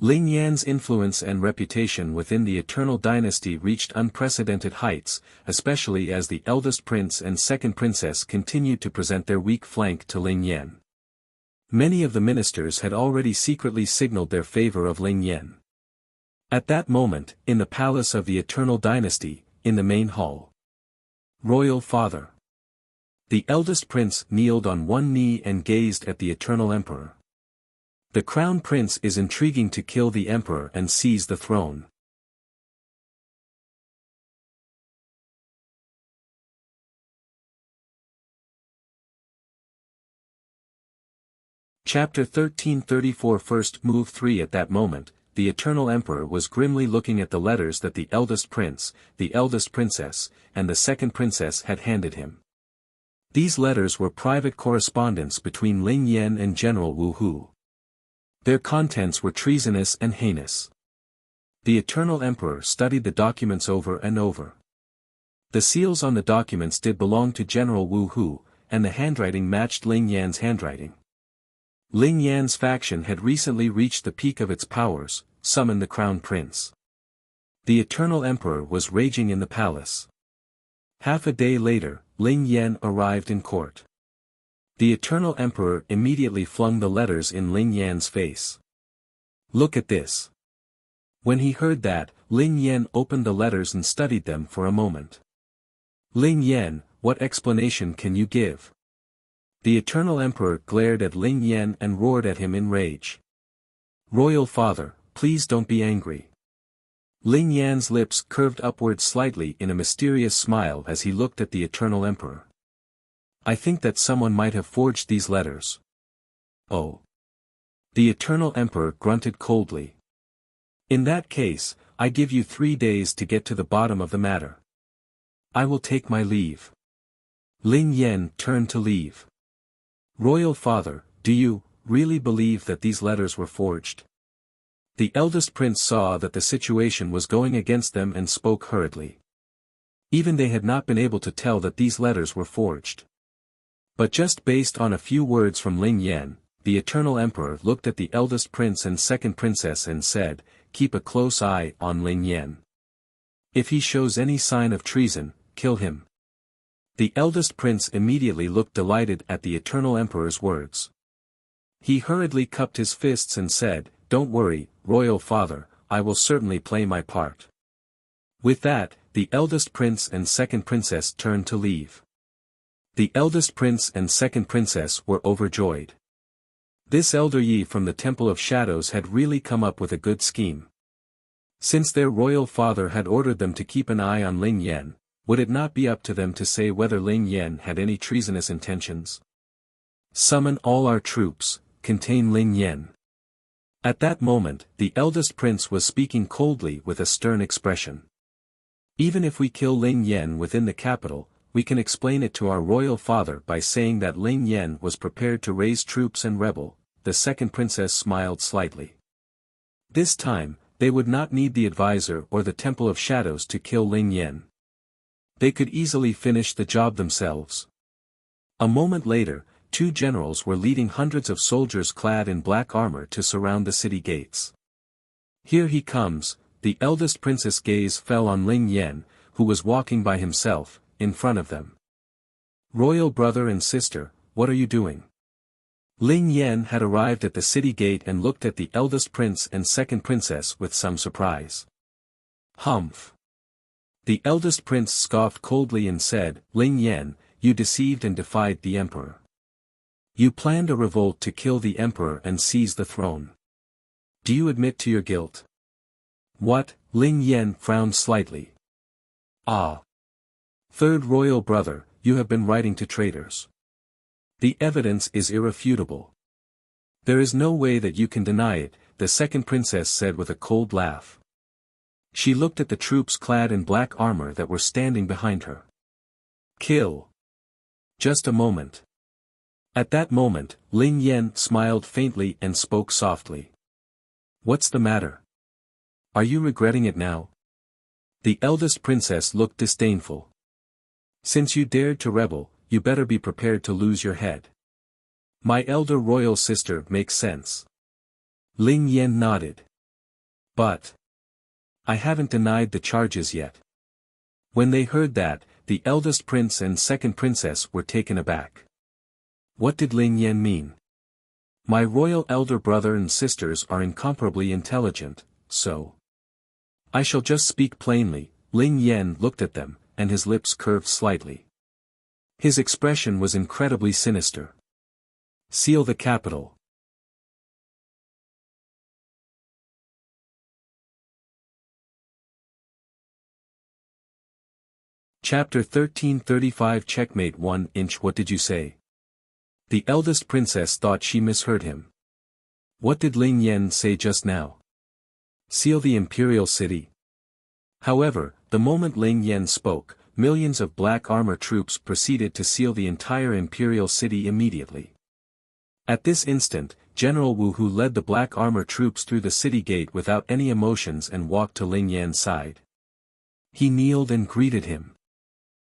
Ling Yan's influence and reputation within the Eternal Dynasty reached unprecedented heights, especially as the eldest prince and second princess continued to present their weak flank to Ling Yan. Many of the ministers had already secretly signaled their favor of Ling Yan. At that moment, in the palace of the Eternal Dynasty, in the main hall. Royal Father. The eldest prince kneeled on one knee and gazed at the Eternal Emperor. The Crown Prince is intriguing to kill the Emperor and seize the throne. Chapter 1334 First Move 3 At that moment, the Eternal Emperor was grimly looking at the letters that the eldest prince, the eldest princess, and the second princess had handed him. These letters were private correspondence between Ling Yan and General Wu Hu. Their contents were treasonous and heinous. The Eternal Emperor studied the documents over and over. The seals on the documents did belong to General Wu Hu, and the handwriting matched Ling Yan's handwriting. Ling Yan's faction had recently reached the peak of its powers, summoned the Crown Prince. The Eternal Emperor was raging in the palace. Half a day later, Ling Yan arrived in court. The Eternal Emperor immediately flung the letters in Ling Yan's face. Look at this. When he heard that, Ling Yan opened the letters and studied them for a moment. Ling Yan, what explanation can you give? The Eternal Emperor glared at Ling Yan and roared at him in rage. Royal Father, please don't be angry. Ling Yan's lips curved upward slightly in a mysterious smile as he looked at the Eternal Emperor. I think that someone might have forged these letters. Oh. The Eternal Emperor grunted coldly. In that case, I give you 3 days to get to the bottom of the matter. I will take my leave. Ling Yan turned to leave. Royal Father, do you really believe that these letters were forged? The eldest prince saw that the situation was going against them and spoke hurriedly. Even they had not been able to tell that these letters were forged. But just based on a few words from Ling Yan, the Eternal Emperor looked at the eldest prince and second princess and said, keep a close eye on Ling Yan. If he shows any sign of treason, kill him. The eldest prince immediately looked delighted at the eternal emperor's words. He hurriedly cupped his fists and said, "Don't worry, royal father, I will certainly play my part." With that, the eldest prince and second princess turned to leave. The eldest prince and second princess were overjoyed. This elder Yi from the Temple of Shadows had really come up with a good scheme. Since their royal father had ordered them to keep an eye on Ling Yan, would it not be up to them to say whether Ling Yan had any treasonous intentions? "Summon all our troops, contain Ling Yan." At that moment, the eldest prince was speaking coldly with a stern expression. "Even if we kill Ling Yan within the capital, we can explain it to our royal father by saying that Ling Yan was prepared to raise troops and rebel." The second princess smiled slightly. This time, they would not need the advisor or the Temple of Shadows to kill Ling Yan. They could easily finish the job themselves. A moment later, two generals were leading hundreds of soldiers clad in black armor to surround the city gates. "Here he comes." The eldest prince's gaze fell on Ling Yan, who was walking by himself, in front of them. "Royal brother and sister, what are you doing?" Ling Yan had arrived at the city gate and looked at the eldest prince and second princess with some surprise. "Humph." The eldest prince scoffed coldly and said, "Ling Yan, you deceived and defied the emperor. You planned a revolt to kill the emperor and seize the throne. Do you admit to your guilt?" "What?" Ling Yan frowned slightly. "Ah. Third royal brother, you have been writing to traitors. The evidence is irrefutable. There is no way that you can deny it," the second princess said with a cold laugh. She looked at the troops clad in black armor that were standing behind her. "Kill." "Just a moment." At that moment, Ling Yan smiled faintly and spoke softly. "What's the matter? Are you regretting it now?" The eldest princess looked disdainful. "Since you dared to rebel, you better be prepared to lose your head." "My elder royal sister makes sense." Ling Yan nodded. "But I haven't denied the charges yet." When they heard that, the eldest prince and second princess were taken aback. What did Ling Yan mean? "My royal elder brother and sisters are incomparably intelligent, so I shall just speak plainly." Ling Yan looked at them, and his lips curved slightly. His expression was incredibly sinister. "Seal the capital." Chapter 1335 Checkmate 1". What did you say? The eldest princess thought she misheard him. What did Ling Yan say just now? Seal the imperial city? However, the moment Ling Yan spoke, millions of black armor troops proceeded to seal the entire imperial city immediately. At this instant, General Wu Hu led the black armor troops through the city gate without any emotions and walked to Ling Yan's side. He kneeled and greeted him.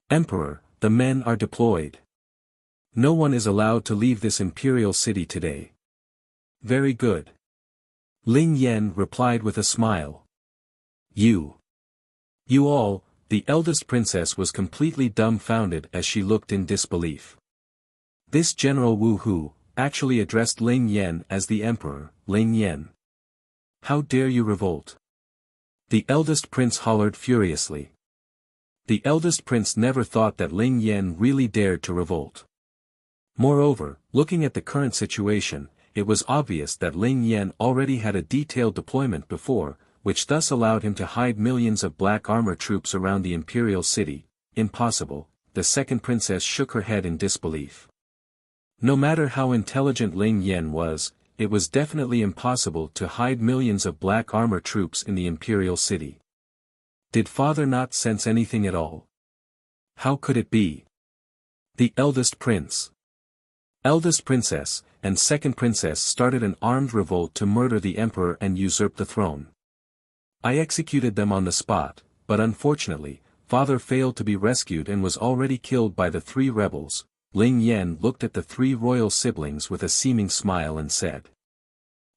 "Emperor, the men are deployed. No one is allowed to leave this imperial city today." "Very good." Ling Yan replied with a smile. You all." The eldest princess was completely dumbfounded as she looked in disbelief. This General Wu Hu actually addressed Ling Yan as the emperor. "Ling Yan, how dare you revolt?" The eldest prince hollered furiously. The eldest prince never thought that Ling Yan really dared to revolt. Moreover, looking at the current situation, it was obvious that Ling Yan already had a detailed deployment before, which thus allowed him to hide millions of black armor troops around the imperial city. Impossible. The second princess shook her head in disbelief. No matter how intelligent Ling Yan was, it was definitely impossible to hide millions of black armor troops in the imperial city. Did father not sense anything at all? How could it be? The eldest prince, eldest princess, and second princess started an armed revolt to murder the emperor and usurp the throne. I executed them on the spot, but unfortunately, father failed to be rescued and was already killed by the three rebels. Ling Yan looked at the three royal siblings with a seeming smile and said.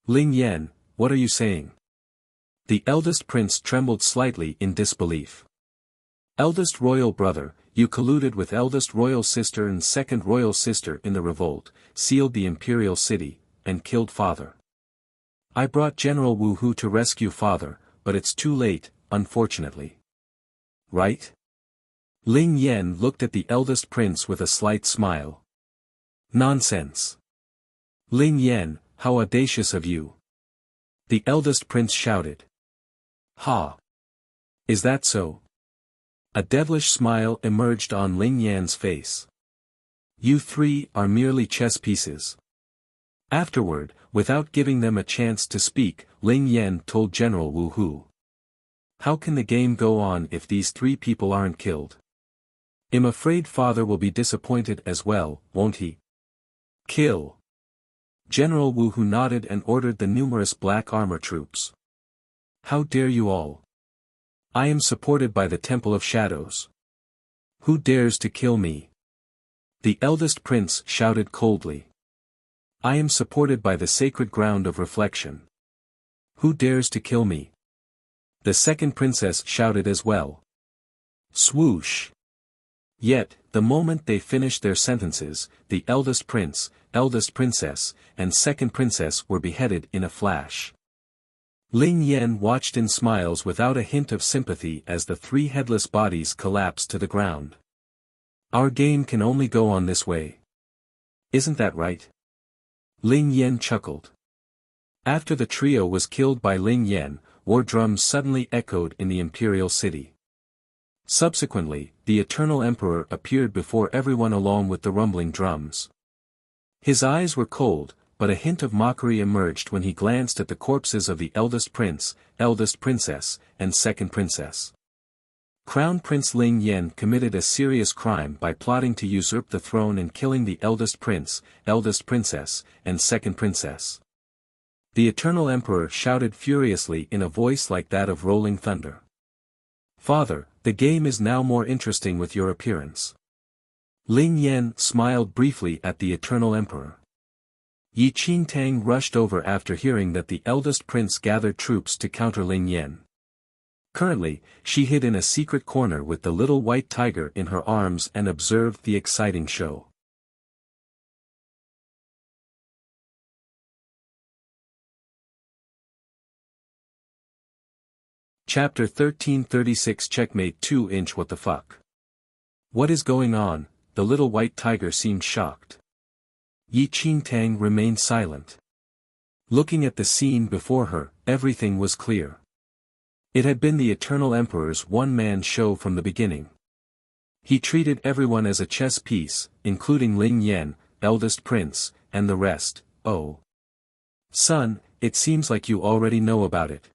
"Ling Yan, what are you saying?" The eldest prince trembled slightly in disbelief. Eldest royal brother, you colluded with eldest royal sister and second royal sister in the revolt, sealed the imperial city, and killed father. I brought General Wu Hu to rescue father, but it's too late, unfortunately. Right? Ling Yan looked at the eldest prince with a slight smile. Nonsense. Ling Yan, how audacious of you. The eldest prince shouted. Ha! Is that so? A devilish smile emerged on Ling Yan's face. You three are merely chess pieces. Afterward, without giving them a chance to speak, Ling Yan told General Wu Hu. How can the game go on if these three people aren't killed? I'm afraid father will be disappointed as well, won't he? Kill. General Wu Hu nodded and ordered the numerous black armor troops. How dare you all? I am supported by the Temple of Shadows. Who dares to kill me? The eldest prince shouted coldly. I am supported by the sacred ground of reflection. Who dares to kill me? The second princess shouted as well. Swoosh! Yet, the moment they finished their sentences, the eldest prince, eldest princess, and second princess were beheaded in a flash. Ling Yan watched in smiles without a hint of sympathy as the three headless bodies collapsed to the ground. Our game can only go on this way. Isn't that right? Ling Yan chuckled. After the trio was killed by Ling Yan, war drums suddenly echoed in the imperial city. Subsequently, the Eternal Emperor appeared before everyone along with the rumbling drums. His eyes were cold, but a hint of mockery emerged when he glanced at the corpses of the eldest prince, eldest princess, and second princess. Crown Prince Ling Yan committed a serious crime by plotting to usurp the throne and killing the eldest prince, eldest princess, and second princess. The Eternal Emperor shouted furiously in a voice like that of rolling thunder. Father, the game is now more interesting with your appearance. Ling Yan smiled briefly at the Eternal Emperor. Yi Qingtang rushed over after hearing that the eldest prince gathered troops to counter Ling Yan. Currently, she hid in a secret corner with the little white tiger in her arms and observed the exciting show. Chapter 1336 Checkmate 2-inch. What the fuck? What is going on? The little white tiger seemed shocked. Yi Qingtang remained silent. Looking at the scene before her, everything was clear. It had been the Eternal Emperor's one-man show from the beginning. He treated everyone as a chess piece, including Ling Yan, eldest prince, and the rest. Oh. Son, it seems like you already know about it.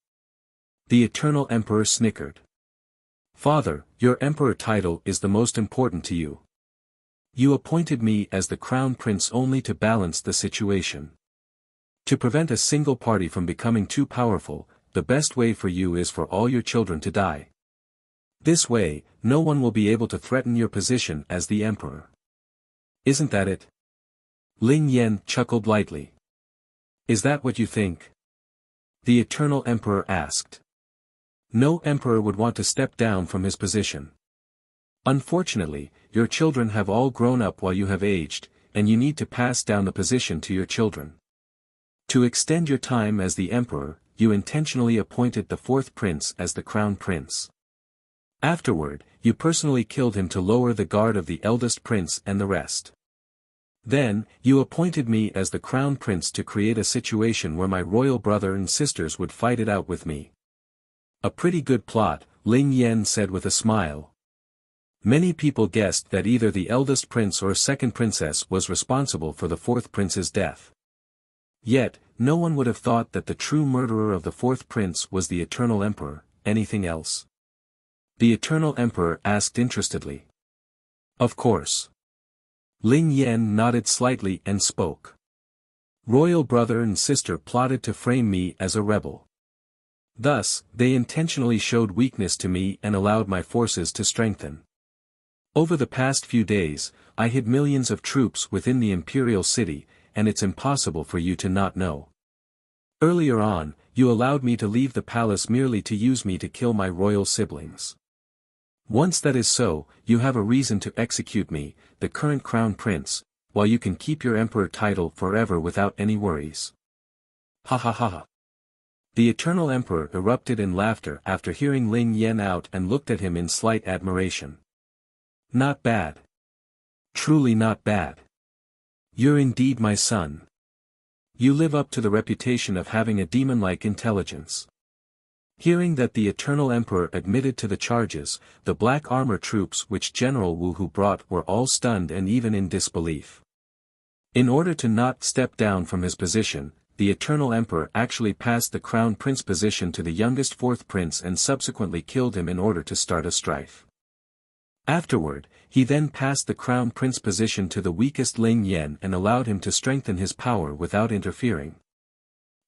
The Eternal Emperor snickered. Father, your emperor title is the most important to you. You appointed me as the crown prince only to balance the situation. To prevent a single party from becoming too powerful, the best way for you is for all your children to die. This way, no one will be able to threaten your position as the emperor. Isn't that it? Ling Yan chuckled lightly. Is that what you think? The Eternal Emperor asked. No emperor would want to step down from his position. Unfortunately, your children have all grown up while you have aged, and you need to pass down the position to your children. To extend your time as the emperor, you intentionally appointed the fourth prince as the crown prince. Afterward, you personally killed him to lower the guard of the eldest prince and the rest. Then, you appointed me as the crown prince to create a situation where my royal brother and sisters would fight it out with me. A pretty good plot, Ling Yan said with a smile. Many people guessed that either the eldest prince or second princess was responsible for the fourth prince's death. Yet, no one would have thought that the true murderer of the fourth prince was the Eternal Emperor. Anything else? The Eternal Emperor asked interestedly. Of course. Ling Yan nodded slightly and spoke. Royal brother and sister plotted to frame me as a rebel. Thus, they intentionally showed weakness to me and allowed my forces to strengthen. Over the past few days, I hid millions of troops within the imperial city, and it's impossible for you to not know. Earlier on, you allowed me to leave the palace merely to use me to kill my royal siblings. Once that is so, you have a reason to execute me, the current crown prince, while you can keep your emperor title forever without any worries. Ha ha ha ha. The eternal emperor erupted in laughter after hearing Ling Yan out and looked at him in slight admiration. Not bad. Truly not bad. You're indeed my son. You live up to the reputation of having a demon-like intelligence. Hearing that the eternal emperor admitted to the charges, the black armor troops which General Wu Hu brought were all stunned and even in disbelief. In order to not step down from his position, the eternal emperor actually passed the crown prince position to the youngest fourth prince and subsequently killed him in order to start a strife. Afterward, he then passed the crown prince position to the weakest Ling Yan and allowed him to strengthen his power without interfering.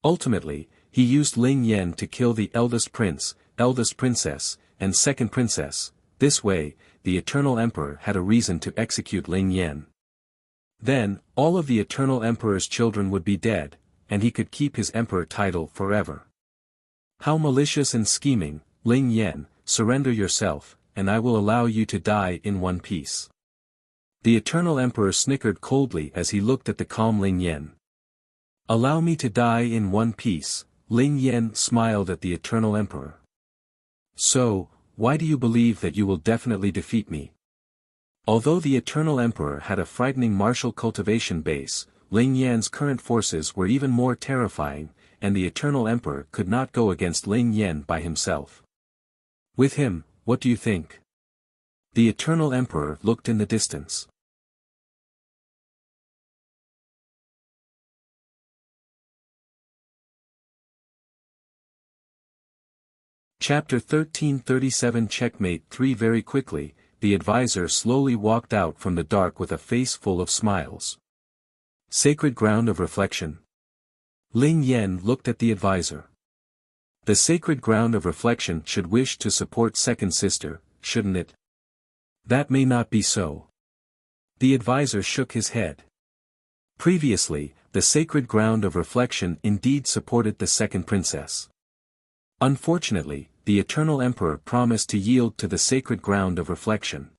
Ultimately, he used Ling Yan to kill the eldest prince, eldest princess, and second princess. This way, the eternal emperor had a reason to execute Ling Yan. Then, all of the eternal emperor's children would be dead, and he could keep his emperor title forever. How malicious and scheming, Ling Yan, surrender yourself, and I will allow you to die in one piece. The eternal emperor snickered coldly as he looked at the calm Ling Yan. Allow me to die in one piece, Ling Yan smiled at the eternal emperor. So, why do you believe that you will definitely defeat me? Although the eternal emperor had a frightening martial cultivation base, Ling Yan's current forces were even more terrifying, and the eternal emperor could not go against Ling Yan by himself. With him, what do you think? The eternal emperor looked in the distance. Chapter 1337 Checkmate 3 Very quickly, the advisor slowly walked out from the dark with a face full of smiles. Sacred ground of reflection. Ling Yan looked at the advisor. The sacred ground of reflection should wish to support second sister, shouldn't it? That may not be so. The advisor shook his head. Previously, the sacred ground of reflection indeed supported the second princess. Unfortunately, the eternal emperor promised to yield to the sacred ground of reflection.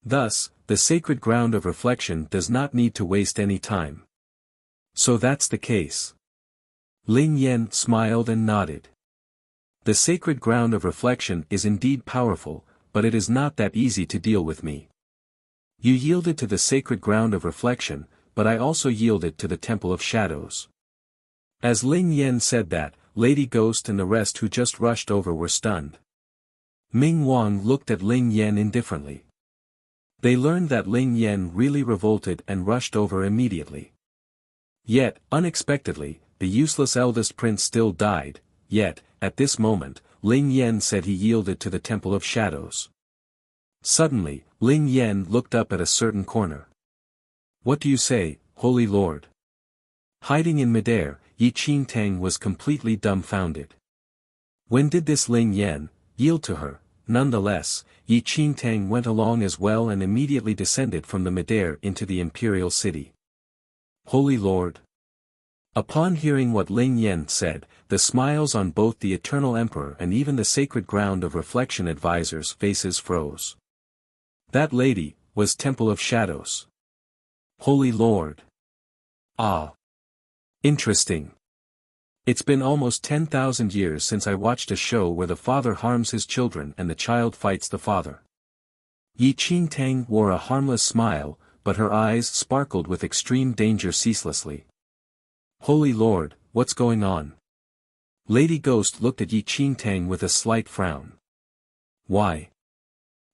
Thus, the sacred ground of reflection does not need to waste any time. So that's the case. Ling Yan smiled and nodded. The sacred ground of reflection is indeed powerful, but it is not that easy to deal with me. You yielded to the sacred ground of reflection, but I also yielded to the Temple of Shadows. As Ling Yan said that, Lady Ghost and the rest who just rushed over were stunned. Ming Wang looked at Ling Yan indifferently. They learned that Ling Yan really revolted and rushed over immediately. Yet, unexpectedly, the useless eldest prince still died, yet, at this moment, Ling Yan said he yielded to the Temple of Shadows. Suddenly, Ling Yan looked up at a certain corner. What do you say, Holy Lord? Hiding in midair, Yi Qingtang was completely dumbfounded. When did this Ling Yan yield to her? Nonetheless, Yi Qingtang went along as well and immediately descended from the midair into the imperial city. Holy Lord. Upon hearing what Ling Yan said, the smiles on both the eternal emperor and even the sacred ground of reflection advisors' faces froze. That lady was Temple of Shadows. Holy Lord. Ah. Interesting. It's been almost 10,000 years since I watched a show where the father harms his children and the child fights the father. Yi Qingtang wore a harmless smile, but her eyes sparkled with extreme danger ceaselessly. Holy Lord, what's going on? Lady Ghost looked at Yi Qingtang with a slight frown. Why?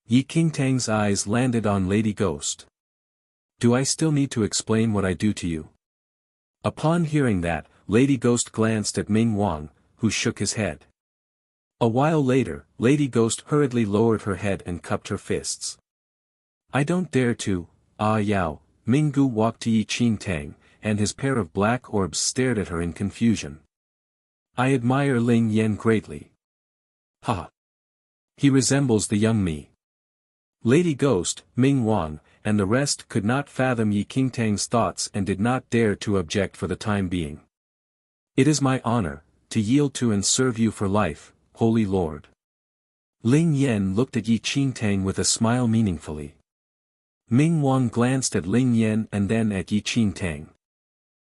Yi Qingtang's eyes landed on Lady Ghost. Do I still need to explain what I do to you? Upon hearing that, Lady Ghost glanced at Ming Wang, who shook his head. A while later, Lady Ghost hurriedly lowered her head and cupped her fists. I don't dare to, ah Yao. Ming Gu walked to Yi Qingtang, and his pair of black orbs stared at her in confusion. I admire Ling Yan greatly. Ha! He resembles the young me. Lady Ghost, Ming Wang, and the rest could not fathom Yi Qingtang's thoughts and did not dare to object for the time being. It is my honor to yield to and serve you for life, Holy Lord. Ling Yan looked at Yi Qingtang with a smile meaningfully. Ming Wang glanced at Ling Yan and then at Yi Qingtang.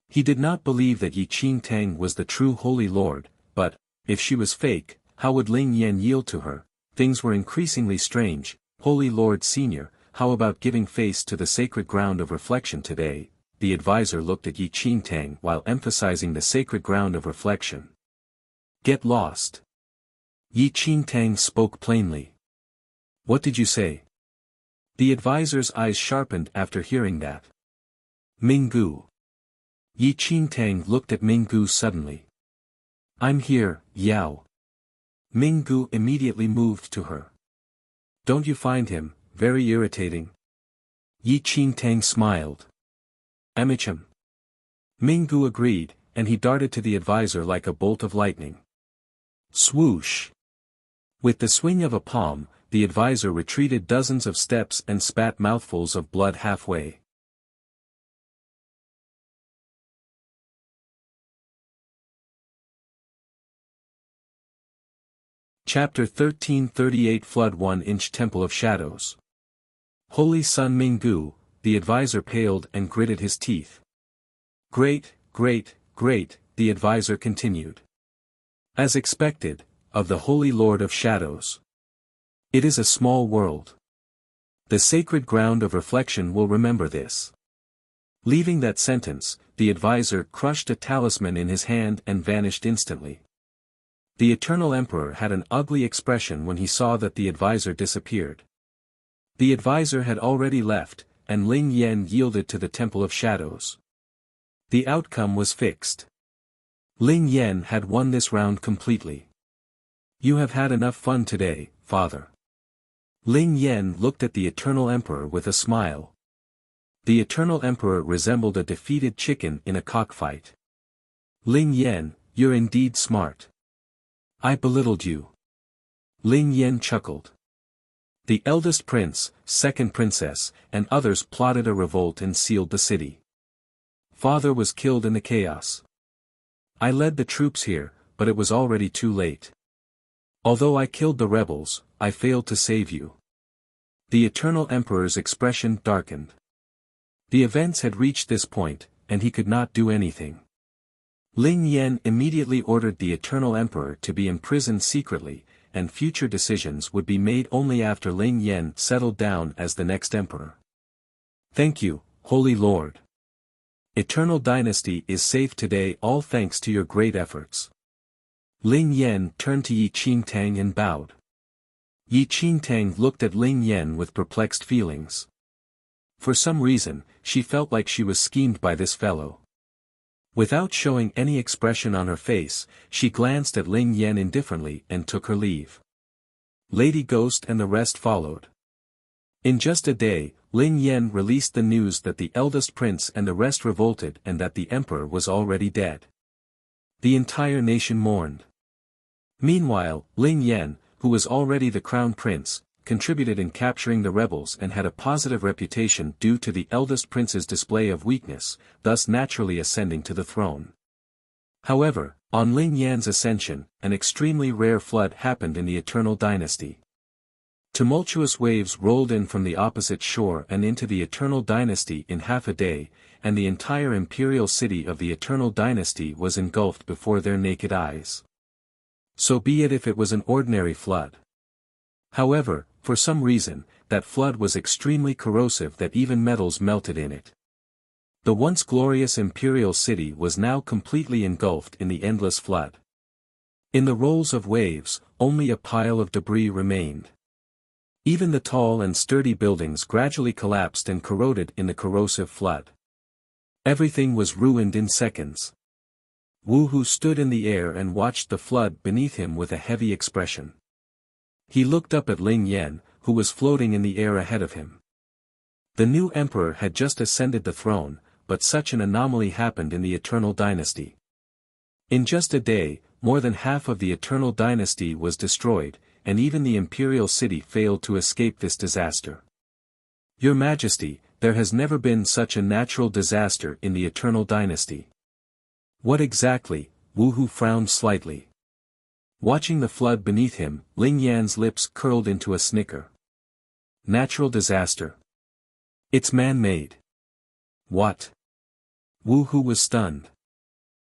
He did not believe that Yi Qingtang was the true Holy Lord, but, if she was fake, how would Ling Yan yield to her? Things were increasingly strange. Holy Lord Senior, how about giving face to the sacred ground of reflection today? The advisor looked at Yi Qingtang while emphasizing the sacred ground of reflection. Get lost. Yi Qingtang spoke plainly. What did you say? The advisor's eyes sharpened after hearing that. Minggu. Yi Qingtang looked at Minggu suddenly. I'm here, Yao. Minggu immediately moved to her. Don't you find him very irritating? Yi Qingtang smiled. Amicham. Minggu agreed, and he darted to the advisor like a bolt of lightning. Swoosh. With the swing of a palm, the advisor retreated dozens of steps and spat mouthfuls of blood halfway. Chapter 1338 Flood 1-inch Temple of Shadows. Holy Sun Minggu, the advisor paled and gritted his teeth. Great, the advisor continued. As expected, of the Holy Lord of Shadows. It is a small world. The sacred ground of reflection will remember this. Leaving that sentence, the advisor crushed a talisman in his hand and vanished instantly. The Eternal Emperor had an ugly expression when he saw that the advisor disappeared. The advisor had already left, and Ling Yan yielded to the Temple of Shadows. The outcome was fixed. Ling Yan had won this round completely. You have had enough fun today, father. Ling Yan looked at the Eternal Emperor with a smile. The Eternal Emperor resembled a defeated chicken in a cockfight. Ling Yan, you're indeed smart. I belittled you. Ling Yan chuckled. The eldest prince, second princess, and others plotted a revolt and sealed the city. Father was killed in the chaos. I led the troops here, but it was already too late. Although I killed the rebels, I failed to save you. The Eternal Emperor's expression darkened. The events had reached this point, and he could not do anything. Ling Yan immediately ordered the Eternal Emperor to be imprisoned secretly, and future decisions would be made only after Ling Yan settled down as the next emperor. Thank you, Holy Lord. Eternal Dynasty is safe today all thanks to your great efforts. Ling Yan turned to Yi Qingtang and bowed. Yi Qingtang looked at Ling Yan with perplexed feelings. For some reason, she felt like she was schemed by this fellow. Without showing any expression on her face, she glanced at Ling Yan indifferently and took her leave. Lady Ghost and the rest followed. In just a day, Ling Yan released the news that the eldest prince and the rest revolted and that the emperor was already dead. The entire nation mourned. Meanwhile, Ling Yan, who was already the crown prince, contributed in capturing the rebels and had a positive reputation due to the eldest prince's display of weakness, thus naturally ascending to the throne. However, on Ling Yan's ascension, an extremely rare flood happened in the Eternal Dynasty. Tumultuous waves rolled in from the opposite shore and into the Eternal Dynasty in half a day, and the entire imperial city of the Eternal Dynasty was engulfed before their naked eyes. So be it if it was an ordinary flood. However, for some reason, that flood was extremely corrosive that even metals melted in it. The once glorious imperial city was now completely engulfed in the endless flood. In the rolls of waves, only a pile of debris remained. Even the tall and sturdy buildings gradually collapsed and corroded in the corrosive flood. Everything was ruined in seconds. Wu Hu stood in the air and watched the flood beneath him with a heavy expression. He looked up at Ling Yan, who was floating in the air ahead of him. The new emperor had just ascended the throne, but such an anomaly happened in the Eternal Dynasty. In just a day, more than half of the Eternal Dynasty was destroyed, and even the imperial city failed to escape this disaster. Your Majesty, there has never been such a natural disaster in the Eternal Dynasty. What exactly, Wu Hu frowned slightly. Watching the flood beneath him, Ling Yan's lips curled into a snicker. Natural disaster. It's man-made. What? Wu Hu was stunned.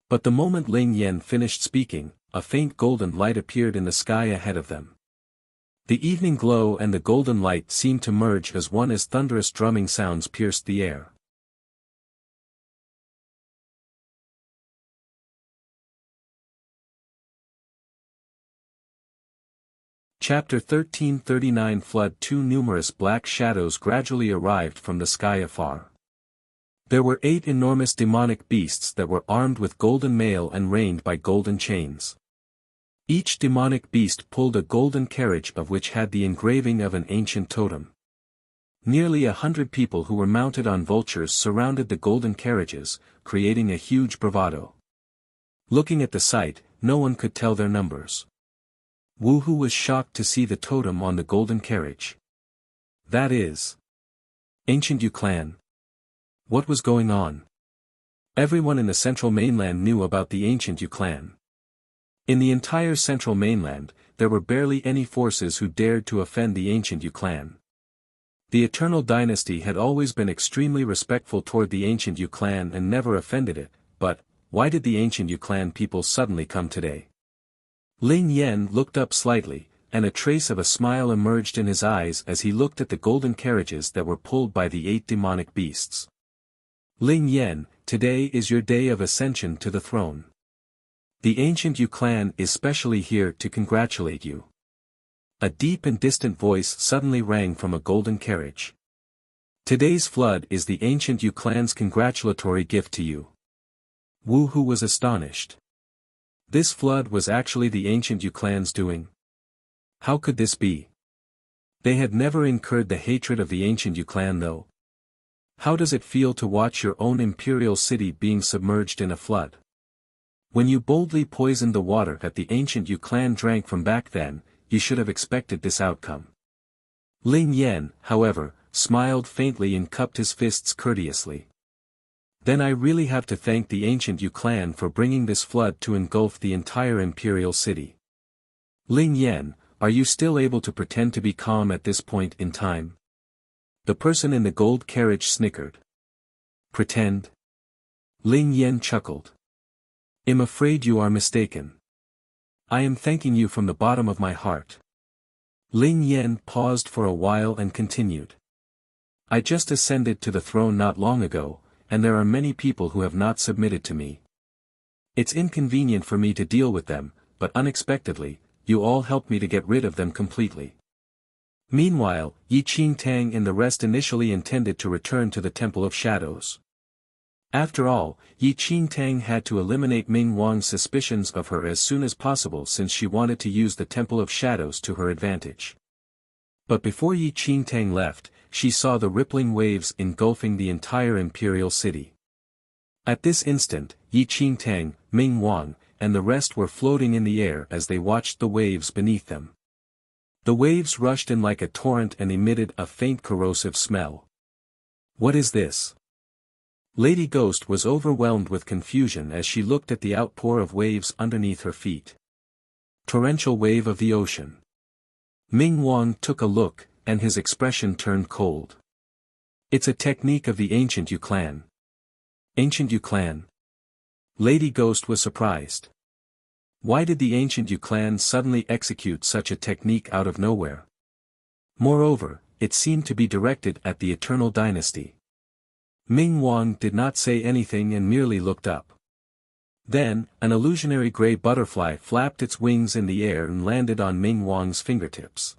But the moment Ling Yan finished speaking, a faint golden light appeared in the sky ahead of them. The evening glow and the golden light seemed to merge as one as thunderous drumming sounds pierced the air. Chapter 1339 Flood. Two numerous black shadows gradually arrived from the sky afar. There were 8 enormous demonic beasts that were armed with golden mail and reined by golden chains. Each demonic beast pulled a golden carriage of which had the engraving of an ancient totem. Nearly 100 people who were mounted on vultures surrounded the golden carriages, creating a huge bravado. Looking at the sight, no one could tell their numbers. Wu Hu was shocked to see the totem on the golden carriage. That is Ancient Yu clan. What was going on? Everyone in the central mainland knew about the Ancient Yu clan. In the entire central mainland, there were barely any forces who dared to offend the Ancient Yu clan. The Eternal Dynasty had always been extremely respectful toward the Ancient Yu clan and never offended it, but why did the Ancient Yu clan people suddenly come today? Ling Yan looked up slightly, and a trace of a smile emerged in his eyes as he looked at the golden carriages that were pulled by the 8 demonic beasts. Ling Yan, today is your day of ascension to the throne. The Ancient Yu clan is specially here to congratulate you. A deep and distant voice suddenly rang from a golden carriage. Today's flood is the Ancient Yu clan's congratulatory gift to you. Wu Hu was astonished. This flood was actually the Ancient Yu clan's doing. How could this be? They had never incurred the hatred of the Ancient Yu clan though. How does it feel to watch your own imperial city being submerged in a flood? When you boldly poisoned the water that the Ancient Yu clan drank from back then, you should have expected this outcome. Ling Yan, however, smiled faintly and cupped his fists courteously. Then I really have to thank the Ancient Yu clan for bringing this flood to engulf the entire imperial city. Ling Yan, are you still able to pretend to be calm at this point in time? The person in the gold carriage snickered. Pretend? Ling Yan chuckled. I'm afraid you are mistaken. I am thanking you from the bottom of my heart. Ling Yan paused for a while and continued. I just ascended to the throne not long ago, and there are many people who have not submitted to me. It's inconvenient for me to deal with them, but unexpectedly, you all helped me to get rid of them completely. Meanwhile, Yi Qingtang and the rest initially intended to return to the Temple of Shadows. After all, Yi Qingtang had to eliminate Ming Wang's suspicions of her as soon as possible since she wanted to use the Temple of Shadows to her advantage. But before Yi Qingtang left, she saw the rippling waves engulfing the entire imperial city. At this instant, Yi Qingtang, Ming Wang, and the rest were floating in the air as they watched the waves beneath them. The waves rushed in like a torrent and emitted a faint corrosive smell. What is this? Lady Ghost was overwhelmed with confusion as she looked at the outpour of waves underneath her feet. Torrential wave of the ocean. Ming Wang took a look, and his expression turned cold. It's a technique of the Ancient Yu clan. Ancient Yu clan? Lady Ghost was surprised. Why did the Ancient Yu clan suddenly execute such a technique out of nowhere? Moreover, it seemed to be directed at the Eternal Dynasty. Ming Wang did not say anything and merely looked up. Then, an illusionary gray butterfly flapped its wings in the air and landed on Ming Wang's fingertips.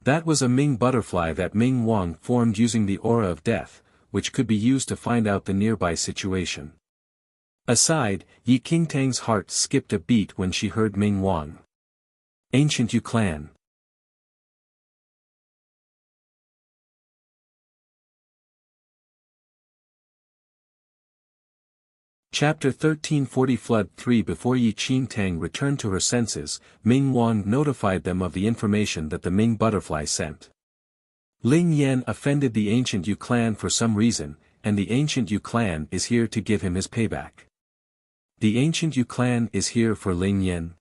That was a Ming butterfly that Ming Wang formed using the aura of death, which could be used to find out the nearby situation. Aside, Yi Qingtang's heart skipped a beat when she heard Ming Wang. Ancient Yu clan. Chapter 1340 Flood 3. Before Yi Qingtang returned to her senses, Ming Wang notified them of the information that the Ming butterfly sent. Ling Yan offended the Ancient Yu clan for some reason, and the Ancient Yu clan is here to give him his payback. The ancient Yu clan is here for Ling Yan.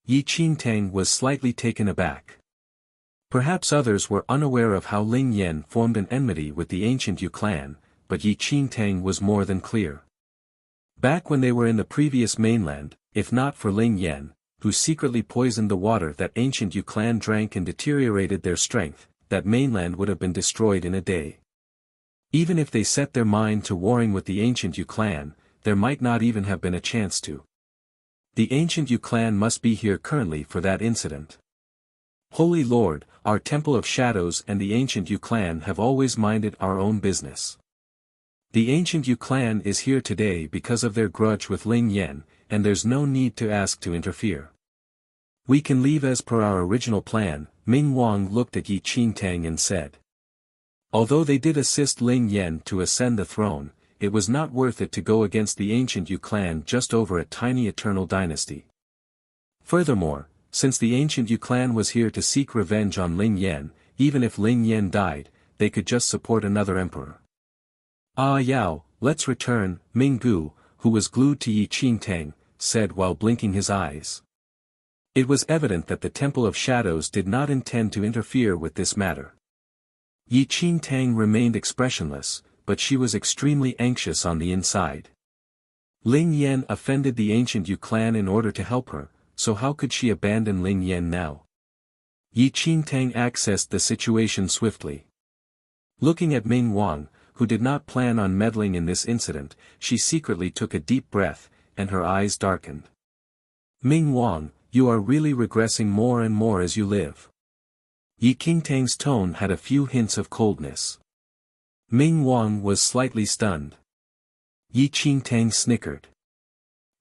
Yi Qingtang was slightly taken aback. Perhaps others were unaware of how Ling Yan formed an enmity with the ancient Yu clan, but Yi Qingtang was more than clear. Back when they were in the previous mainland, if not for Ling Yan, who secretly poisoned the water that ancient Yu clan drank and deteriorated their strength, that mainland would have been destroyed in a day. Even if they set their mind to warring with the ancient Yu clan, there might not even have been a chance to. The ancient Yu clan must be here currently for that incident. Holy Lord, our Temple of Shadows and the ancient Yu clan have always minded our own business. The ancient Yu clan is here today because of their grudge with Ling Yan, and there's no need to ask to interfere. We can leave as per our original plan. Ming Wang looked at Yi Qingtang and said. Although they did assist Ling Yan to ascend the throne, it was not worth it to go against the ancient Yu clan just over a tiny eternal dynasty. Furthermore, since the ancient Yu clan was here to seek revenge on Ling Yan, even if Ling Yan died, they could just support another emperor. Ah Yao, let's return, Ming Gu, who was glued to Yi Qingtang, said while blinking his eyes. It was evident that the Temple of Shadows did not intend to interfere with this matter. Yi Qingtang remained expressionless, but she was extremely anxious on the inside. Ling Yan offended the ancient Yu clan in order to help her, so how could she abandon Ling Yan now? Yi Qingtang accessed the situation swiftly. Looking at Ming Wang, who did not plan on meddling in this incident, she secretly took a deep breath, and her eyes darkened. Ming Wang, you are really regressing more and more as you live. Yi Qingtang's tone had a few hints of coldness. Ming Wang was slightly stunned. Yi Qingtang snickered.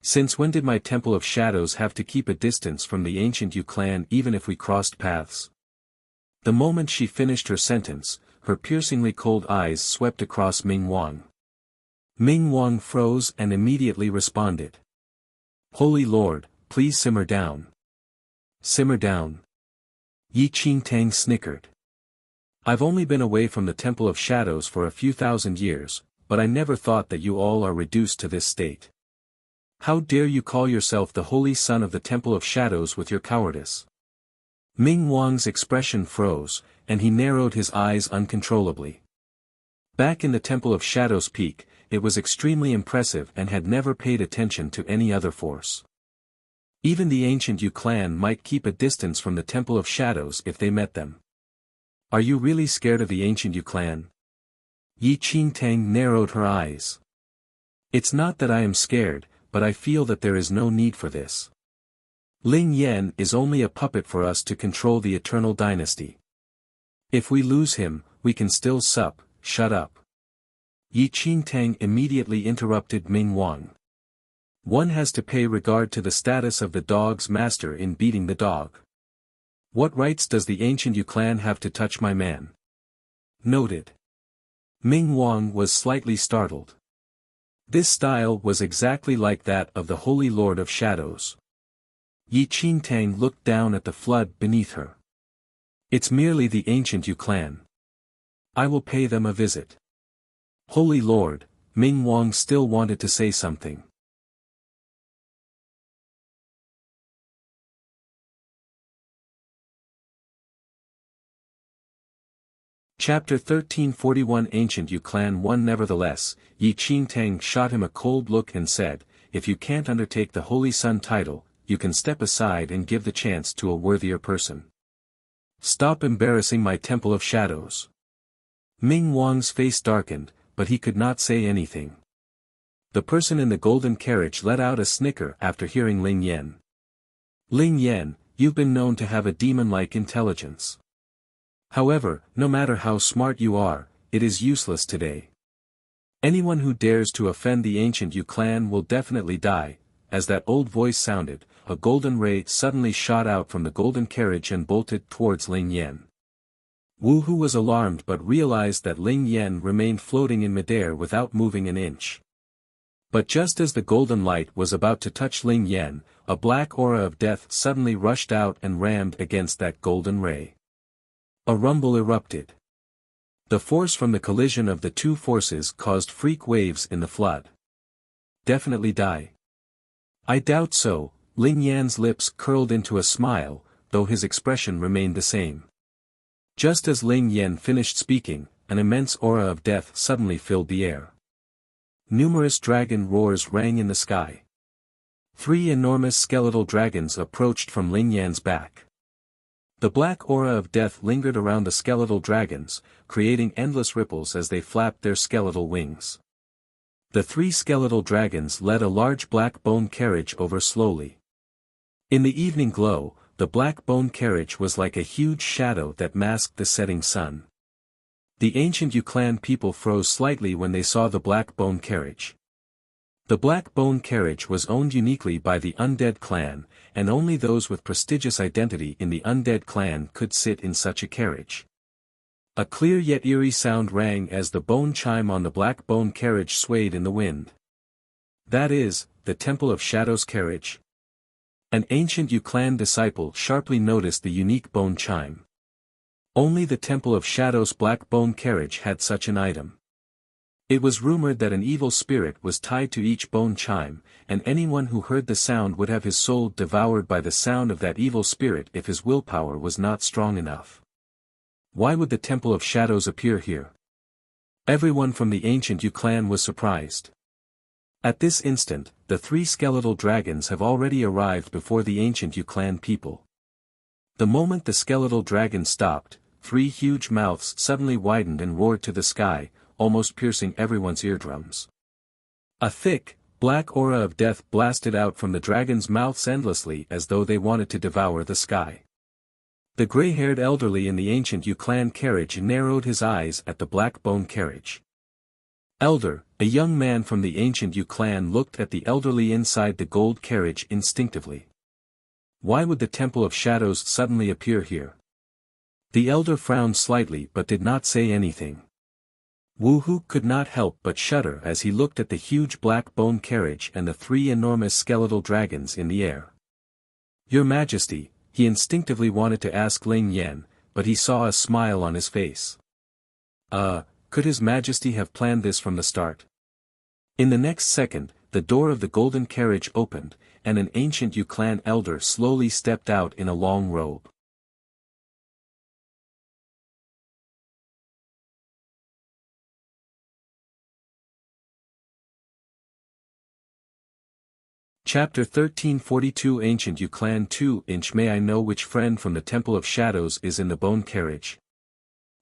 Since when did my Temple of Shadows have to keep a distance from the ancient Yu clan even if we crossed paths? The moment she finished her sentence, her piercingly cold eyes swept across Ming Wang. Ming Wang froze and immediately responded. Holy Lord, please simmer down. Simmer down. Yi Qingtang snickered. I've only been away from the Temple of Shadows for a few thousand years, but I never thought that you all are reduced to this state. How dare you call yourself the holy son of the Temple of Shadows with your cowardice? Ming Wang's expression froze, and he narrowed his eyes uncontrollably. Back in the Temple of Shadows Peak, it was extremely impressive and had never paid attention to any other force. Even the ancient Yu clan might keep a distance from the Temple of Shadows if they met them. Are you really scared of the ancient Yu clan? Yi Qingtang narrowed her eyes. It's not that I am scared, but I feel that there is no need for this. Ling Yan is only a puppet for us to control the eternal dynasty. If we lose him, we can still sup. Shut up. Yi Qingtang immediately interrupted Ming Wang. One has to pay regard to the status of the dog's master in beating the dog. What rights does the ancient Yu clan have to touch my man? Noted. Ming Wang was slightly startled. This style was exactly like that of the Holy Lord of Shadows. Yi Qingtang looked down at the flood beneath her. It's merely the ancient Yu clan. I will pay them a visit. Holy Lord, Ming Wang still wanted to say something. Chapter 1341 Ancient Yu Clan won. Nevertheless, Yi Qingtang shot him a cold look and said, if you can't undertake the Holy Sun title, you can step aside and give the chance to a worthier person. Stop embarrassing my Temple of Shadows. Ming Wang's face darkened, but he could not say anything. The person in the golden carriage let out a snicker after hearing Ling Yan. Ling Yan, you've been known to have a demon-like intelligence. However, no matter how smart you are, it is useless today. Anyone who dares to offend the ancient Yu clan will definitely die. As that old voice sounded, a golden ray suddenly shot out from the golden carriage and bolted towards Ling Yan. Wu Hu was alarmed but realized that Ling Yan remained floating in midair without moving an inch. But just as the golden light was about to touch Ling Yan, a black aura of death suddenly rushed out and rammed against that golden ray. A rumble erupted. The force from the collision of the two forces caused freak waves in the flood. Definitely die. I doubt so. Ling Yan's lips curled into a smile, though his expression remained the same. Just as Ling Yan finished speaking, an immense aura of death suddenly filled the air. Numerous dragon roars rang in the sky. 3 enormous skeletal dragons approached from Ling Yan's back. The black aura of death lingered around the skeletal dragons, creating endless ripples as they flapped their skeletal wings. The 3 skeletal dragons led a large black bone carriage over slowly. In the evening glow, the black bone carriage was like a huge shadow that masked the setting sun. The ancient Yu clan people froze slightly when they saw the black bone carriage. The black bone carriage was owned uniquely by the undead clan, and only those with prestigious identity in the undead clan could sit in such a carriage. A clear yet eerie sound rang as the bone chime on the black bone carriage swayed in the wind. That is, the Temple of Shadows carriage. An ancient Yu clan disciple sharply noticed the unique bone chime. Only the Temple of Shadows black bone carriage had such an item. It was rumored that an evil spirit was tied to each bone chime, and anyone who heard the sound would have his soul devoured by the sound of that evil spirit if his willpower was not strong enough. Why would the Temple of Shadows appear here? Everyone from the ancient Yu clan was surprised. At this instant, the 3 skeletal dragons have already arrived before the ancient Yu clan people. The moment the skeletal dragon stopped, 3 huge mouths suddenly widened and roared to the sky, almost piercing everyone's eardrums. A thick, black aura of death blasted out from the dragons' mouths endlessly as though they wanted to devour the sky. The gray-haired elderly in the ancient Yu clan carriage narrowed his eyes at the black bone carriage. Elder, a young man from the ancient Yu clan looked at the elderly inside the gold carriage instinctively. Why would the Temple of Shadows suddenly appear here? The elder frowned slightly but did not say anything. Wu Hu could not help but shudder as he looked at the huge black bone carriage and the 3 enormous skeletal dragons in the air. Your Majesty, he instinctively wanted to ask Ling Yan, but he saw a smile on his face. Could His Majesty have planned this from the start? In the next second, the door of the golden carriage opened, and an ancient Yu clan elder slowly stepped out in a long robe. Chapter 1342 Ancient Yu Clan 2-inch May I know which friend from the Temple of Shadows is in the bone carriage?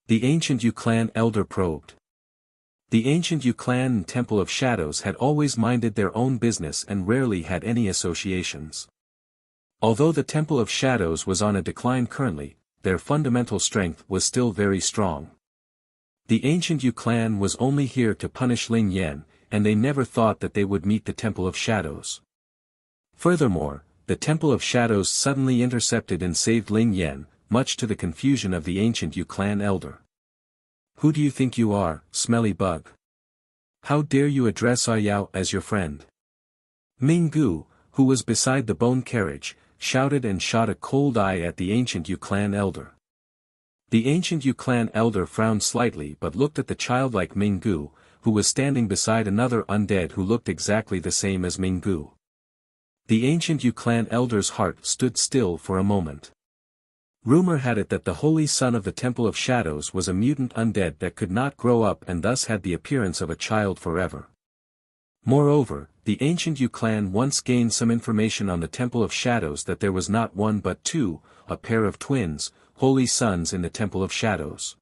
The ancient Yu clan elder probed. The ancient Yu clan and Temple of Shadows had always minded their own business and rarely had any associations. Although the Temple of Shadows was on a decline currently, their fundamental strength was still very strong. The ancient Yu clan was only here to punish Ling Yan, and they never thought that they would meet the Temple of Shadows. Furthermore, the Temple of Shadows suddenly intercepted and saved Ling Yan, much to the confusion of the ancient Yu clan elder. Who do you think you are, smelly bug? How dare you address Yao as your friend? Ming Gu, who was beside the bone carriage, shouted and shot a cold eye at the ancient Yu clan elder. The ancient Yu clan elder frowned slightly but looked at the childlike Ming Gu, who was standing beside another undead who looked exactly the same as Ming Gu. The ancient Yu clan elder's heart stood still for a moment. Rumor had it that the holy son of the Temple of Shadows was a mutant undead that could not grow up and thus had the appearance of a child forever. Moreover, the ancient Yu clan once gained some information on the Temple of Shadows that there was not one but 2, a pair of twins, holy sons in the Temple of Shadows.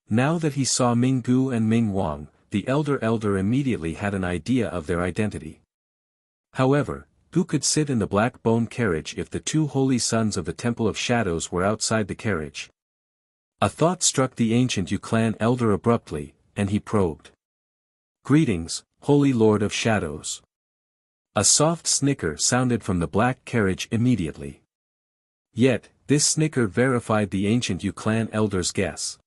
Now that he saw Ming Gu and Ming Wang, the elder immediately had an idea of their identity. However, who could sit in the black bone carriage if the 2 holy sons of the Temple of Shadows were outside the carriage? A thought struck the ancient Yu clan elder abruptly, and he probed. Greetings, Holy Lord of Shadows. A soft snicker sounded from the black carriage immediately. Yet, this snicker verified the ancient Yu clan elder's guess.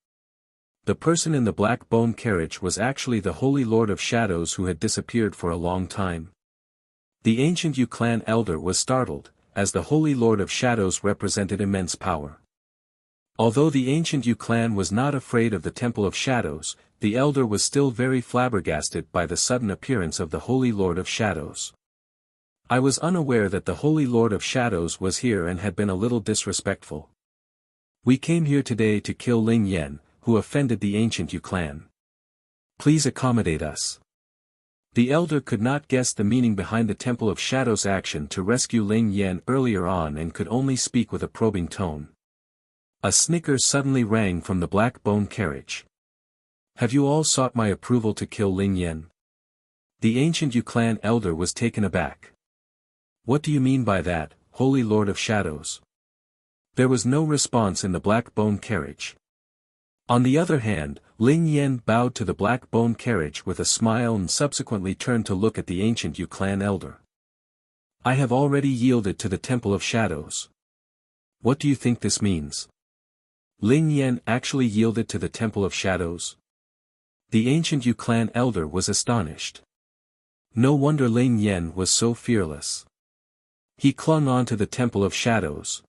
The person in the black bone carriage was actually the Holy Lord of Shadows who had disappeared for a long time. The ancient Yu clan elder was startled, as the Holy Lord of Shadows represented immense power. Although the ancient Yu clan was not afraid of the Temple of Shadows, the elder was still very flabbergasted by the sudden appearance of the Holy Lord of Shadows. I was unaware that the Holy Lord of Shadows was here and had been a little disrespectful. We came here today to kill Ling Yan, who offended the ancient Yu clan. Please accommodate us. The elder could not guess the meaning behind the Temple of Shadows' action to rescue Ling Yan earlier on and could only speak with a probing tone. A snicker suddenly rang from the black bone carriage. Have you all sought my approval to kill Ling Yan? The ancient Yu clan elder was taken aback. What do you mean by that, Holy Lord of Shadows? There was no response in the black bone carriage. On the other hand, Ling Yan bowed to the black bone carriage with a smile and subsequently turned to look at the ancient Yu clan elder. I have already yielded to the Temple of Shadows. What do you think this means? Ling Yan actually yielded to the Temple of Shadows? The ancient Yu clan elder was astonished. No wonder Ling Yan was so fearless. He clung on to the Temple of Shadows.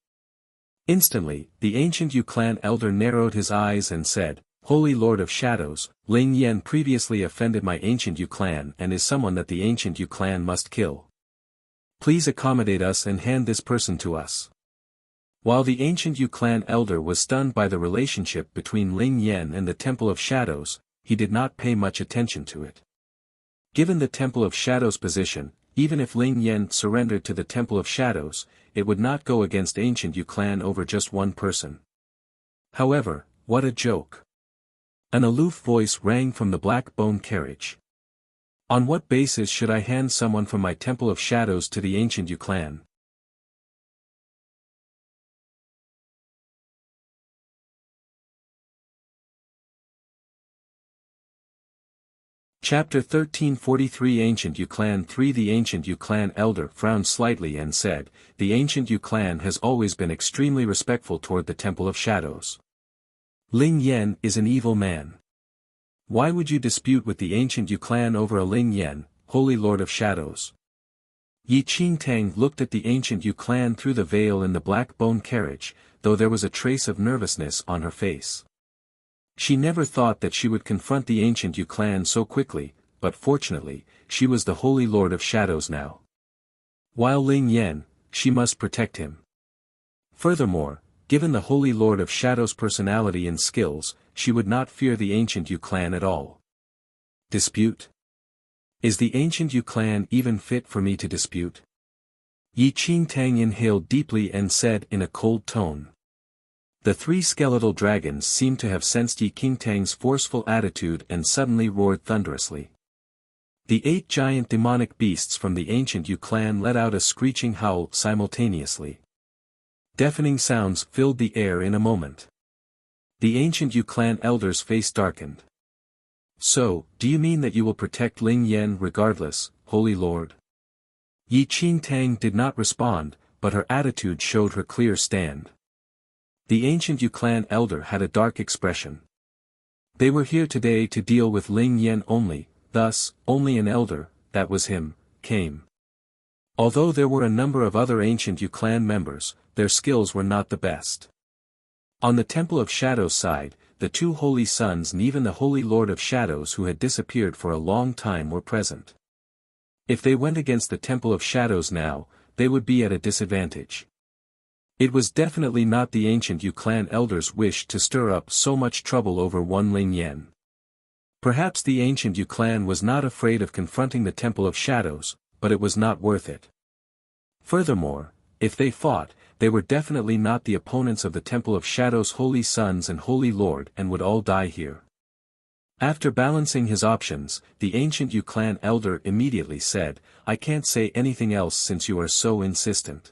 Instantly, the ancient Yu clan elder narrowed his eyes and said, Holy Lord of Shadows, Ling Yan previously offended my ancient Yu clan and is someone that the ancient Yu clan must kill. Please accommodate us and hand this person to us. While the ancient Yu clan elder was stunned by the relationship between Ling Yan and the Temple of Shadows, he did not pay much attention to it. Given the Temple of Shadows' position, even if Ling Yan surrendered to the Temple of Shadows, it would not go against ancient Yu clan over just one person. However, what a joke. An aloof voice rang from the black bone carriage. On what basis should I hand someone from my Temple of Shadows to the ancient Yu clan? Chapter 1343 Ancient Yu Clan 3 The ancient Yu clan elder frowned slightly and said, The ancient Yu clan has always been extremely respectful toward the Temple of Shadows. Ling Yan is an evil man. Why would you dispute with the ancient Yu clan over a Ling Yan, Holy Lord of Shadows? Yi Qingtang looked at the ancient Yu clan through the veil in the black bone carriage, though there was a trace of nervousness on her face. She never thought that she would confront the ancient Yu clan so quickly, but fortunately, she was the Holy Lord of Shadows now. While Ling Yan, she must protect him. Furthermore, given the Holy Lord of Shadows' personality and skills, she would not fear the ancient Yu clan at all. Dispute? Is the ancient Yu clan even fit for me to dispute? Yi Qingtang inhaled deeply and said in a cold tone. The three skeletal dragons seemed to have sensed Yi Qingtang's forceful attitude and suddenly roared thunderously. The 8 giant demonic beasts from the ancient Yu clan let out a screeching howl simultaneously. Deafening sounds filled the air in a moment. The ancient Yu clan elder's face darkened. So, do you mean that you will protect Ling Yan regardless, Holy Lord? Yi Qingtang did not respond, but her attitude showed her clear stand. The ancient Yu clan elder had a dark expression. They were here today to deal with Ling Yan only, thus, only an elder, that was him, came. Although there were a number of other ancient Yu clan members, their skills were not the best. On the Temple of Shadows side, the 2 holy sons and even the Holy Lord of Shadows who had disappeared for a long time were present. If they went against the Temple of Shadows now, they would be at a disadvantage. It was definitely not the ancient Yu clan elder's wish to stir up so much trouble over one Ling Yan. Perhaps the ancient Yu clan was not afraid of confronting the Temple of Shadows, but it was not worth it. Furthermore, if they fought, they were definitely not the opponents of the Temple of Shadows' holy sons and holy lord and would all die here. After balancing his options, the ancient Yu clan elder immediately said, I can't say anything else since you are so insistent.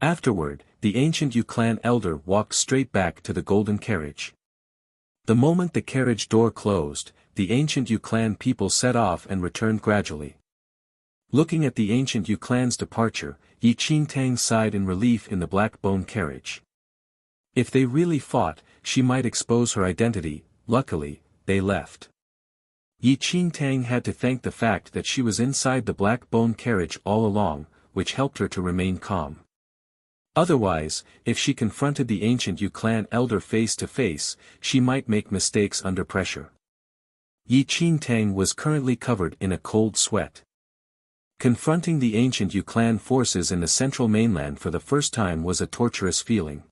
Afterward, the ancient Yu clan elder walked straight back to the golden carriage. The moment the carriage door closed, the ancient Yu clan people set off and returned gradually. Looking at the ancient Yu clan's departure, Yi Qingtang sighed in relief in the black bone carriage. If they really fought, she might expose her identity. Luckily, they left. Yi Qingtang had to thank the fact that she was inside the black bone carriage all along, which helped her to remain calm. Otherwise, if she confronted the ancient Yu clan elder face to face, she might make mistakes under pressure. Yi Qingtang was currently covered in a cold sweat. Confronting the ancient Yu clan forces in the central mainland for the first time was a torturous feeling.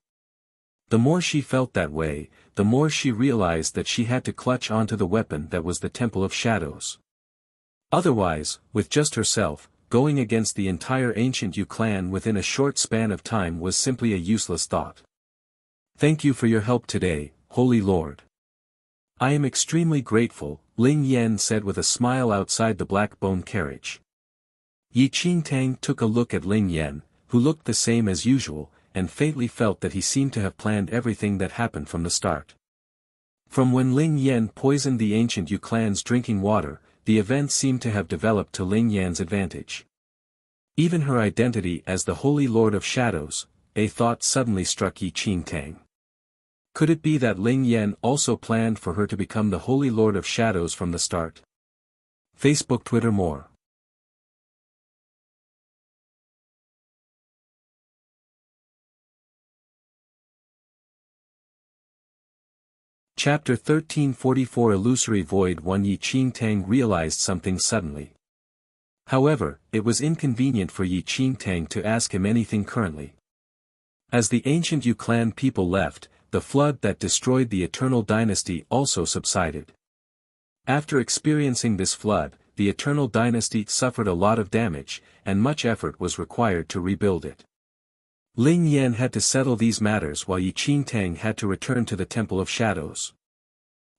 The more she felt that way, the more she realized that she had to clutch onto the weapon that was the Temple of Shadows. Otherwise, with just herself, going against the entire ancient Yu clan within a short span of time was simply a useless thought. "Thank you for your help today, Holy Lord. I am extremely grateful," Ling Yan said with a smile outside the black bone carriage. Yi Qingtang took a look at Ling Yan, who looked the same as usual, and faintly felt that he seemed to have planned everything that happened from the start. From when Ling Yan poisoned the ancient Yu clan's drinking water, the event seemed to have developed to Ling Yan's advantage. Even her identity as the Holy Lord of Shadows, a thought suddenly struck Yi Qingtang. Could it be that Ling Yan also planned for her to become the Holy Lord of Shadows from the start? Facebook, Twitter, more. Chapter 1344 Illusory Void 1 Yi Qingtang realized something suddenly. However, it was inconvenient for Yi Qingtang to ask him anything currently. As the ancient Yu clan people left, the flood that destroyed the Eternal Dynasty also subsided. After experiencing this flood, the Eternal Dynasty suffered a lot of damage, and much effort was required to rebuild it. Ling Yan had to settle these matters while Yi Qingtang had to return to the Temple of Shadows.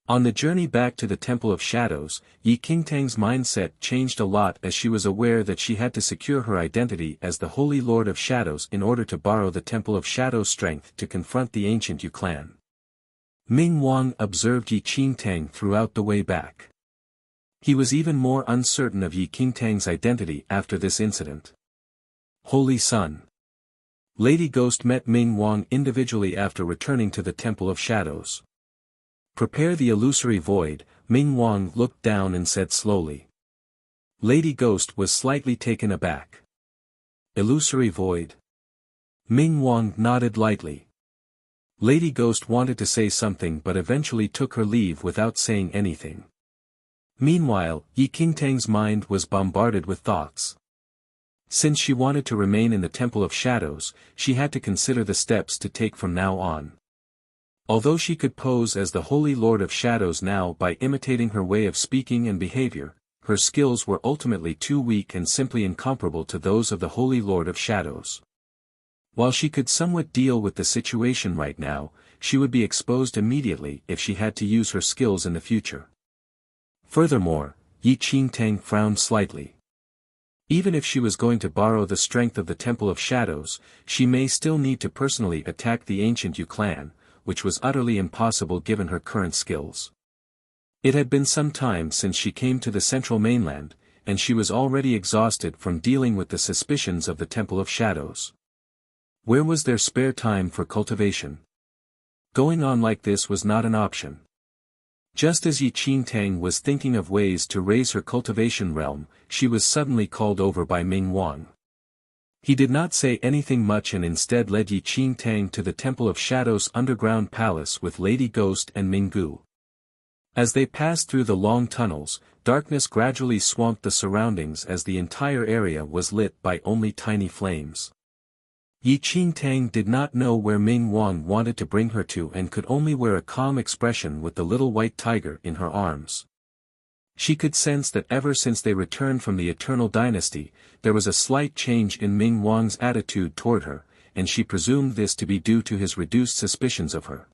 On the journey back to the Temple of Shadows, Yi Qingtang's mindset changed a lot as she was aware that she had to secure her identity as the Holy Lord of Shadows in order to borrow the Temple of Shadows' strength to confront the ancient Yu clan. Ming Wang observed Yi Qingtang throughout the way back. He was even more uncertain of Yi Qingtang's identity after this incident. Holy Sun. Lady Ghost met Ming Wang individually after returning to the Temple of Shadows. "Prepare the illusory void," Ming Wang looked down and said slowly. Lady Ghost was slightly taken aback. "Illusory void?" Ming Wang nodded lightly. Lady Ghost wanted to say something but eventually took her leave without saying anything. Meanwhile, Yi Qingtang's mind was bombarded with thoughts. Since she wanted to remain in the Temple of Shadows, she had to consider the steps to take from now on. Although she could pose as the Holy Lord of Shadows now by imitating her way of speaking and behavior, her skills were ultimately too weak and simply incomparable to those of the Holy Lord of Shadows. While she could somewhat deal with the situation right now, she would be exposed immediately if she had to use her skills in the future. Furthermore, Yi Qingtang frowned slightly. Even if she was going to borrow the strength of the Temple of Shadows, she may still need to personally attack the ancient Yu clan, which was utterly impossible given her current skills. It had been some time since she came to the central mainland, and she was already exhausted from dealing with the suspicions of the Temple of Shadows. Where was there spare time for cultivation? Going on like this was not an option. Just as Yi Qingtang was thinking of ways to raise her cultivation realm, she was suddenly called over by Ming Wang. He did not say anything much and instead led Yi Qingtang to the Temple of Shadows underground palace with Lady Ghost and Minggu. As they passed through the long tunnels, darkness gradually swamped the surroundings as the entire area was lit by only tiny flames. Yi Qingtang did not know where Ming Wang wanted to bring her to and could only wear a calm expression with the little white tiger in her arms. She could sense that ever since they returned from the Eternal Dynasty, there was a slight change in Ming Wang's attitude toward her, and she presumed this to be due to his reduced suspicions of her.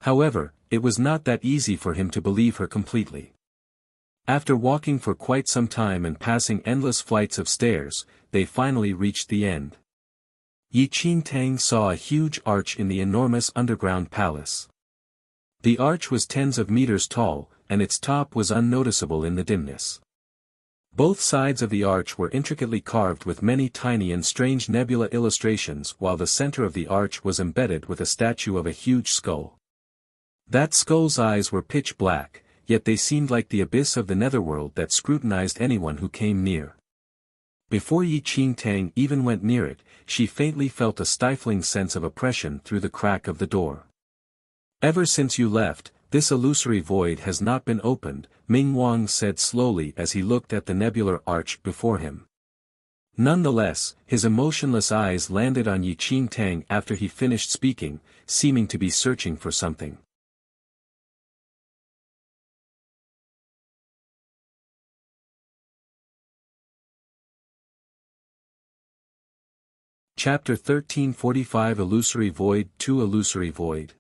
However, it was not that easy for him to believe her completely. After walking for quite some time and passing endless flights of stairs, they finally reached the end. Yi Qingtang saw a huge arch in the enormous underground palace. The arch was tens of meters tall, and its top was unnoticeable in the dimness. Both sides of the arch were intricately carved with many tiny and strange nebula illustrations, while the center of the arch was embedded with a statue of a huge skull. That skull's eyes were pitch black, yet they seemed like the abyss of the netherworld that scrutinized anyone who came near. Before Yi Qingtang even went near it, she faintly felt a stifling sense of oppression through the crack of the door. "Ever since you left, this illusory void has not been opened," Ming Wang said slowly as he looked at the nebular arch before him. Nonetheless, his emotionless eyes landed on Yi Qingtang after he finished speaking, seeming to be searching for something. Chapter 1345 Illusory Void 2 Illusory Void.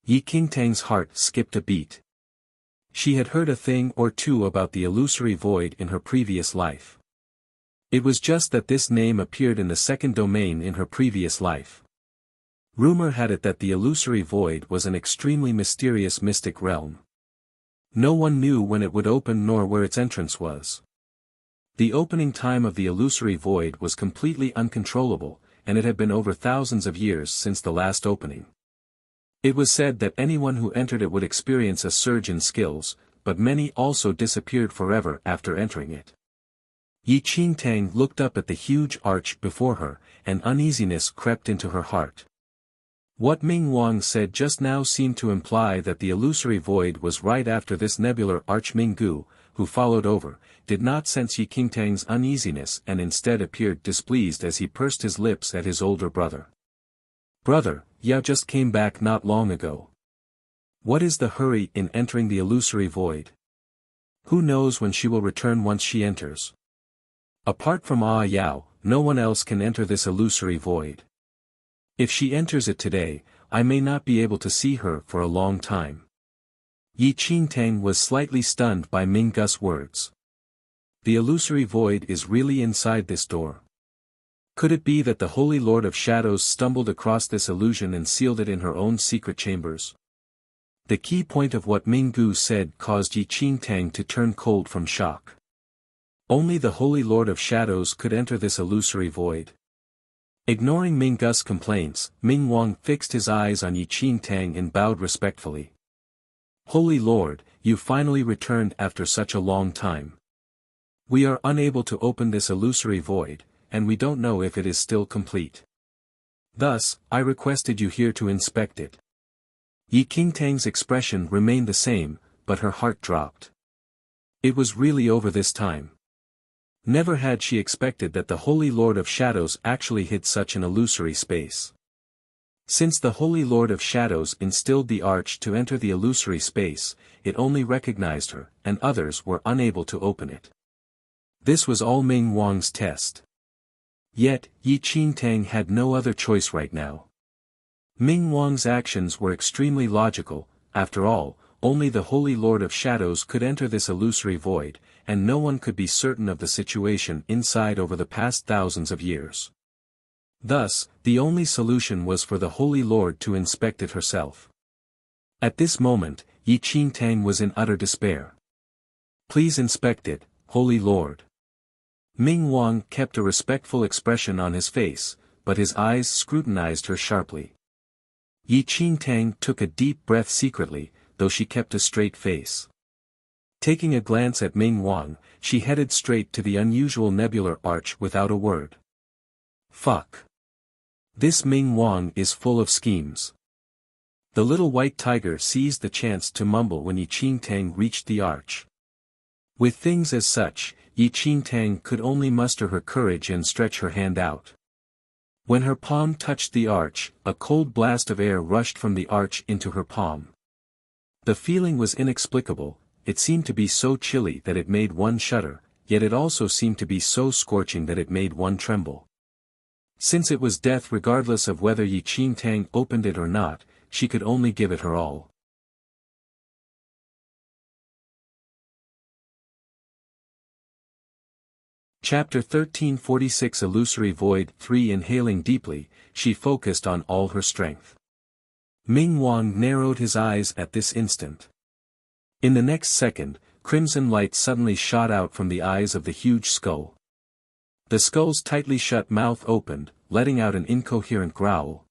Yi Qingtang's heart skipped a beat. She had heard a thing or two about the illusory void in her previous life. It was just that this name appeared in the second domain in her previous life. Rumor had it that the illusory void was an extremely mysterious mystic realm. No one knew when it would open nor where its entrance was. The opening time of the illusory void was completely uncontrollable, and it had been over thousands of years since the last opening. It was said that anyone who entered it would experience a surge in skills, but many also disappeared forever after entering it. Yi Qingtang looked up at the huge arch before her, and uneasiness crept into her heart. What Ming Wang said just now seemed to imply that the illusory void was right after this nebular arch. Ming Gu, who followed over, did not sense Yi Qingtang's uneasiness and instead appeared displeased as he pursed his lips at his older brother. "Brother, Yao just came back not long ago. What is the hurry in entering the illusory void? Who knows when she will return once she enters? Apart from Yao, no one else can enter this illusory void. If she enters it today, I may not be able to see her for a long time." Yi Qingtang was slightly stunned by Ming Gu's words. The illusory void is really inside this door. Could it be that the Holy Lord of Shadows stumbled across this illusion and sealed it in her own secret chambers? The key point of what Ming Gu said caused Yi Qingtang to turn cold from shock. Only the Holy Lord of Shadows could enter this illusory void. Ignoring Ming Gu's complaints, Ming Wang fixed his eyes on Yi Qingtang and bowed respectfully. "Holy Lord, you finally returned after such a long time. We are unable to open this illusory void, and we don't know if it is still complete. Thus, I requested you here to inspect it." Yi Qingtang's expression remained the same, but her heart dropped. It was really over this time. Never had she expected that the Holy Lord of Shadows actually hid such an illusory space. Since the Holy Lord of Shadows instilled the arch to enter the illusory space, it only recognized her, and others were unable to open it. This was all Ming Wang's test. Yet, Yi Qingtang had no other choice right now. Ming Wang's actions were extremely logical. After all, only the Holy Lord of Shadows could enter this illusory void, and no one could be certain of the situation inside over the past thousands of years. Thus, the only solution was for the Holy Lord to inspect it herself. At this moment, Yi Qingtang was in utter despair. "Please inspect it, Holy Lord." Ming Wang kept a respectful expression on his face, but his eyes scrutinized her sharply. Yi Qingtang took a deep breath secretly, though she kept a straight face. Taking a glance at Ming Wang, she headed straight to the unusual nebular arch without a word. Fuck. This Ming Wang is full of schemes. The little white tiger seized the chance to mumble when Yi Qingtang reached the arch. With things as such, Yi Qingtang could only muster her courage and stretch her hand out. When her palm touched the arch, a cold blast of air rushed from the arch into her palm. The feeling was inexplicable. It seemed to be so chilly that it made one shudder, yet it also seemed to be so scorching that it made one tremble. Since it was death regardless of whether Yi Qingtang opened it or not, she could only give it her all. Chapter 1346 Illusory Void 3 Inhaling deeply, she focused on all her strength. Ming Wang narrowed his eyes at this instant. In the next second, crimson light suddenly shot out from the eyes of the huge skull. The skull's tightly shut mouth opened, letting out an incoherent growl.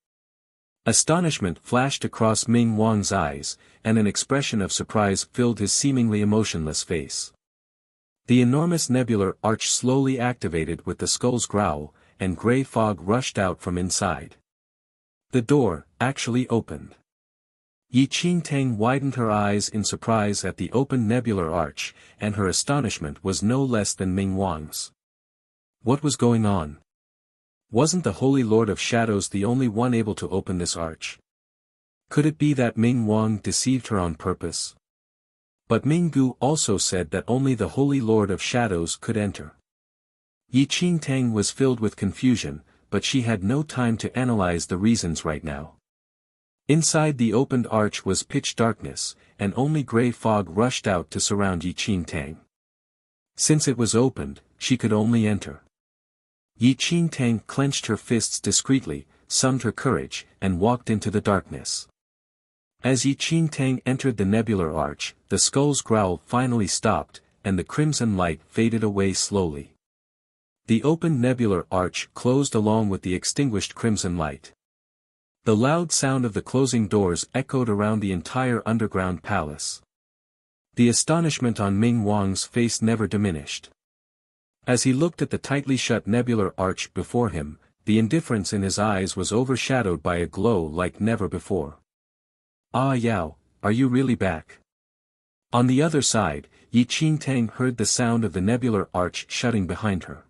Astonishment flashed across Ming Wang's eyes, and an expression of surprise filled his seemingly emotionless face. The enormous nebular arch slowly activated with the skull's growl, and gray fog rushed out from inside. The door actually opened. Yi Qingtang widened her eyes in surprise at the open nebular arch, and her astonishment was no less than Ming Wang's. What was going on? Wasn't the Holy Lord of Shadows the only one able to open this arch? Could it be that Ming Wang deceived her on purpose? But Ming Gu also said that only the Holy Lord of Shadows could enter. Yi Qingtang was filled with confusion, but she had no time to analyze the reasons right now. Inside the opened arch was pitch darkness, and only gray fog rushed out to surround Yi Qingtang. Since it was opened, she could only enter. Yi Qingtang clenched her fists discreetly, summoned her courage, and walked into the darkness. As Yi Qingtang entered the nebular arch, the skull's growl finally stopped, and the crimson light faded away slowly. The opened nebular arch closed along with the extinguished crimson light. The loud sound of the closing doors echoed around the entire underground palace. The astonishment on Ming Wang's face never diminished. As he looked at the tightly shut nebular arch before him, the indifference in his eyes was overshadowed by a glow like never before. "Ah Yao, are you really back?" On the other side, Yi Qingtang heard the sound of the nebular arch shutting behind her.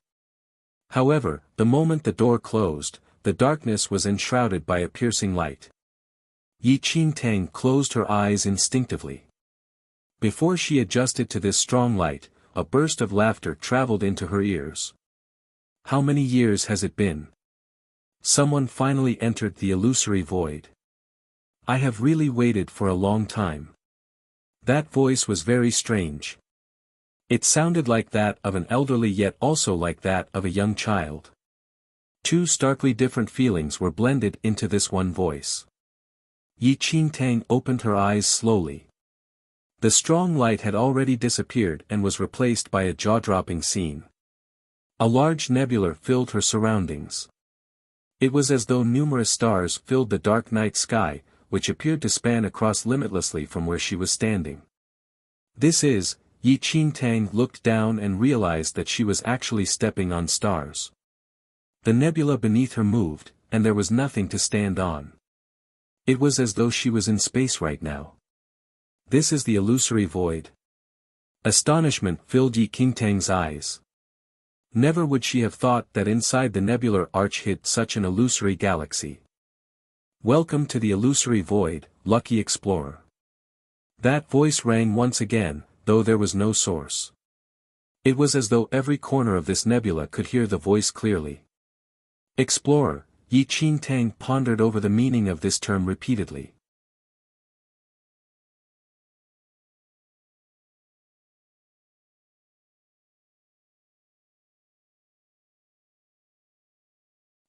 However, the moment the door closed, the darkness was enshrouded by a piercing light. Yi Qingtang closed her eyes instinctively. Before she adjusted to this strong light, a burst of laughter traveled into her ears. How many years has it been? Someone finally entered the illusory void. I have really waited for a long time. That voice was very strange. It sounded like that of an elderly yet also like that of a young child. Two starkly different feelings were blended into this one voice. Yi Qingtang opened her eyes slowly. The strong light had already disappeared and was replaced by a jaw-dropping scene. A large nebula filled her surroundings. It was as though numerous stars filled the dark night sky, which appeared to span across limitlessly from where she was standing. Yi Qingtang looked down and realized that she was actually stepping on stars. The nebula beneath her moved, and there was nothing to stand on. It was as though she was in space right now. This is the illusory void. Astonishment filled Yi Qingtang's eyes. Never would she have thought that inside the nebular arch hid such an illusory galaxy. Welcome to the illusory void, lucky explorer. That voice rang once again, though there was no source. It was as though every corner of this nebula could hear the voice clearly. Explorer, Yi Qingtang pondered over the meaning of this term repeatedly.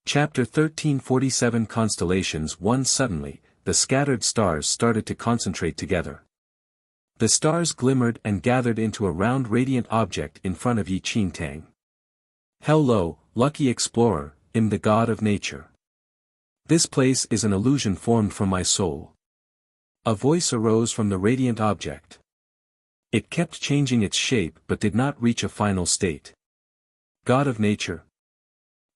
Chapter 1347 Constellations 1 Suddenly, the scattered stars started to concentrate together. The stars glimmered and gathered into a round radiant object in front of Yi Qingtang. Hello, lucky explorer, I'm the god of nature. This place is an illusion formed from my soul. A voice arose from the radiant object. It kept changing its shape but did not reach a final state. God of nature.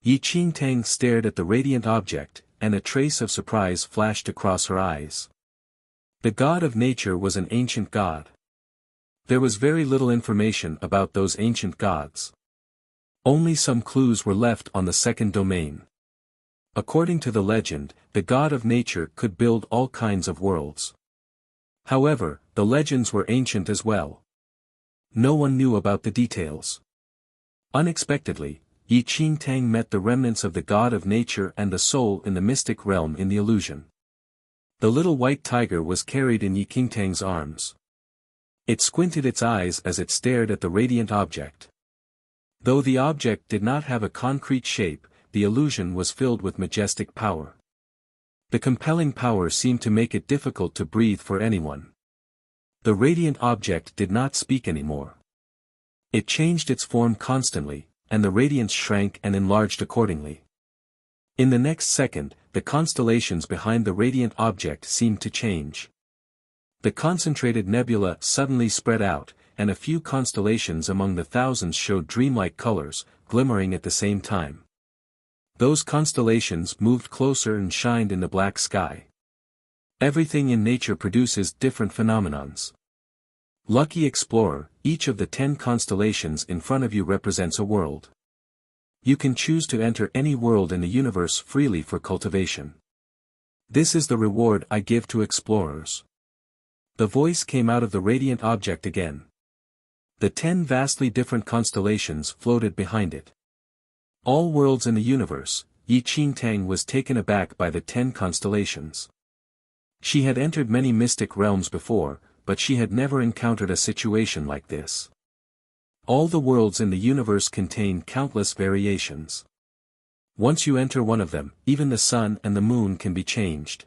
Yi Qingtang stared at the radiant object, and a trace of surprise flashed across her eyes. The god of nature was an ancient god. There was very little information about those ancient gods. Only some clues were left on the second domain. According to the legend, the god of nature could build all kinds of worlds. However, the legends were ancient as well. No one knew about the details. Unexpectedly, Yi Qingtang met the remnants of the god of nature and the soul in the mystic realm in the illusion. The little white tiger was carried in Yi Qingtang's arms. It squinted its eyes as it stared at the radiant object. Though the object did not have a concrete shape, the illusion was filled with majestic power. The compelling power seemed to make it difficult to breathe for anyone. The radiant object did not speak anymore. It changed its form constantly, and the radiance shrank and enlarged accordingly. In the next second, the constellations behind the radiant object seemed to change. The concentrated nebula suddenly spread out, and a few constellations among the thousands showed dreamlike colors, glimmering at the same time. Those constellations moved closer and shined in the black sky. Everything in nature produces different phenomenons. Lucky explorer, each of the 10 constellations in front of you represents a world. You can choose to enter any world in the universe freely for cultivation. This is the reward I give to explorers. The voice came out of the radiant object again. The 10 vastly different constellations floated behind it. All worlds in the universe, Yi Qingtang was taken aback by the 10 constellations. She had entered many mystic realms before, but she had never encountered a situation like this. All the worlds in the universe contain countless variations. Once you enter one of them, even the sun and the moon can be changed.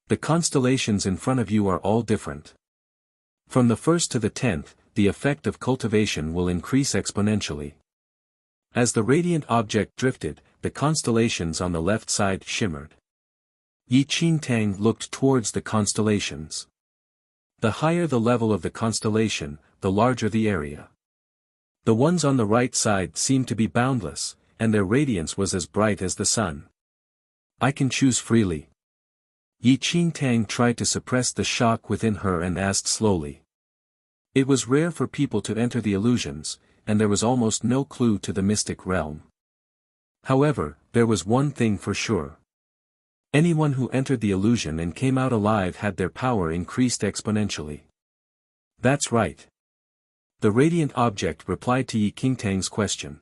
The constellations in front of you are all different. From the 1st to the 10th, the effect of cultivation will increase exponentially. As the radiant object drifted, the constellations on the left side shimmered. Yi Qingtang looked towards the constellations. The higher the level of the constellation, the larger the area. The ones on the right side seemed to be boundless, and their radiance was as bright as the sun. I can choose freely. Yi Qingtang tried to suppress the shock within her and asked slowly. It was rare for people to enter the illusions, and there was almost no clue to the mystic realm. However, there was one thing for sure. Anyone who entered the illusion and came out alive had their power increased exponentially. That's right. The radiant object replied to Yi Qingtang's question.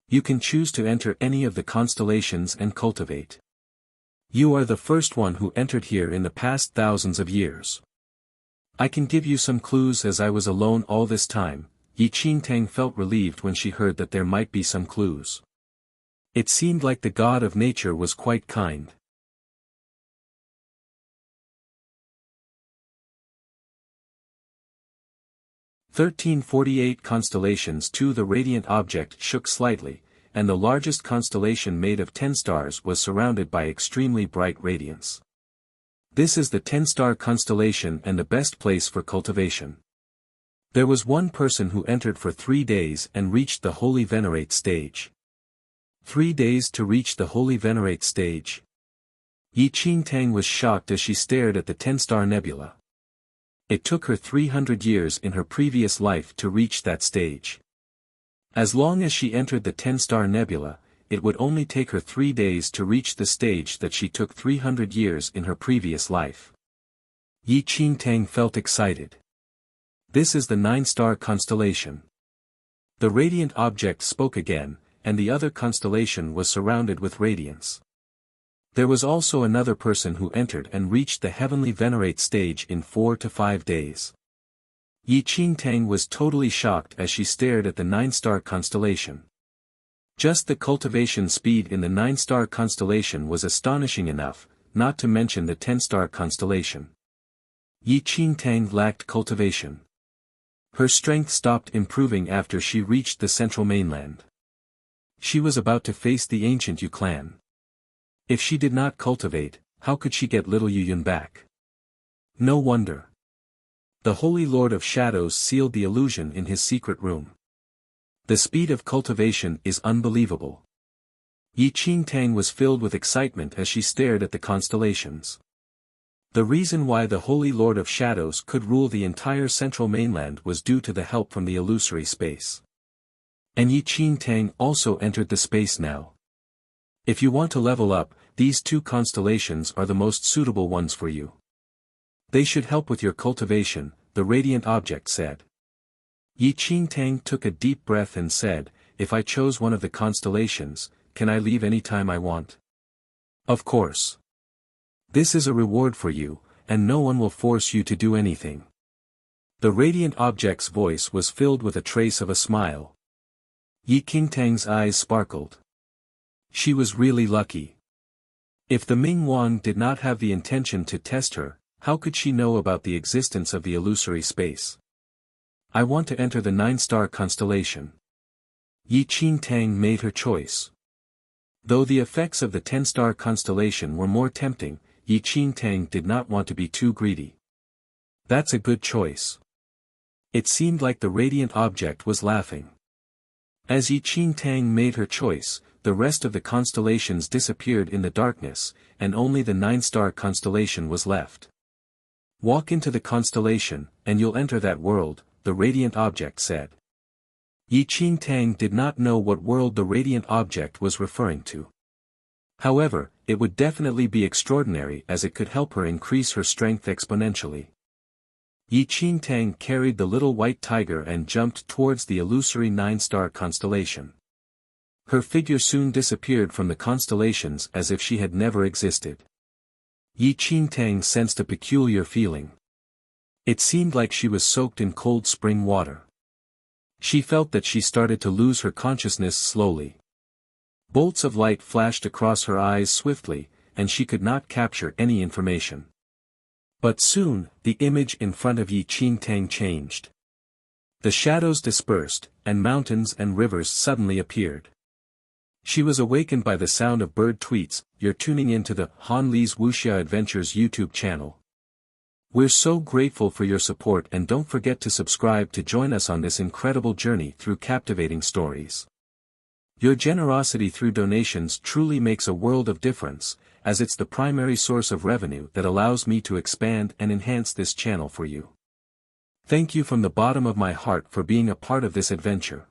You can choose to enter any of the constellations and cultivate. You are the first one who entered here in the past thousands of years. I can give you some clues as I was alone all this time. Yi Qingtang felt relieved when she heard that there might be some clues. It seemed like the god of nature was quite kind. "1348 constellations." The radiant object shook slightly, and the largest constellation made of 10 stars was surrounded by extremely bright radiance. This is the 10-star constellation and the best place for cultivation. There was one person who entered for 3 days and reached the Holy Venerate stage. 3 days to reach the Holy Venerate stage. Yi Qingtang was shocked as she stared at the 10-star nebula. It took her 300 years in her previous life to reach that stage. As long as she entered the 10-star nebula, it would only take her 3 days to reach the stage that she took 300 years in her previous life. Yi Qingtang felt excited. This is the 9-star constellation. The radiant object spoke again, and the other constellation was surrounded with radiance. There was also another person who entered and reached the Heavenly Venerate stage in 4 to 5 days. Yi Qingtang was totally shocked as she stared at the 9-star constellation. Just the cultivation speed in the 9-star constellation was astonishing enough, not to mention the 10-star constellation. Yi Qingtang lacked cultivation. Her strength stopped improving after she reached the central mainland. She was about to face the ancient Yu clan. If she did not cultivate, how could she get little Yuyun back? No wonder. The Holy Lord of Shadows sealed the illusion in his secret room. The speed of cultivation is unbelievable. Yi Qingtang was filled with excitement as she stared at the constellations. The reason why the Holy Lord of Shadows could rule the entire central mainland was due to the help from the illusory space. And Yi Qingtang also entered the space now. If you want to level up, these 2 constellations are the most suitable ones for you. They should help with your cultivation, the radiant object said. Yi Qingtang took a deep breath and said, if I chose one of the constellations, can I leave any time I want? Of course. This is a reward for you, and no one will force you to do anything. The radiant object's voice was filled with a trace of a smile. Yi Qingtang's eyes sparkled. She was really lucky. If the Ming Wang did not have the intention to test her, how could she know about the existence of the illusory space? I want to enter the 9-star constellation. Yi Qingtang made her choice. Though the effects of the 10-star constellation were more tempting, Yi Qingtang did not want to be too greedy. That's a good choice. It seemed like the radiant object was laughing. As Yi Qingtang made her choice, the rest of the constellations disappeared in the darkness, and only the 9-star constellation was left. Walk into the constellation, and you'll enter that world, the radiant object said. Yi Qingtang did not know what world the radiant object was referring to. However, it would definitely be extraordinary as it could help her increase her strength exponentially. Yi Qingtang carried the little white tiger and jumped towards the illusory 9-star constellation. Her figure soon disappeared from the constellations as if she had never existed. Yi Qingtang sensed a peculiar feeling. It seemed like she was soaked in cold spring water. She felt that she started to lose her consciousness slowly. Bolts of light flashed across her eyes swiftly, and she could not capture any information. But soon, the image in front of Yi Qingtang changed. The shadows dispersed, and mountains and rivers suddenly appeared. She was awakened by the sound of bird tweets. You're tuning into the Han Li's Wuxia Adventures YouTube channel. We're so grateful for your support, and don't forget to subscribe to join us on this incredible journey through captivating stories. Your generosity through donations truly makes a world of difference, as it's the primary source of revenue that allows me to expand and enhance this channel for you. Thank you from the bottom of my heart for being a part of this adventure.